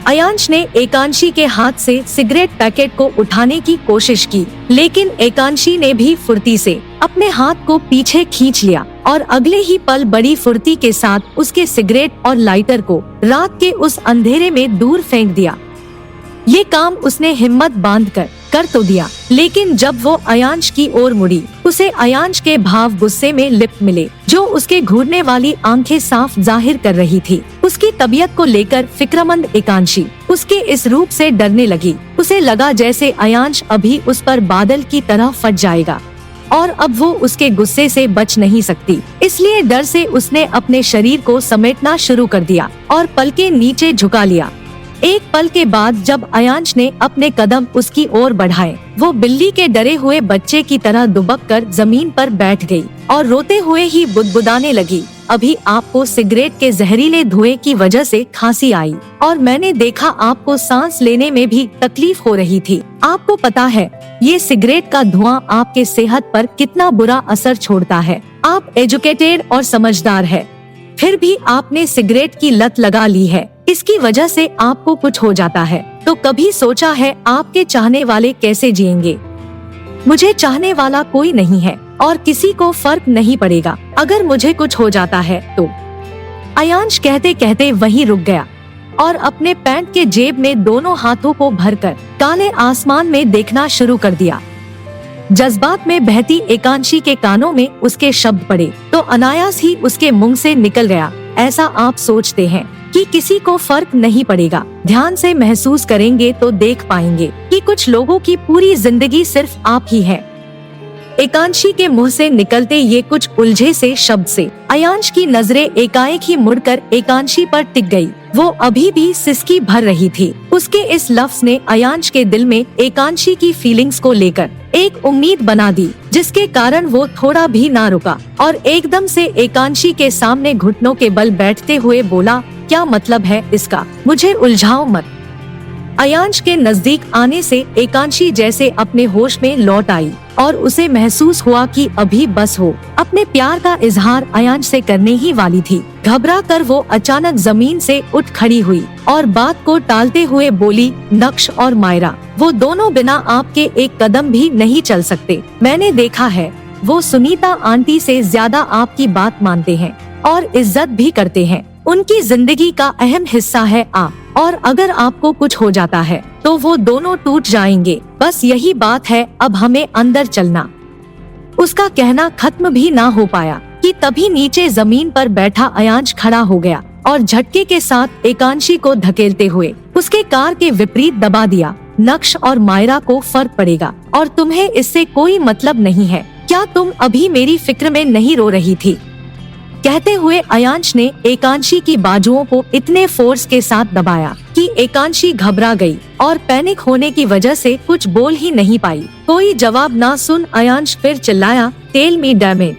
अयांश ने एकांशी के हाथ से सिगरेट पैकेट को उठाने की कोशिश की, लेकिन एकांशी ने भी फुर्ती से अपने हाथ को पीछे खींच लिया और अगले ही पल बड़ी फुर्ती के साथ उसके सिगरेट और लाइटर को रात के उस अंधेरे में दूर फेंक दिया। ये काम उसने हिम्मत बांधकर कर तो दिया, लेकिन जब वो अयांश की ओर मुड़ी, उसे अयांश के भाव गुस्से में लिप्त मिले, जो उसके घूरने वाली आंखें साफ जाहिर कर रही थी। उसकी तबीयत को लेकर फिक्रमंद एकांशी उसके इस रूप से डरने लगी। उसे लगा जैसे अयांश अभी उस पर बादल की तरह फट जाएगा और अब वो उसके गुस्से से बच नहीं सकती। इसलिए डर से उसने अपने शरीर को समेटना शुरू कर दिया और पलकें नीचे झुका लिया। एक पल के बाद जब अयांश ने अपने कदम उसकी ओर बढ़ाए, वो बिल्ली के डरे हुए बच्चे की तरह दुबक कर जमीन पर बैठ गई और रोते हुए ही बुदबुदाने लगी, अभी आपको सिगरेट के जहरीले धुएं की वजह से खांसी आई और मैंने देखा आपको सांस लेने में भी तकलीफ हो रही थी। आपको पता है ये सिगरेट का धुआं आपके सेहत पर कितना बुरा असर छोड़ता है। आप एजुकेटेड और समझदार है, फिर भी आपने सिगरेट की लत लगा ली है। इसकी वजह से आपको कुछ हो जाता है तो कभी सोचा है आपके चाहने वाले कैसे जिएंगे? मुझे चाहने वाला कोई नहीं है और किसी को फर्क नहीं पड़ेगा अगर मुझे कुछ हो जाता है तो। अयांश कहते कहते वहीं रुक गया और अपने पैंट के जेब में दोनों हाथों को भरकर काले आसमान में देखना शुरू कर दिया। जज्बात में बहती एकांशी के कानों में उसके शब्द पड़े तो अनायास ही उसके मुंह से निकल गया, ऐसा आप सोचते हैं कि किसी को फर्क नहीं पड़ेगा? ध्यान से महसूस करेंगे तो देख पाएंगे कि कुछ लोगों की पूरी जिंदगी सिर्फ आप ही है। एकांशी के मुंह से निकलते ये कुछ उलझे से शब्द से अयांश की नजरें एकाएक ही मुड़कर एकांशी पर टिक गई। वो अभी भी सिसकी भर रही थी। उसके इस लफ्ज ने अयांश के दिल में एकांशी की फीलिंग्स को लेकर एक उम्मीद बना दी, जिसके कारण वो थोड़ा भी ना रुका और एकदम से एकांशी के सामने घुटनों के बल बैठते हुए बोला, क्या मतलब है इसका? मुझे उलझाओ मत। अयांश के नजदीक आने से एकांशी जैसे अपने होश में लौट आई और उसे महसूस हुआ कि अभी बस हो अपने प्यार का इजहार अयांश से करने ही वाली थी। घबरा कर वो अचानक जमीन से उठ खड़ी हुई और बात को टालते हुए बोली, नक्श और मायरा, वो दोनों बिना आपके एक कदम भी नहीं चल सकते। मैंने देखा है, वो सुनीता आंटी से ज्यादा आपकी बात मानते हैं और इज्जत भी करते हैं। उनकी जिंदगी का अहम हिस्सा है आप, और अगर आपको कुछ हो जाता है तो वो दोनों टूट जाएंगे। बस यही बात है, अब हमें अंदर चलना। उसका कहना खत्म भी ना हो पाया कि तभी नीचे जमीन पर बैठा अयांश खड़ा हो गया और झटके के साथ एकांशी को धकेलते हुए उसके कार के विपरीत दबा दिया। नक्श और मायरा को फर्क पड़ेगा और तुम्हें इससे कोई मतलब नहीं है। क्या तुम अभी मेरी फिक्र में नहीं रो रही थी? कहते हुए अयांश ने एकांशी की बाजुओं को इतने फोर्स के साथ दबाया कि एकांशी घबरा गई और पैनिक होने की वजह से कुछ बोल ही नहीं पाई। कोई जवाब ना सुन अयांश फिर चिल्लाया, टेल मी डैम इट।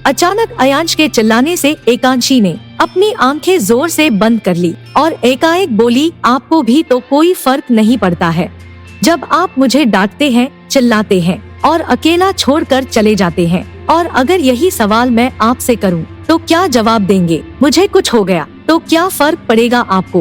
अचानक अयांश के चिल्लाने से एकांशी ने अपनी आंखें जोर से बंद कर ली और एकाएक बोली, आपको भी तो कोई फर्क नहीं पड़ता है जब आप मुझे डांटते हैं, चिल्लाते हैं और अकेला छोड़कर चले जाते हैं। और अगर यही सवाल मैं आपसे करूं तो क्या जवाब देंगे? मुझे कुछ हो गया तो क्या फर्क पड़ेगा आपको?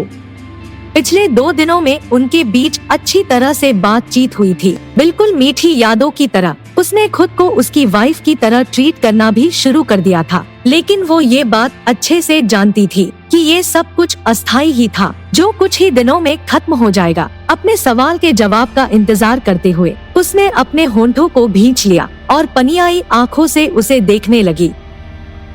पिछले 2 दिनों में उनके बीच अच्छी तरह से बातचीत हुई थी, बिल्कुल मीठी यादों की तरह। उसने खुद को उसकी वाइफ की तरह ट्रीट करना भी शुरू कर दिया था, लेकिन वो ये बात अच्छे से जानती थी कि ये सब कुछ अस्थायी ही था, जो कुछ ही दिनों में खत्म हो जाएगा। अपने सवाल के जवाब का इंतजार करते हुए उसने अपने होंठों को भींच लिया और पनियाई आंखों से उसे देखने लगी।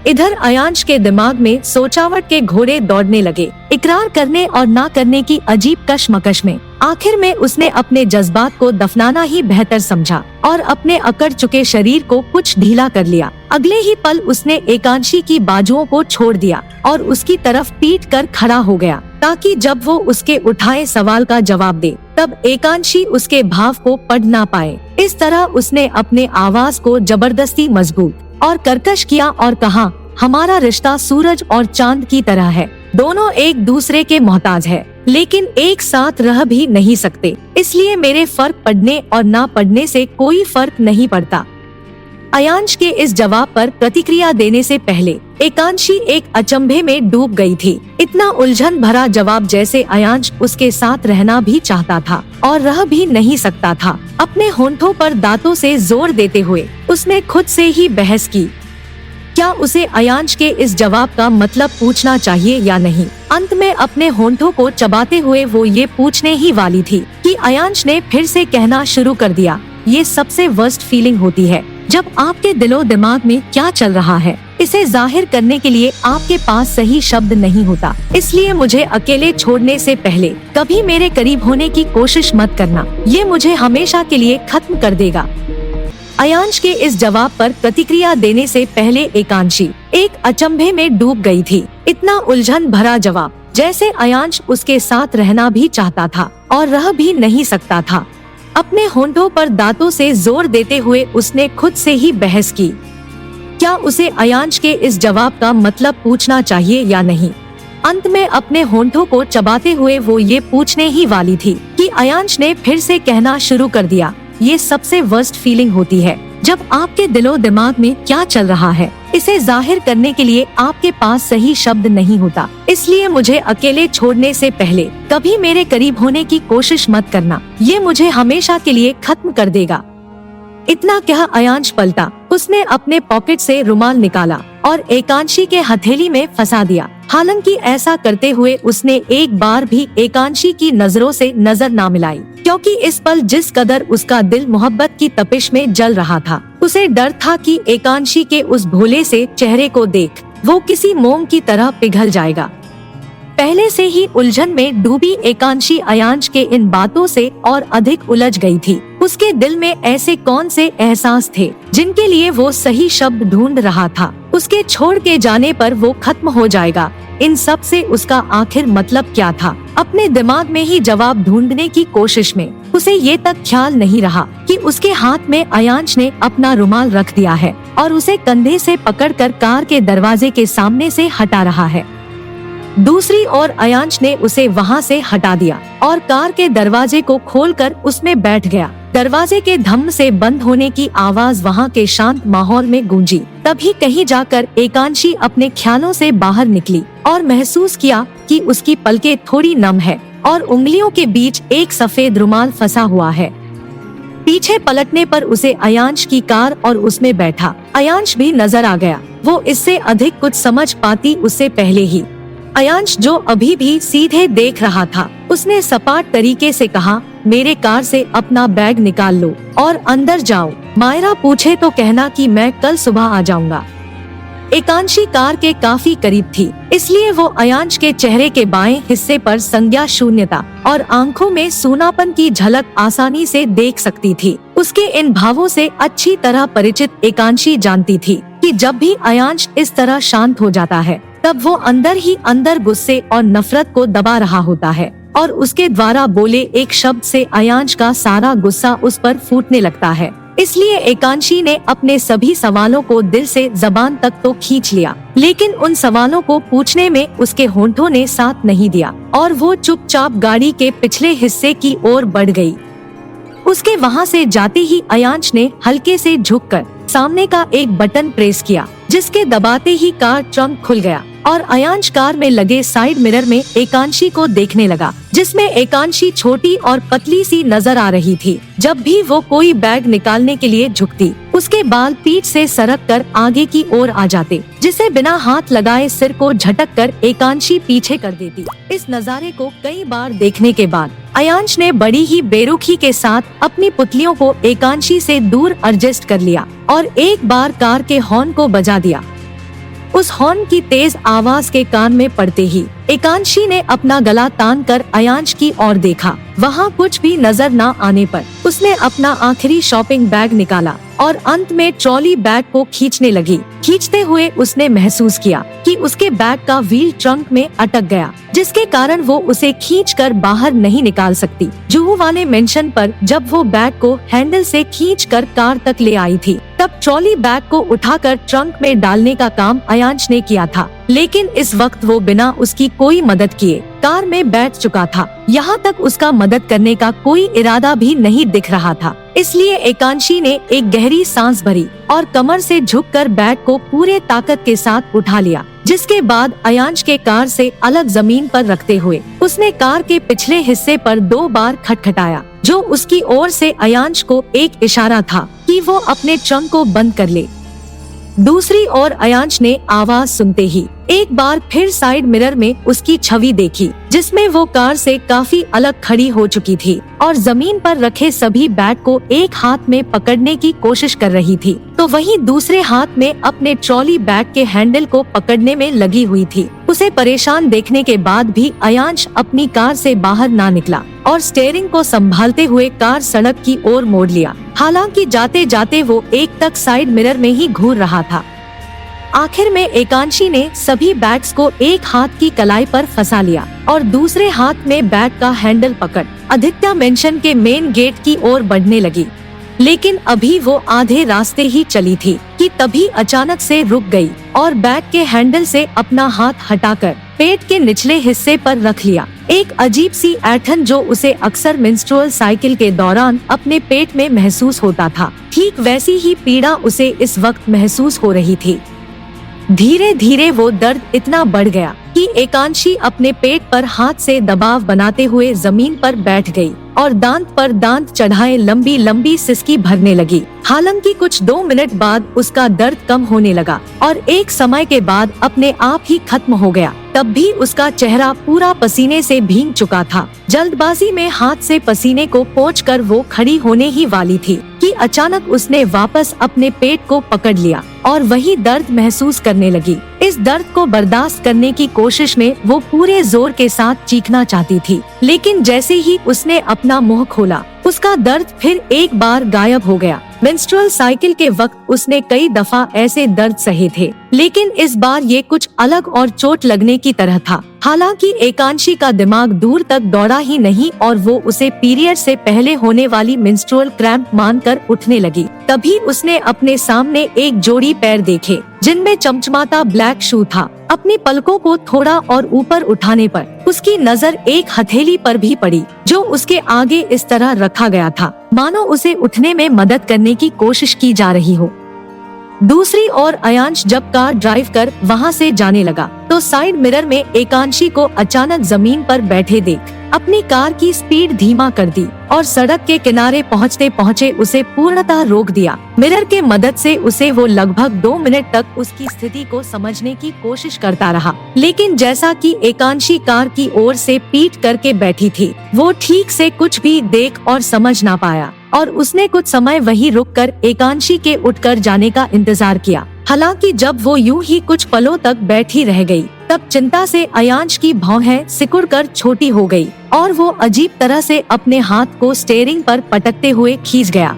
इधर अयांश के दिमाग में सोचावट के घोड़े दौड़ने लगे, इकरार करने और ना करने की अजीब कशमकश में। आखिर में उसने अपने जज्बात को दफनाना ही बेहतर समझा और अपने अकड़ चुके शरीर को कुछ ढीला कर लिया। अगले ही पल उसने एकांशी की बाजुओं को छोड़ दिया और उसकी तरफ पीट कर खड़ा हो गया, ताकि जब वो उसके उठाए सवाल का जवाब दे तब एकांशी उसके भाव को पढ़ ना पाए। इस तरह उसने अपने आवाज को जबरदस्ती मजबूत और कर्कश किया और कहा, हमारा रिश्ता सूरज और चांद की तरह है। दोनों एक दूसरे के मोहताज है, लेकिन एक साथ रह भी नहीं सकते। इसलिए मेरे फर्क पड़ने और ना पड़ने से कोई फर्क नहीं पड़ता। अयांश के इस जवाब पर प्रतिक्रिया देने से पहले एकांशी एक अचंभे में डूब गई थी। इतना उलझन भरा जवाब जैसे अयांश उसके साथ रहना भी चाहता था और रह भी नहीं सकता था। अपने होंठों पर दांतों से जोर देते हुए उसने खुद से ही बहस की, क्या उसे अयांश के इस जवाब का मतलब पूछना चाहिए या नहीं। अंत में अपने होंठों को चबाते हुए वो ये पूछने ही वाली थी कि अयांश ने फिर से कहना शुरू कर दिया, ये सबसे वर्स्ट फीलिंग होती है जब आपके दिलो दिमाग में क्या चल रहा है इसे जाहिर करने के लिए आपके पास सही शब्द नहीं होता। इसलिए मुझे अकेले छोड़ने से पहले कभी मेरे करीब होने की कोशिश मत करना, ये मुझे हमेशा के लिए खत्म कर देगा। अयांश के इस जवाब पर प्रतिक्रिया देने से पहले एकांशी एक अचंभे में डूब गई थी। इतना उलझन भरा जवाब जैसे अयांश उसके साथ रहना भी चाहता था और रह भी नहीं सकता था। अपने होंठों पर दांतों से जोर देते हुए उसने खुद से ही बहस की, क्या उसे अयांश के इस जवाब का मतलब पूछना चाहिए या नहीं। अंत में अपने होंठों को चबाते हुए वो ये पूछने ही वाली थी कि अयांश ने फिर से कहना शुरू कर दिया, ये सबसे वर्स्ट फीलिंग होती है जब आपके दिलो दिमाग में क्या चल रहा है, इसे जाहिर करने के लिए आपके पास सही शब्द नहीं होता। इसलिए मुझे अकेले छोड़ने से पहले कभी मेरे करीब होने की कोशिश मत करना, ये मुझे हमेशा के लिए खत्म कर देगा। इतना कह अयांश पलटा। उसने अपने पॉकेट से रुमाल निकाला और एकांशी के हथेली में फंसा दिया। हालांकि ऐसा करते हुए उसने एक बार भी एकांशी की नजरों से नजर ना मिलाई, क्योंकि इस पल जिस कदर उसका दिल मोहब्बत की तपिश में जल रहा था, उसे डर था कि एकांशी के उस भोले से चेहरे को देख वो किसी मोम की तरह पिघल जाएगा। पहले से ही उलझन में डूबी एकांशी अयांश के इन बातों से और अधिक उलझ गई थी। उसके दिल में ऐसे कौन से एहसास थे जिनके लिए वो सही शब्द ढूंढ रहा था। उसके छोड़ के जाने पर वो खत्म हो जाएगा। इन सब से उसका आखिर मतलब क्या था? अपने दिमाग में ही जवाब ढूंढने की कोशिश में उसे ये तक ख्याल नहीं रहा कि उसके हाथ में अयांश ने अपना रुमाल रख दिया है और उसे कंधे से पकड़कर कार के दरवाजे के सामने से हटा रहा है। दूसरी ओर अयांश ने उसे वहाँ से हटा दिया और कार के दरवाजे को खोलकर उसमें बैठ गया। दरवाजे के धम से बंद होने की आवाज वहाँ के शांत माहौल में गूंजी। तभी कहीं जाकर एकांशी अपने ख्यालों से बाहर निकली और महसूस किया कि उसकी पलकें थोड़ी नम है और उंगलियों के बीच एक सफेद रुमाल फंसा हुआ है। पीछे पलटने पर उसे अयांश की कार और उसमें बैठा अयांश भी नजर आ गया। वो इससे अधिक कुछ समझ पाती उससे पहले ही। अयांश जो अभी भी सीधे देख रहा था, उसने सपाट तरीके से कहा, मेरे कार से अपना बैग निकाल लो और अंदर जाओ। मायरा पूछे तो कहना कि मैं कल सुबह आ जाऊंगा। एकांशी कार के काफी करीब थी, इसलिए वो अयांश के चेहरे के बाएं हिस्से पर संज्ञा शून्यता और आंखों में सूनापन की झलक आसानी से देख सकती थी। उसके इन भावों से अच्छी तरह परिचित एकांशी जानती थी कि जब भी अयांश इस तरह शांत हो जाता है, तब वो अंदर ही अंदर गुस्से और नफरत को दबा रहा होता है और उसके द्वारा बोले एक शब्द से अयांश का सारा गुस्सा उस पर फूटने लगता है। इसलिए एकांशी ने अपने सभी सवालों को दिल से जबान तक तो खींच लिया, लेकिन उन सवालों को पूछने में उसके होंठों ने साथ नहीं दिया और वो चुपचाप गाड़ी के पिछले हिस्से की ओर बढ़ गई। उसके वहाँ से जाते ही अयांश ने हल्के से झुककर सामने का एक बटन प्रेस किया, जिसके दबाते ही कार ट्रंक खुल गया और अयांश कार में लगे साइड मिरर में एकांशी को देखने लगा, जिसमें एकांशी छोटी और पतली सी नजर आ रही थी। जब भी वो कोई बैग निकालने के लिए झुकती, उसके बाल पीठ से सरक कर आगे की ओर आ जाते, जिसे बिना हाथ लगाए सिर को झटक कर एकांशी पीछे कर देती। इस नजारे को कई बार देखने के बाद अयांश ने बड़ी ही बेरुखी के साथ अपनी पुतलियों को एकांशी से दूर एडजस्ट कर लिया और एक बार कार के हॉर्न को बजा दिया। उस हॉर्न की तेज आवाज के कान में पड़ते ही एकांशी ने अपना गला तान कर अयांश की ओर देखा। वहाँ कुछ भी नजर न आने पर उसने अपना आखिरी शॉपिंग बैग निकाला और अंत में ट्रॉली बैग को खींचने लगी। खींचते हुए उसने महसूस किया कि उसके बैग का व्हील ट्रंक में अटक गया, जिसके कारण वो उसे खींचकर बाहर नहीं निकाल सकती। जुहू वाले मेंशन पर जब वो बैग को हैंडल से खींचकर कार तक ले आई थी, तब ट्रॉली बैग को उठाकर ट्रंक में डालने का काम अयांश ने किया था, लेकिन इस वक्त वो बिना उसकी कोई मदद किए कार में बैठ चुका था। यहाँ तक उसका मदद करने का कोई इरादा भी नहीं दिख रहा था। इसलिए एकांशी ने एक गहरी सांस भरी और कमर से झुककर बैग को पूरे ताकत के साथ उठा लिया, जिसके बाद अयांश के कार से अलग जमीन पर रखते हुए उसने कार के पिछले हिस्से पर 2 बार खटखटाया, जो उसकी ओर से अयांश को एक इशारा था कि वो अपने ट्रंक को बंद कर ले। दूसरी ओर अयांश ने आवाज सुनते ही एक बार फिर साइड मिरर में उसकी छवि देखी, जिसमें वो कार से काफी अलग खड़ी हो चुकी थी और जमीन पर रखे सभी बैग को एक हाथ में पकड़ने की कोशिश कर रही थी, तो वहीं दूसरे हाथ में अपने ट्रॉली बैग के हैंडल को पकड़ने में लगी हुई थी। उसे परेशान देखने के बाद भी अयांश अपनी कार से बाहर ना निकला और स्टीयरिंग को संभालते हुए कार सड़क की ओर मोड़ लिया। हालांकि जाते जाते वो एक तक साइड मिरर में ही घूर रहा था। आखिर में एकांशी ने सभी बैग्स को एक हाथ की कलाई पर फंसा लिया और दूसरे हाथ में बैग का हैंडल पकड़ आदित्य मेंशन के मेन गेट की ओर बढ़ने लगी। लेकिन अभी वो आधे रास्ते ही चली थी कि तभी अचानक से रुक गई और बैग के हैंडल से अपना हाथ हटाकर पेट के निचले हिस्से पर रख लिया। एक अजीब सी ऐंठन जो उसे अक्सर मेंस्ट्रुअल साइकिल के दौरान अपने पेट में महसूस होता था, ठीक वैसी ही पीड़ा उसे इस वक्त महसूस हो रही थी। धीरे धीरे वो दर्द इतना बढ़ गया कि एकांशी अपने पेट पर हाथ से दबाव बनाते हुए जमीन पर बैठ गई और दांत पर दांत चढ़ाए लंबी लंबी सिसकी भरने लगी। हालांकि कुछ 2 मिनट बाद उसका दर्द कम होने लगा और एक समय के बाद अपने आप ही खत्म हो गया। तब भी उसका चेहरा पूरा पसीने से भीग चुका था। जल्दबाजी में हाथ से पसीने को पोंछकर वो खड़ी होने ही वाली थी कि अचानक उसने वापस अपने पेट को पकड़ लिया और वही दर्द महसूस करने लगी। इस दर्द को बर्दाश्त करने की कोशिश में वो पूरे जोर के साथ चीखना चाहती थी, लेकिन जैसे ही उसने अपना मुंह खोला उसका दर्द फिर एक बार गायब हो गया। मेंस्ट्रुअल साइकिल के वक्त उसने कई दफा ऐसे दर्द सहे थे, लेकिन इस बार ये कुछ अलग और चोट लगने की तरह था। हालांकि एकांशी का दिमाग दूर तक दौड़ा ही नहीं और वो उसे पीरियड से पहले होने वाली मेंस्ट्रुअल क्रैम्प मानकर उठने लगी। तभी उसने अपने सामने एक जोड़ी पैर देखे जिनमें चमचमाता ब्लैक शू था। अपनी पलकों को थोड़ा और ऊपर उठाने पर उसकी नजर एक हथेली पर भी पड़ी जो उसके आगे इस तरह रखा गया था मानो उसे उठने में मदद करने की कोशिश की जा रही हो। दूसरी ओर अयांश जब कार ड्राइव कर वहां से जाने लगा तो साइड मिरर में एकांशी को अचानक जमीन पर बैठे देख अपनी कार की स्पीड धीमा कर दी और सड़क के किनारे पहुंचते पहुंचे उसे पूर्णतः रोक दिया। मिरर के मदद से उसे वो लगभग 2 मिनट तक उसकी स्थिति को समझने की कोशिश करता रहा, लेकिन जैसा कि एकांशी कार की ओर से पीठ करके बैठी थी वो ठीक से कुछ भी देख और समझ ना पाया और उसने कुछ समय वहीं रुककर एकांशी के उठकर जाने का इंतजार किया। हालांकि जब वो यूं ही कुछ पलों तक बैठी रह गई तब चिंता से अयांश की भौहें सिकुड़कर छोटी हो गई और वो अजीब तरह से अपने हाथ को स्टीयरिंग पर पटकते हुए खींच गया।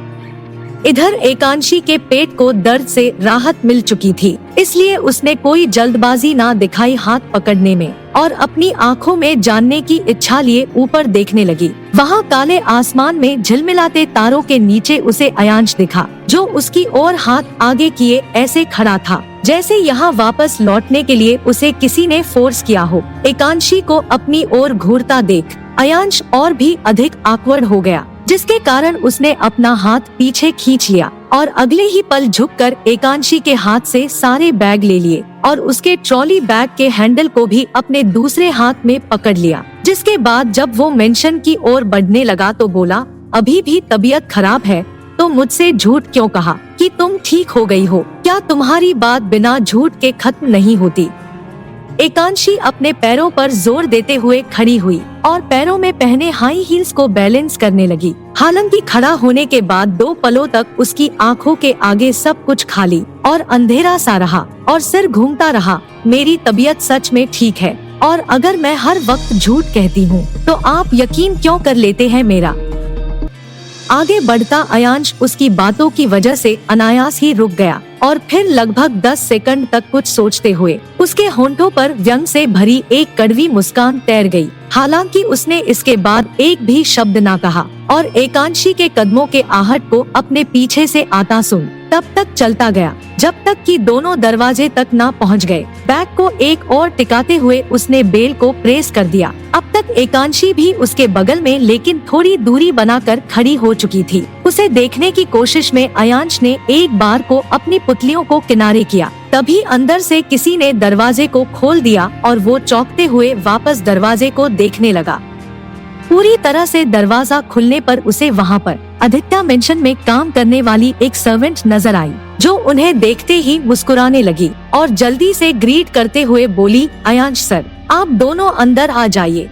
इधर एकांशी के पेट को दर्द से राहत मिल चुकी थी, इसलिए उसने कोई जल्दबाजी ना दिखाई हाथ पकड़ने में और अपनी आंखों में जानने की इच्छा लिए ऊपर देखने लगी। वहाँ काले आसमान में झिलमिलाते तारों के नीचे उसे अयांश दिखा जो उसकी ओर हाथ आगे किए ऐसे खड़ा था जैसे यहाँ वापस लौटने के लिए उसे किसी ने फोर्स किया हो। एकांशी को अपनी ओर घूरता देख अयांश और भी अधिक ऑकवर्ड हो गया, जिसके कारण उसने अपना हाथ पीछे खींच लिया और अगले ही पल झुककर एकांशी के हाथ से सारे बैग ले लिए और उसके ट्रॉली बैग के हैंडल को भी अपने दूसरे हाथ में पकड़ लिया। जिसके बाद जब वो मेंशन की ओर बढ़ने लगा तो बोला, अभी भी तबीयत खराब है तो मुझसे झूठ क्यों कहा कि तुम ठीक हो गई हो? क्या तुम्हारी बात बिना झूठ के खत्म नहीं होती? एकांशी अपने पैरों पर जोर देते हुए खड़ी हुई और पैरों में पहने हाई हील्स को बैलेंस करने लगी। हालांकि खड़ा होने के बाद 2 पलों तक उसकी आंखों के आगे सब कुछ खाली और अंधेरा सा रहा और सिर घूमता रहा। मेरी तबीयत सच में ठीक है और अगर मैं हर वक्त झूठ कहती हूँ तो आप यकीन क्यों कर लेते हैं मेरा? आगे बढ़ता अयांश उसकी बातों की वजह से अनायास ही रुक गया और फिर लगभग 10 सेकंड तक कुछ सोचते हुए उसके होंठों पर व्यंग से भरी एक कड़वी मुस्कान तैर गई। हालांकि उसने इसके बाद एक भी शब्द ना कहा और एकांशी के कदमों के आहट को अपने पीछे से आता सुन तब तक चलता गया जब तक कि दोनों दरवाजे तक ना पहुंच गए। बैग को एक और टिकाते हुए उसने बेल को प्रेस कर दिया। अब तक एकांशी भी उसके बगल में लेकिन थोड़ी दूरी बनाकर खड़ी हो चुकी थी। उसे देखने की कोशिश में अयांश ने एक बार को अपनी पुतलियों को किनारे किया। तभी अंदर से किसी ने दरवाजे को खोल दिया और वो चौंकते हुए वापस दरवाजे को देखने लगा। पूरी तरह से दरवाजा खुलने पर उसे वहाँ पर आदित्य मेंशन में काम करने वाली एक सर्वेंट नजर आई जो उन्हें देखते ही मुस्कुराने लगी और जल्दी से ग्रीट करते हुए बोली, अयांश सर, आप दोनों अंदर आ जाइए।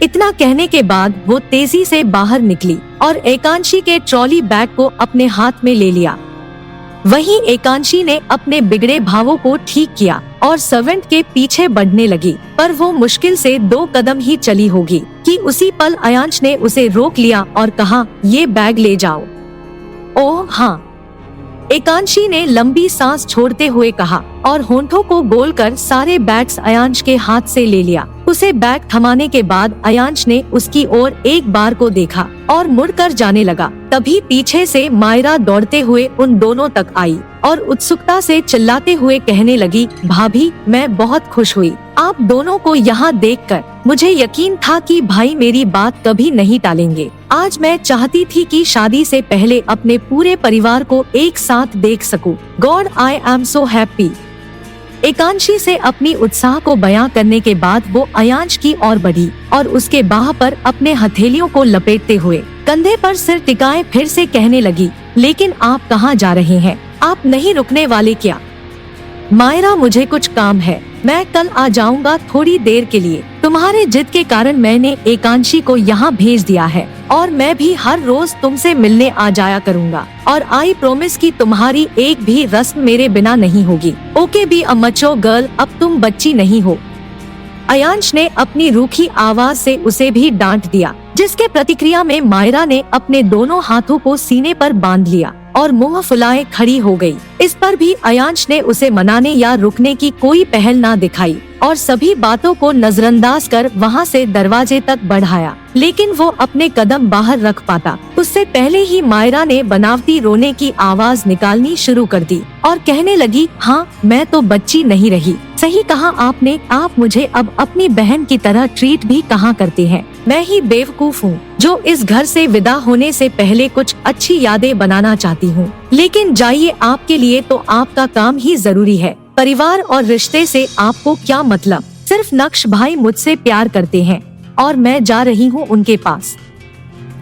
इतना कहने के बाद वो तेजी से बाहर निकली और एकांशी के ट्रॉली बैग को अपने हाथ में ले लिया। वहीं एकांशी ने अपने बिगड़े भावों को ठीक किया और सर्वेंट के पीछे बढ़ने लगी, पर वो मुश्किल से 2 कदम ही चली होगी कि उसी पल अयांश ने उसे रोक लिया और कहा, ये बैग ले जाओ। ओह हाँ, एकांशी ने लंबी सांस छोड़ते हुए कहा और होंठों को गोलकर सारे बैग्स अयांश के हाथ से ले लिया। उसे बैग थमाने के बाद अयांश ने उसकी ओर एक बार को देखा और मुड़कर जाने लगा। तभी पीछे से मायरा दौड़ते हुए उन दोनों तक आई और उत्सुकता से चिल्लाते हुए कहने लगी, भाभी मैं बहुत खुश हुई आप दोनों को यहाँ देखकर। मुझे यकीन था कि भाई मेरी बात कभी नहीं टालेंगे। आज मैं चाहती थी कि शादी से पहले अपने पूरे परिवार को एक साथ देख सकूं। God I am so happy. Ekanshi से अपनी उत्साह को बयां करने के बाद वो अयांश की ओर बढ़ी और उसके बाह पर अपने हथेलियों को लपेटते हुए कंधे पर सिर टिकाए फिर से कहने लगी, लेकिन आप कहाँ जा रहे हैं? आप नहीं रुकने वाले क्या? मायरा मुझे कुछ काम है, मैं कल आ जाऊंगा थोड़ी देर के लिए। तुम्हारे जिद के कारण मैंने एकांशी को यहाँ भेज दिया है और मैं भी हर रोज तुमसे मिलने आ जाया करूँगा और आई प्रॉमिस कि तुम्हारी एक भी रस्म मेरे बिना नहीं होगी। Okay be a mature girl, अब तुम बच्ची नहीं हो। अयांश ने अपनी रूखी आवाज से उसे भी डांट दिया, जिसके प्रतिक्रिया में मायरा ने अपने दोनों हाथों को सीने पर बांध लिया और मुंह फुलाए खड़ी हो गई। इस पर भी अयांश ने उसे मनाने या रुकने की कोई पहल ना दिखाई और सभी बातों को नजरअंदाज कर वहां से दरवाजे तक बढ़ाया, लेकिन वो अपने कदम बाहर रख पाता उससे पहले ही मायरा ने बनावटी रोने की आवाज निकालनी शुरू कर दी और कहने लगी, हाँ मैं तो बच्ची नहीं रही। सही कहा आपने, आप मुझे अब अपनी बहन की तरह ट्रीट भी कहाँ करते हैं। मैं ही बेवकूफ हूँ जो इस घर से विदा होने से पहले कुछ अच्छी यादें बनाना चाहती हूँ। लेकिन जाइए, आपके लिए तो आपका काम ही जरूरी है। परिवार और रिश्ते से आपको क्या मतलब? सिर्फ नक्श भाई मुझसे प्यार करते हैं और मैं जा रही हूँ उनके पास।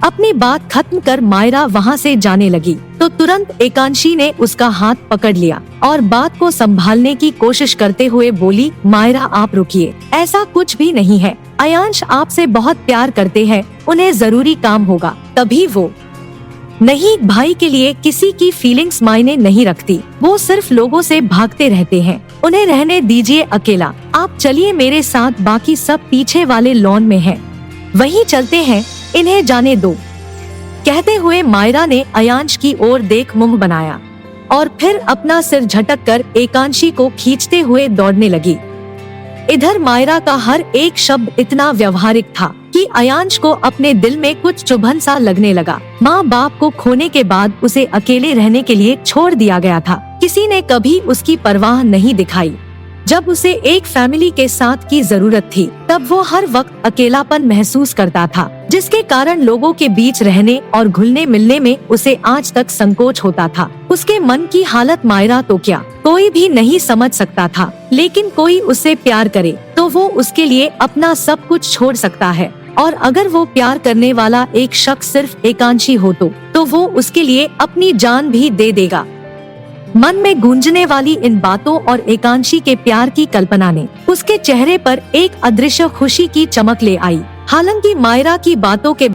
अपनी बात खत्म कर मायरा वहाँ से जाने लगी तो तुरंत एकांशी ने उसका हाथ पकड़ लिया और बात को संभालने की कोशिश करते हुए बोली, मायरा आप रुकिए, ऐसा कुछ भी नहीं है। अयांश आपसे बहुत प्यार करते हैं, उन्हें जरूरी काम होगा तभी वो। नहीं, भाई के लिए किसी की फीलिंग्स मायने नहीं रखती, वो सिर्फ लोगों से भागते रहते हैं। उन्हें रहने दीजिए अकेला। आप चलिए मेरे साथ, बाकी सब पीछे वाले लॉन में है, वहीं चलते हैं, इन्हें जाने दो। कहते हुए मायरा ने अयांश की ओर देख मुंह बनाया और फिर अपना सिर झटक कर एकांशी को खींचते हुए दौड़ने लगी। इधर मायरा का हर एक शब्द इतना व्यवहारिक था कि अयांश को अपने दिल में कुछ चुभन सा लगने लगा। माँ बाप को खोने के बाद उसे अकेले रहने के लिए छोड़ दिया गया था। किसी ने कभी उसकी परवाह नहीं दिखाई। जब उसे एक फैमिली के साथ की जरूरत थी तब वो हर वक्त अकेलापन महसूस करता था, जिसके कारण लोगों के बीच रहने और घुलने मिलने में उसे आज तक संकोच होता था। उसके मन की हालत मायरा तो क्या कोई भी नहीं समझ सकता था, लेकिन कोई उससे प्यार करे तो वो उसके लिए अपना सब कुछ छोड़ सकता है। और अगर वो प्यार करने वाला एक शख्स सिर्फ एकांशी हो तो वो उसके लिए अपनी जान भी दे देगा। मन में गूंजने वाली इन बातों और एकांशी के प्यार की कल्पना ने उसके चेहरे पर एक अदृश्य खुशी की चमक ले आई। हालांकि मायरा की बातों के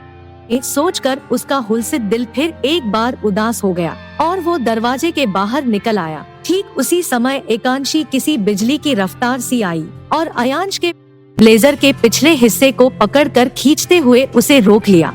सोचकर उसका हुलसित दिल फिर एक बार उदास हो गया और वो दरवाजे के बाहर निकल आया। ठीक उसी समय एकांशी किसी बिजली की रफ्तार सी आई और अयांश के ब्लेजर के पिछले हिस्से को पकड़कर खींचते हुए उसे रोक लिया।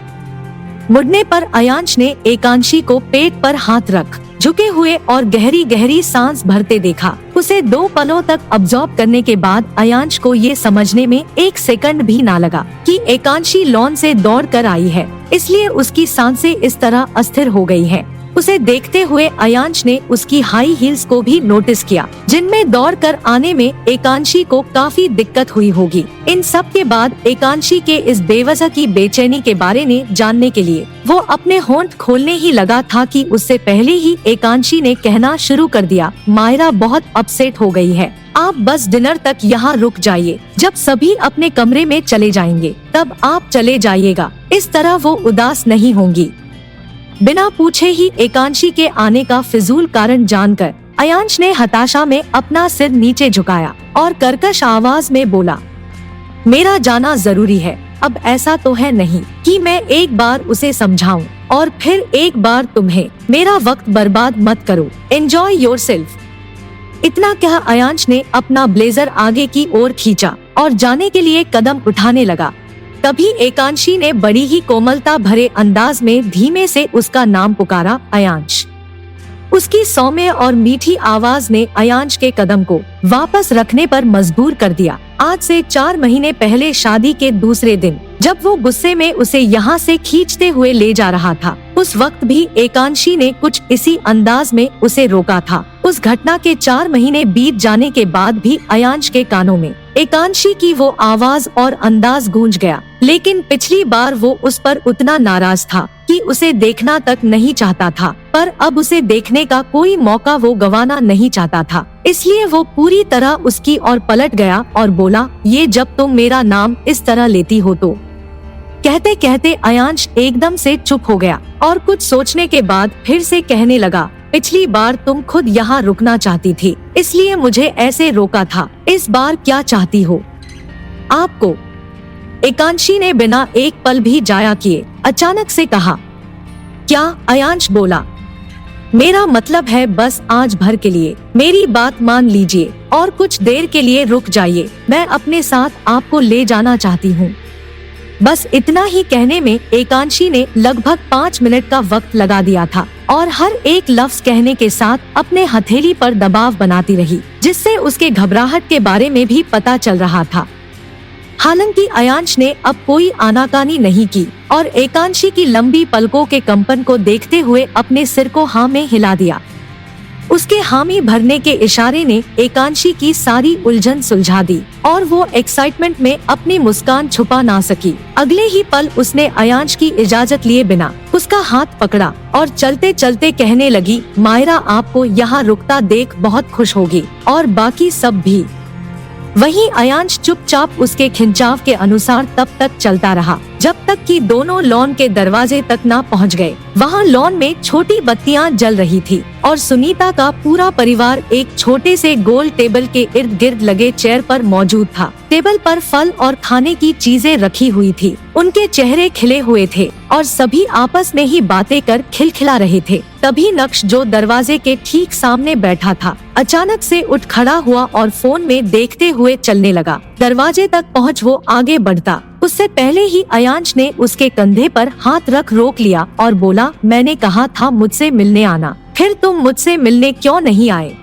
मुड़ने पर अयांश ने एकांशी को पेट पर हाथ रख झुके हुए और गहरी गहरी सांस भरते देखा। उसे 2 पलों तक अब्सॉर्ब करने के बाद अयांश को ये समझने में 1 सेकंड भी ना लगा कि एकांशी लॉन से दौड़ कर आई है, इसलिए उसकी सांसें इस तरह अस्थिर हो गई हैं। उसे देखते हुए अयांश ने उसकी हाई हील्स को भी नोटिस किया, जिनमें दौड़ कर आने में एकांशी को काफी दिक्कत हुई होगी। इन सब के बाद एकांशी के इस बेवजह की बेचैनी के बारे में जानने के लिए वो अपने होंठ खोलने ही लगा था कि उससे पहले ही एकांशी ने कहना शुरू कर दिया, मायरा बहुत अपसेट हो गई है, आप बस डिनर तक यहाँ रुक जाइए। जब सभी अपने कमरे में चले जाएंगे तब आप चले जाइएगा, इस तरह वो उदास नहीं होंगी। बिना पूछे ही एकांशी के आने का फिजूल कारण जानकर अयांश ने हताशा में अपना सिर नीचे झुकाया और कर्कश आवाज में बोला, मेरा जाना जरूरी है। अब ऐसा तो है नहीं कि मैं एक बार उसे समझाऊं और फिर एक बार तुम्हें। मेरा वक्त बर्बाद मत करो, एंजॉय योरसेल्फ। इतना कह अयांश ने अपना ब्लेजर आगे की ओर खींचा और जाने के लिए कदम उठाने लगा। तभी एकांशी ने बड़ी ही कोमलता भरे अंदाज में धीमे से उसका नाम पुकारा, अयांश। उसकी सौम्य और मीठी आवाज ने अयांश के कदम को वापस रखने पर मजबूर कर दिया। आज से 4 महीने पहले शादी के दूसरे दिन जब वो गुस्से में उसे यहाँ से खींचते हुए ले जा रहा था, उस वक्त भी एकांशी ने कुछ इसी अंदाज में उसे रोका था। उस घटना के 4 महीने बीत जाने के बाद भी अयांश के कानों में एकांशी की वो आवाज और अंदाज गूंज गया, लेकिन पिछली बार वो उस पर उतना नाराज था कि उसे देखना तक नहीं चाहता था, पर अब उसे देखने का कोई मौका वो गंवाना नहीं चाहता था। इसलिए वो पूरी तरह उसकी ओर पलट गया और बोला, ये जब तुम मेरा नाम इस तरह लेती हो तो। कहते कहते अयांश एकदम से चुप हो गया और कुछ सोचने के बाद फिर से कहने लगा, पिछली बार तुम खुद यहाँ रुकना चाहती थी, इसलिए मुझे ऐसे रोका था। इस बार क्या चाहती हो? आपको? एकांशी ने बिना एक पल भी जाया किए अचानक से कहा। क्या? अयांश बोला। मेरा मतलब है बस आज भर के लिए मेरी बात मान लीजिए और कुछ देर के लिए रुक जाइए। मैं अपने साथ आपको ले जाना चाहती हूँ। बस इतना ही कहने में एकांशी ने लगभग 5 मिनट का वक्त लगा दिया था और हर एक लफ्ज कहने के साथ अपने हथेली पर दबाव बनाती रही, जिससे उसके घबराहट के बारे में भी पता चल रहा था। हालांकि अयांश ने अब कोई आनाकानी नहीं की और एकांशी की लंबी पलकों के कंपन को देखते हुए अपने सिर को हाँ में हिला दिया। उसके हामी भरने के इशारे ने एकांशी की सारी उलझन सुलझा दी और वो एक्साइटमेंट में अपनी मुस्कान छुपा ना सकी। अगले ही पल उसने अयांश की इजाजत लिए बिना उसका हाथ पकड़ा और चलते चलते कहने लगी, मायरा आपको यहाँ रुकता देख बहुत खुश होगी और बाकी सब भी। वहीं अयांश चुपचाप उसके खिंचाव के अनुसार तब तक चलता रहा जब तक कि दोनों लॉन के दरवाजे तक ना पहुंच गए। वहां लॉन में छोटी बत्तियां जल रही थी और सुनीता का पूरा परिवार एक छोटे से गोल टेबल के इर्द गिर्द लगे चेयर पर मौजूद था। टेबल पर फल और खाने की चीजें रखी हुई थी। उनके चेहरे खिले हुए थे और सभी आपस में ही बातें कर खिलखिला रहे थे। तभी नक्श, जो दरवाजे के ठीक सामने बैठा था, अचानक से उठ खड़ा हुआ और फोन में देखते हुए चलने लगा। दरवाजे तक पहुंच वो आगे बढ़ता, उससे पहले ही अयांश ने उसके कंधे पर हाथ रख रोक लिया और बोला, मैंने कहा था मुझसे मिलने आना, फिर तुम मुझसे मिलने क्यों नहीं आए?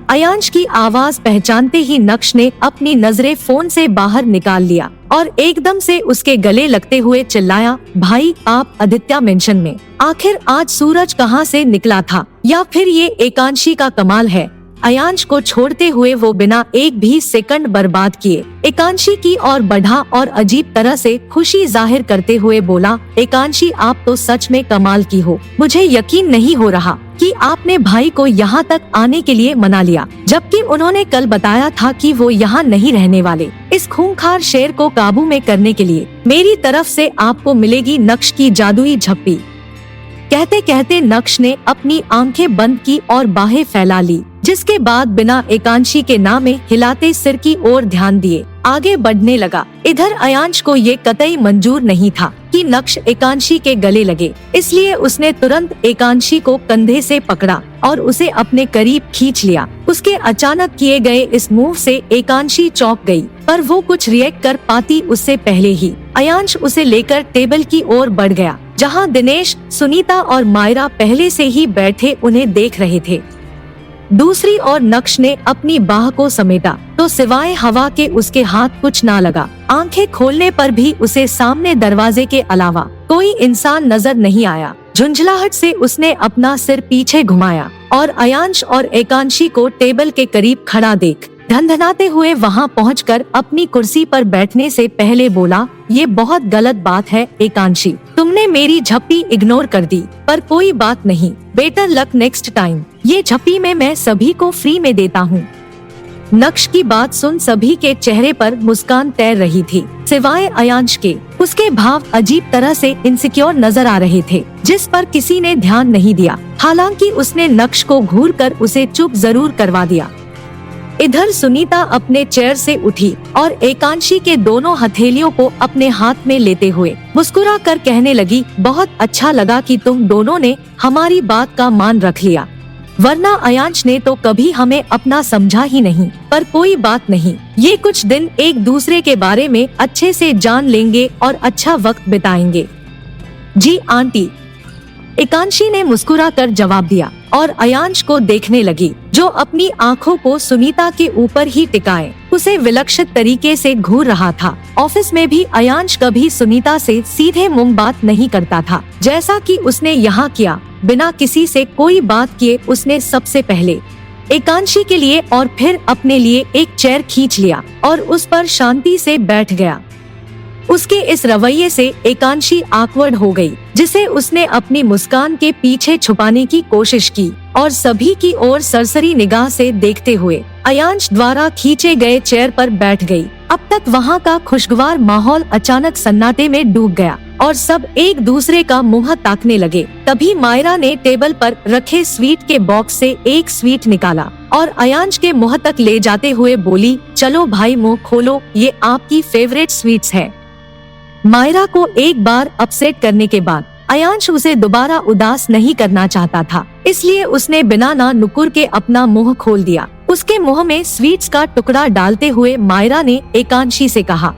अयांश की आवाज पहचानते ही नक्श ने अपनी नजरें फोन से बाहर निकाल लिया और एकदम से उसके गले लगते हुए चिल्लाया, भाई आप आदित्य मेंशन में? आखिर आज सूरज कहाँ से निकला था, या फिर ये एकांशी का कमाल है? अयांश को छोड़ते हुए वो बिना एक भी सेकंड बर्बाद किए एकांशी की ओर बढ़ा और अजीब तरह से खुशी जाहिर करते हुए बोला, एकांशी आप तो सच में कमाल की हो। मुझे यकीन नहीं हो रहा कि आपने भाई को यहाँ तक आने के लिए मना लिया, जबकि उन्होंने कल बताया था कि वो यहाँ नहीं रहने वाले। इस खूंखार शेर को काबू में करने के लिए मेरी तरफ से आपको मिलेगी नक्श की जादुई झप्पी। कहते कहते नक्श ने अपनी आंखें बंद की और बाहें फैला ली, जिसके बाद बिना एकांशी के नाम हिलाते सिर की ओर ध्यान दिए आगे बढ़ने लगा। इधर अयांश को ये कतई मंजूर नहीं था कि नक्श एकांशी के गले लगे, इसलिए उसने तुरंत एकांशी को कंधे से पकड़ा और उसे अपने करीब खींच लिया। उसके अचानक किए गए इस मूव से एकांशी चौंक गई, पर वो कुछ रिएक्ट कर पाती उससे पहले ही अयांश उसे लेकर टेबल की ओर बढ़ गया, जहां दिनेश, सुनीता और मायरा पहले से ही बैठे उन्हें देख रहे थे। दूसरी ओर नक्श ने अपनी बाह को समेटा तो सिवाय हवा के उसके हाथ कुछ ना लगा। आंखें खोलने पर भी उसे सामने दरवाजे के अलावा कोई इंसान नजर नहीं आया। झुंझलाहट से उसने अपना सिर पीछे घुमाया और अयांश और एकांशी को टेबल के करीब खड़ा देख धनधनाते हुए वहां पहुंचकर अपनी कुर्सी पर बैठने से पहले बोला, ये बहुत गलत बात है एकांशी, तुमने मेरी झप्पी इग्नोर कर दी, पर कोई बात नहीं, बेटर लक नेक्स्ट टाइम। ये झप्पी मैं सभी को फ्री में देता हूँ। नक्श की बात सुन सभी के चेहरे पर मुस्कान तैर रही थी, सिवाय अयांश के। उसके भाव अजीब तरह से इनसिक्योर नजर आ रहे थे, जिस पर किसी ने ध्यान नहीं दिया। हालांकि उसने नक्श को घूरकर उसे चुप जरूर करवा दिया। इधर सुनीता अपने चेयर से उठी और एकांशी के दोनों हथेलियों को अपने हाथ में लेते हुए मुस्कुरा कर कहने लगी, बहुत अच्छा लगा कि तुम दोनों ने हमारी बात का मान रख लिया, वरना अयांश ने तो कभी हमें अपना समझा ही नहीं। पर कोई बात नहीं, ये कुछ दिन एक दूसरे के बारे में अच्छे से जान लेंगे और अच्छा वक्त बिताएंगे। जी आंटी, एकांशी ने मुस्कुरा कर जवाब दिया और अयांश को देखने लगी, जो अपनी आंखों को सुनीता के ऊपर ही टिकाए उसे विलक्षित तरीके से घूर रहा था। ऑफिस में भी अयांश कभी सुनीता से सीधे मुंह बात नहीं करता था, जैसा कि उसने यहाँ किया। बिना किसी से कोई बात किए उसने सबसे पहले एकांशी के लिए और फिर अपने लिए एक चेयर खींच लिया और उस पर शांति से बैठ गया। उसके इस रवैये से एकांशी ऑकवर्ड हो गई, जिसे उसने अपनी मुस्कान के पीछे छुपाने की कोशिश की और सभी की ओर सरसरी निगाह से देखते हुए अयांश द्वारा खींचे गए चेयर पर बैठ गई। अब तक वहाँ का खुशगवार माहौल अचानक सन्नाटे में डूब गया और सब एक दूसरे का मुंह ताकने लगे। तभी मायरा ने टेबल पर रखे स्वीट के बॉक्स से एक स्वीट निकाला और अयांश के मुंह तक ले जाते हुए बोली, चलो भाई मुंह खोलो, ये आपकी फेवरेट स्वीट्स है। मायरा को एक बार अपसेट करने के बाद अयांश उसे दोबारा उदास नहीं करना चाहता था, इसलिए उसने बिना ना नुकुर के अपना मुंह खोल दिया। उसके मुंह में स्वीट्स का टुकड़ा डालते हुए मायरा ने एकांशी से कहा,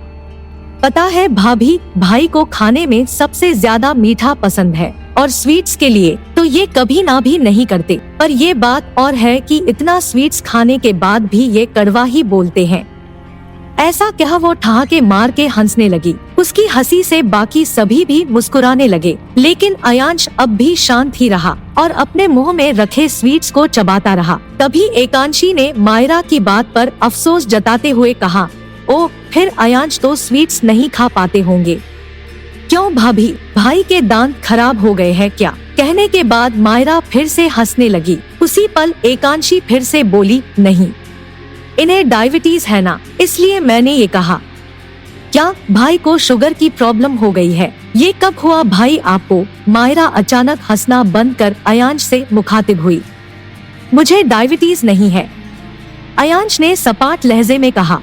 पता है भाभी, भाई को खाने में सबसे ज्यादा मीठा पसंद है और स्वीट्स के लिए तो ये कभी ना भी नहीं करते, पर ये बात और है कि इतना स्वीट्स खाने के बाद भी ये कड़वा ही बोलते हैं। ऐसा कह वो ठहाके मार के हंसने लगी। उसकी हंसी से बाकी सभी भी मुस्कुराने लगे, लेकिन अयांश अब भी शांत ही रहा और अपने मुंह में रखे स्वीट्स को चबाता रहा। तभी एकांशी ने मायरा की बात पर अफसोस जताते हुए कहा, ओह, फिर अयांश तो स्वीट्स नहीं खा पाते होंगे। क्यों भाभी, भाई के दांत खराब हो गए हैं क्या? कहने के बाद मायरा फिर से हंसने लगी। उसी पल एकांशी फिर से बोली, नहीं, इन्हें डायबिटीज है ना, इसलिए मैंने ये कहा। क्या भाई को शुगर की प्रॉब्लम हो गई है? ये कब हुआ भाई आपको? मायरा अचानक हंसना बंद कर अयांश से मुखातिब हुई। मुझे डायबिटीज नहीं है, अयांश ने सपाट लहजे में कहा।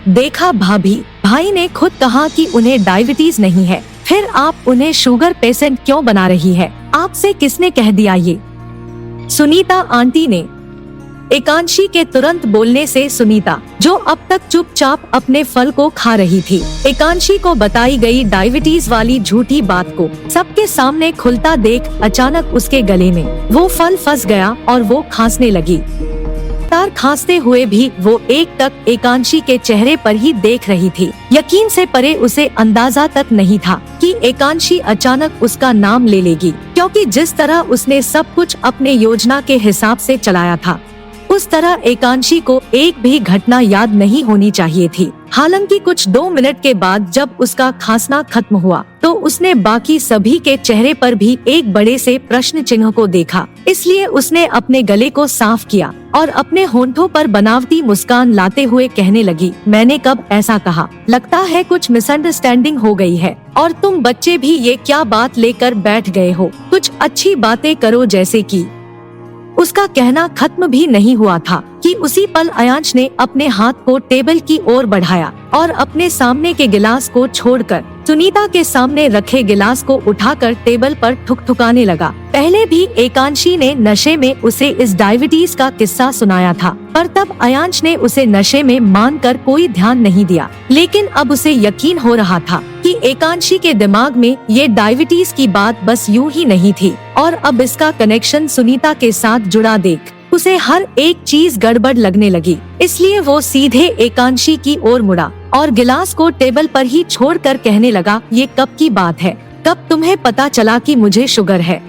देखा भाभी, भाई ने खुद कहा कि उन्हें डायबिटीज नहीं है, फिर आप उन्हें शुगर पेशेंट क्यों बना रही है? आपसे किसने कह दिया ये? सुनीता आंटी ने। एकांशी के तुरंत बोलने से सुनीता, जो अब तक चुपचाप अपने फल को खा रही थी, एकांशी को बताई गई डायबिटीज वाली झूठी बात को सबके सामने खुलता देख अचानक उसके गले में वो फल फंस गया और वो खांसने लगी। तार खांसते हुए भी वो एक तक एकांशी के चेहरे पर ही देख रही थी। यकीन से परे उसे अंदाजा तक नहीं था कि एकांशी अचानक उसका नाम ले लेगी, क्योंकि जिस तरह उसने सब कुछ अपने योजना के हिसाब से चलाया था, उस तरह एकांशी को एक भी घटना याद नहीं होनी चाहिए थी। हालांकि कुछ 2 मिनट के बाद जब उसका खांसना खत्म हुआ तो उसने बाकी सभी के चेहरे पर भी एक बड़े से प्रश्न चिन्ह को देखा। इसलिए उसने अपने गले को साफ किया और अपने होंठों पर बनावटी मुस्कान लाते हुए कहने लगी, मैंने कब ऐसा कहा? लगता है कुछ मिसअंडरस्टैंडिंग हो गई है और तुम बच्चे भी ये क्या बात लेकर बैठ गए हो? कुछ अच्छी बातें करो। जैसे कि उसका कहना खत्म भी नहीं हुआ था कि उसी पल अयांश ने अपने हाथ को टेबल की ओर बढ़ाया और अपने सामने के गिलास को छोड़कर सुनीता के सामने रखे गिलास को उठाकर टेबल पर ठुकठुकाने लगा। पहले भी एकांशी ने नशे में उसे इस डायबिटीज का किस्सा सुनाया था, पर तब अयांश ने उसे नशे में मानकर कोई ध्यान नहीं दिया। लेकिन अब उसे यकीन हो रहा था कि एकांशी के दिमाग में ये डायबिटीज की बात बस यूं ही नहीं थी और अब इसका कनेक्शन सुनीता के साथ जुड़ा देख उसे हर एक चीज गड़बड़ लगने लगी। इसलिए वो सीधे एकांशी की ओर मुड़ा और गिलास को टेबल पर ही छोड़कर कहने लगा, ये कब की बात है? कब तुम्हें पता चला कि मुझे शुगर है?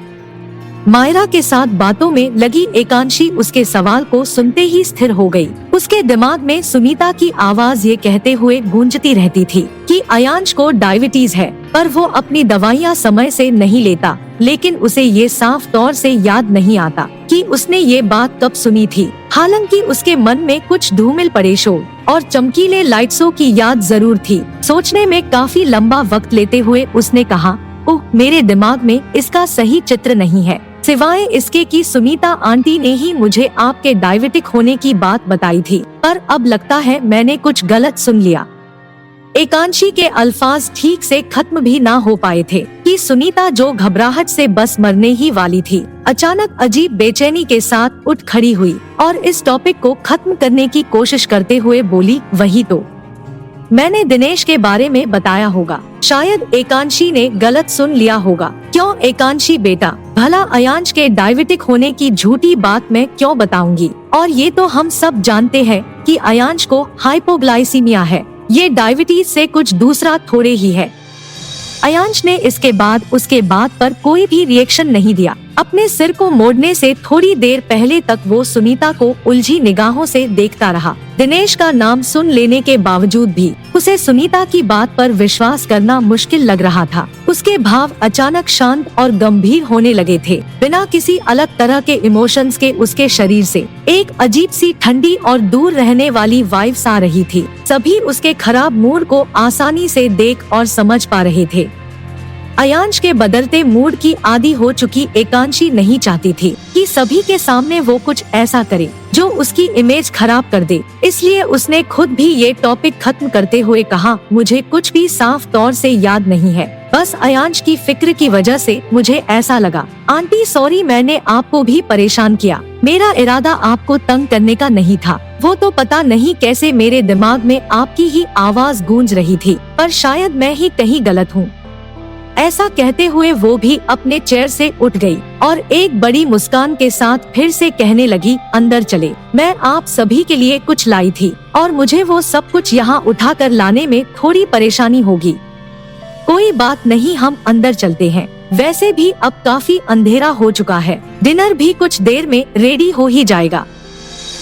मायरा के साथ बातों में लगी एकांशी उसके सवाल को सुनते ही स्थिर हो गई। उसके दिमाग में सुनीता की आवाज ये कहते हुए गूंजती रहती थी कि अयांश को डायबिटीज है, पर वो अपनी दवाइयाँ समय से नहीं लेता। लेकिन उसे ये साफ तौर से याद नहीं आता कि उसने ये बात कब सुनी थी। हालांकि उसके मन में कुछ धूमिल पड़े शोर और चमकीले लाइट्सों की याद जरूर थी। सोचने में काफी लंबा वक्त लेते हुए उसने कहा, ओह, मेरे दिमाग में इसका सही चित्र नहीं है, सिवाय इसके कि सुनीता आंटी ने ही मुझे आपके डायबिटिक होने की बात बताई थी, पर अब लगता है मैंने कुछ गलत सुन लिया। एकांशी के अल्फाज ठीक से खत्म भी ना हो पाए थे कि सुनीता, जो घबराहट से बस मरने ही वाली थी, अचानक अजीब बेचैनी के साथ उठ खड़ी हुई और इस टॉपिक को खत्म करने की कोशिश करते हुए बोली, वही तो मैंने दिनेश के बारे में बताया होगा। शायद एकांशी ने गलत सुन लिया होगा। क्यों एकांशी बेटा, भला अयांश के डायबिटिक होने की झूठी बात मैं क्यों बताऊंगी? और ये तो हम सब जानते हैं कि अयांश को हाइपोग्लाइसीमिया है। ये डायबिटीज से कुछ दूसरा थोड़े ही है। अयांश ने इसके बाद उसके बात पर कोई भी रिएक्शन नहीं दिया। अपने सिर को मोड़ने से थोड़ी देर पहले तक वो सुनीता को उलझी निगाहों से देखता रहा। दिनेश का नाम सुन लेने के बावजूद भी उसे सुनीता की बात पर विश्वास करना मुश्किल लग रहा था। उसके भाव अचानक शांत और गंभीर होने लगे थे। बिना किसी अलग तरह के इमोशंस के उसके शरीर से एक अजीब सी ठंडी और दूर रहने वाली वाइब्स आ रही थी। सभी उसके खराब मूड को आसानी से देख और समझ पा रहे थे। अयांश के बदलते मूड की आदी हो चुकी एकांशी नहीं चाहती थी कि सभी के सामने वो कुछ ऐसा करे जो उसकी इमेज खराब कर दे। इसलिए उसने खुद भी ये टॉपिक खत्म करते हुए कहा, मुझे कुछ भी साफ तौर से याद नहीं है, बस अयांश की फिक्र की वजह से मुझे ऐसा लगा। आंटी सॉरी, मैंने आपको भी परेशान किया। मेरा इरादा आपको तंग करने का नहीं था। वो तो पता नहीं कैसे मेरे दिमाग में आपकी ही आवाज गूंज रही थी, पर शायद मैं ही कहीं गलत हूँ। ऐसा कहते हुए वो भी अपने चेयर से उठ गई और एक बड़ी मुस्कान के साथ फिर से कहने लगी, अंदर चले। मैं आप सभी के लिए कुछ लाई थी और मुझे वो सब कुछ यहाँ उठा कर लाने में थोड़ी परेशानी होगी। कोई बात नहीं, हम अंदर चलते हैं। वैसे भी अब काफी अंधेरा हो चुका है, डिनर भी कुछ देर में रेडी हो ही जाएगा।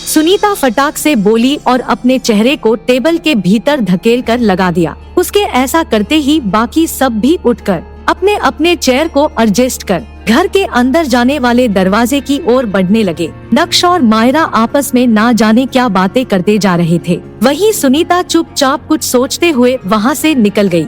सुनीता फटाक से बोली और अपने चेहरे को टेबल के भीतर धकेल कर लगा दिया। उसके ऐसा करते ही बाकी सब भी उठकर अपने अपने चेयर को एडजस्ट कर घर के अंदर जाने वाले दरवाजे की ओर बढ़ने लगे। नक्श और मायरा आपस में ना जाने क्या बातें करते जा रहे थे। वहीं सुनीता चुपचाप कुछ सोचते हुए वहाँ से निकल गई।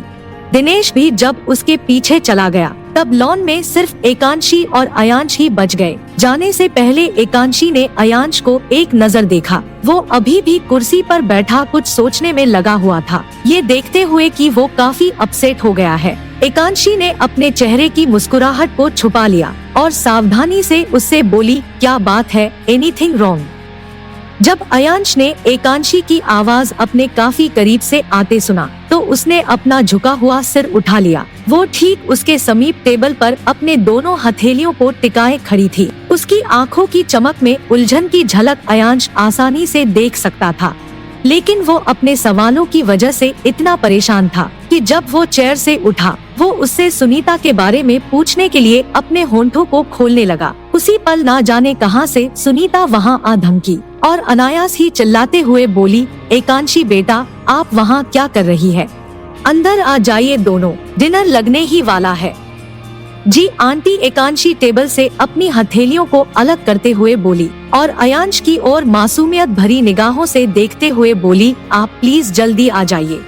दिनेश भी जब उसके पीछे चला गया तब लॉन में सिर्फ एकांशी और अयांश ही बच गए। जाने से पहले एकांशी ने अयांश को एक नजर देखा। वो अभी भी कुर्सी पर बैठा कुछ सोचने में लगा हुआ था। ये देखते हुए कि वो काफी अपसेट हो गया है, एकांशी ने अपने चेहरे की मुस्कुराहट को छुपा लिया और सावधानी से उससे बोली, क्या बात है, एनीथिंग रॉन्ग? जब अयांश ने एकांशी की आवाज अपने काफी करीब से आते सुना तो उसने अपना झुका हुआ सिर उठा लिया। वो ठीक उसके समीप टेबल पर अपने दोनों हथेलियों को टिकाए खड़ी थी। उसकी आंखों की चमक में उलझन की झलक अयांश आसानी से देख सकता था, लेकिन वो अपने सवालों की वजह से इतना परेशान था कि जब वो चेयर से उठा वो उससे सुनीता के बारे में पूछने के लिए अपने होंठों को खोलने लगा। उसी पल ना जाने कहां से सुनीता वहां आ धमकी और अनायास ही चिल्लाते हुए बोली, एकांशी बेटा, आप वहां क्या कर रही है? अंदर आ जाइए दोनों, डिनर लगने ही वाला है। जी आंटी, एकांशी टेबल से अपनी हथेलियों को अलग करते हुए बोली और अयांश की ओर मासूमियत भरी निगाहों से देखते हुए बोली, आप प्लीज जल्दी आ जाइए।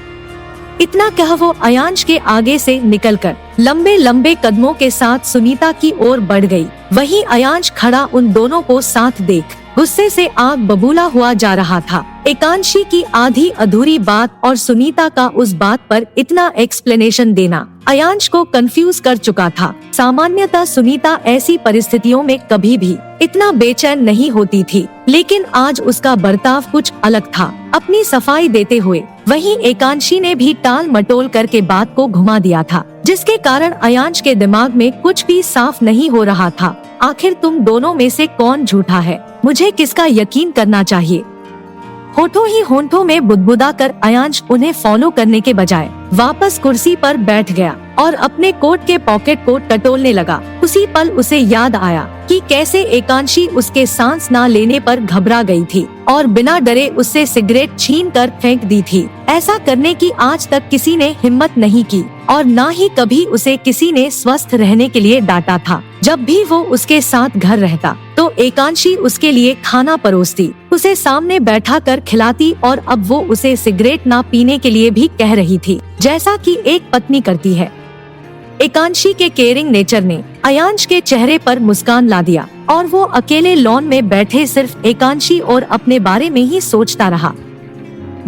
इतना कह वो अयांश के आगे से निकलकर लंबे लंबे कदमों के साथ सुनीता की ओर बढ़ गई। वहीं अयांश खड़ा उन दोनों को साथ देख गुस्से से आग बबूला हुआ जा रहा था। एकांशी की आधी अधूरी बात और सुनीता का उस बात पर इतना एक्सप्लेनेशन देना अयांश को कंफ्यूज कर चुका था। सामान्यतः सुनीता ऐसी परिस्थितियों में कभी भी इतना बेचैन नहीं होती थी, लेकिन आज उसका बर्ताव कुछ अलग था। अपनी सफाई देते हुए वहीं एकांशी ने भी टाल मटोल करके बात को घुमा दिया था, जिसके कारण अयांश के दिमाग में कुछ भी साफ नहीं हो रहा था। आखिर तुम दोनों में से कौन झूठा है? मुझे किसका यकीन करना चाहिए? होठों ही होंठों में बुदबुदा कर अयांश उन्हें फॉलो करने के बजाय वापस कुर्सी पर बैठ गया और अपने कोट के पॉकेट को टटोलने लगा। उसी पल उसे याद आया कि कैसे एकांशी उसके सांस ना लेने पर घबरा गई थी और बिना डरे उससे सिगरेट छीन कर फेंक दी थी। ऐसा करने की आज तक किसी ने हिम्मत नहीं की और ना ही कभी उसे किसी ने स्वस्थ रहने के लिए डांटा था। जब भी वो उसके साथ घर रहता तो एकांशी उसके लिए खाना परोसती, उसे सामने बैठा कर खिलाती और अब वो उसे सिगरेट ना पीने के लिए भी कह रही थी, जैसा कि एक पत्नी करती है। एकांशी के केयरिंग नेचर ने अयांश के चेहरे पर मुस्कान ला दिया और वो अकेले लॉन में बैठे सिर्फ एकांशी और अपने बारे में ही सोचता रहा।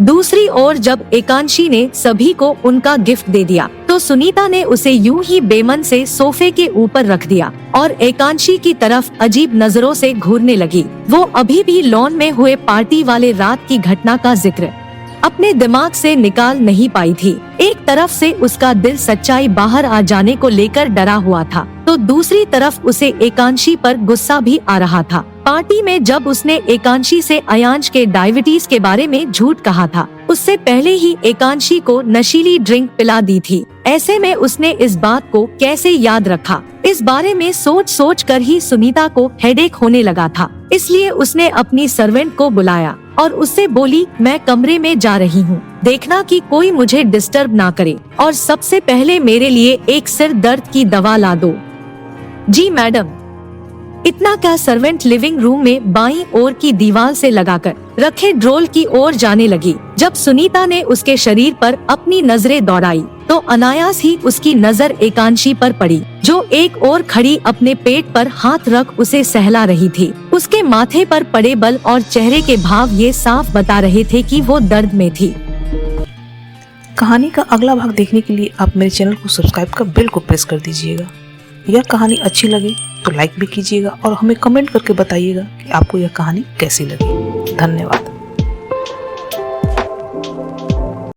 दूसरी ओर जब एकांशी ने सभी को उनका गिफ्ट दे दिया तो सुनीता ने उसे यूं ही बेमन से सोफे के ऊपर रख दिया और एकांशी की तरफ अजीब नजरों से घूरने लगी। वो अभी भी लॉन में हुए पार्टी वाले रात की घटना का जिक्र अपने दिमाग से निकाल नहीं पाई थी। एक तरफ से उसका दिल सच्चाई बाहर आ जाने को लेकर डरा हुआ था, तो दूसरी तरफ उसे एकांशी पर गुस्सा भी आ रहा था। पार्टी में जब उसने एकांशी से अयांश के डायबिटीज के बारे में झूठ कहा था, उससे पहले ही एकांशी को नशीली ड्रिंक पिला दी थी। ऐसे में उसने इस बात को कैसे याद रखा? इस बारे में सोच सोच कर ही सुनीता को हेडेक होने लगा था। इसलिए उसने अपनी सर्वेंट को बुलाया और उससे बोली, मैं कमरे में जा रही हूँ, देखना कि कोई मुझे डिस्टर्ब ना करे, और सबसे पहले मेरे लिए एक सिर दर्द की दवा ला दो। जी मैडम। इतना क्या सर्वेंट लिविंग रूम में बाईं ओर की दीवार से लगाकर रखे ड्रोल की ओर जाने लगी। जब सुनीता ने उसके शरीर पर अपनी नजरें दौड़ाई तो अनायास ही उसकी नजर एकांशी पर पड़ी, जो एक ओर खड़ी अपने पेट पर हाथ रख उसे सहला रही थी। उसके माथे पर पड़े बल और चेहरे के भाव ये साफ बता रहे थे कि वो दर्द में थी। कहानी का अगला भाग देखने के लिए आप मेरे चैनल को सब्सक्राइब कर बेल को प्रेस कर दीजिएगा। यह कहानी अच्छी लगे तो लाइक भी कीजिएगा और हमें कमेंट करके बताइएगा कि आपको यह कहानी कैसी लगी। धन्यवाद।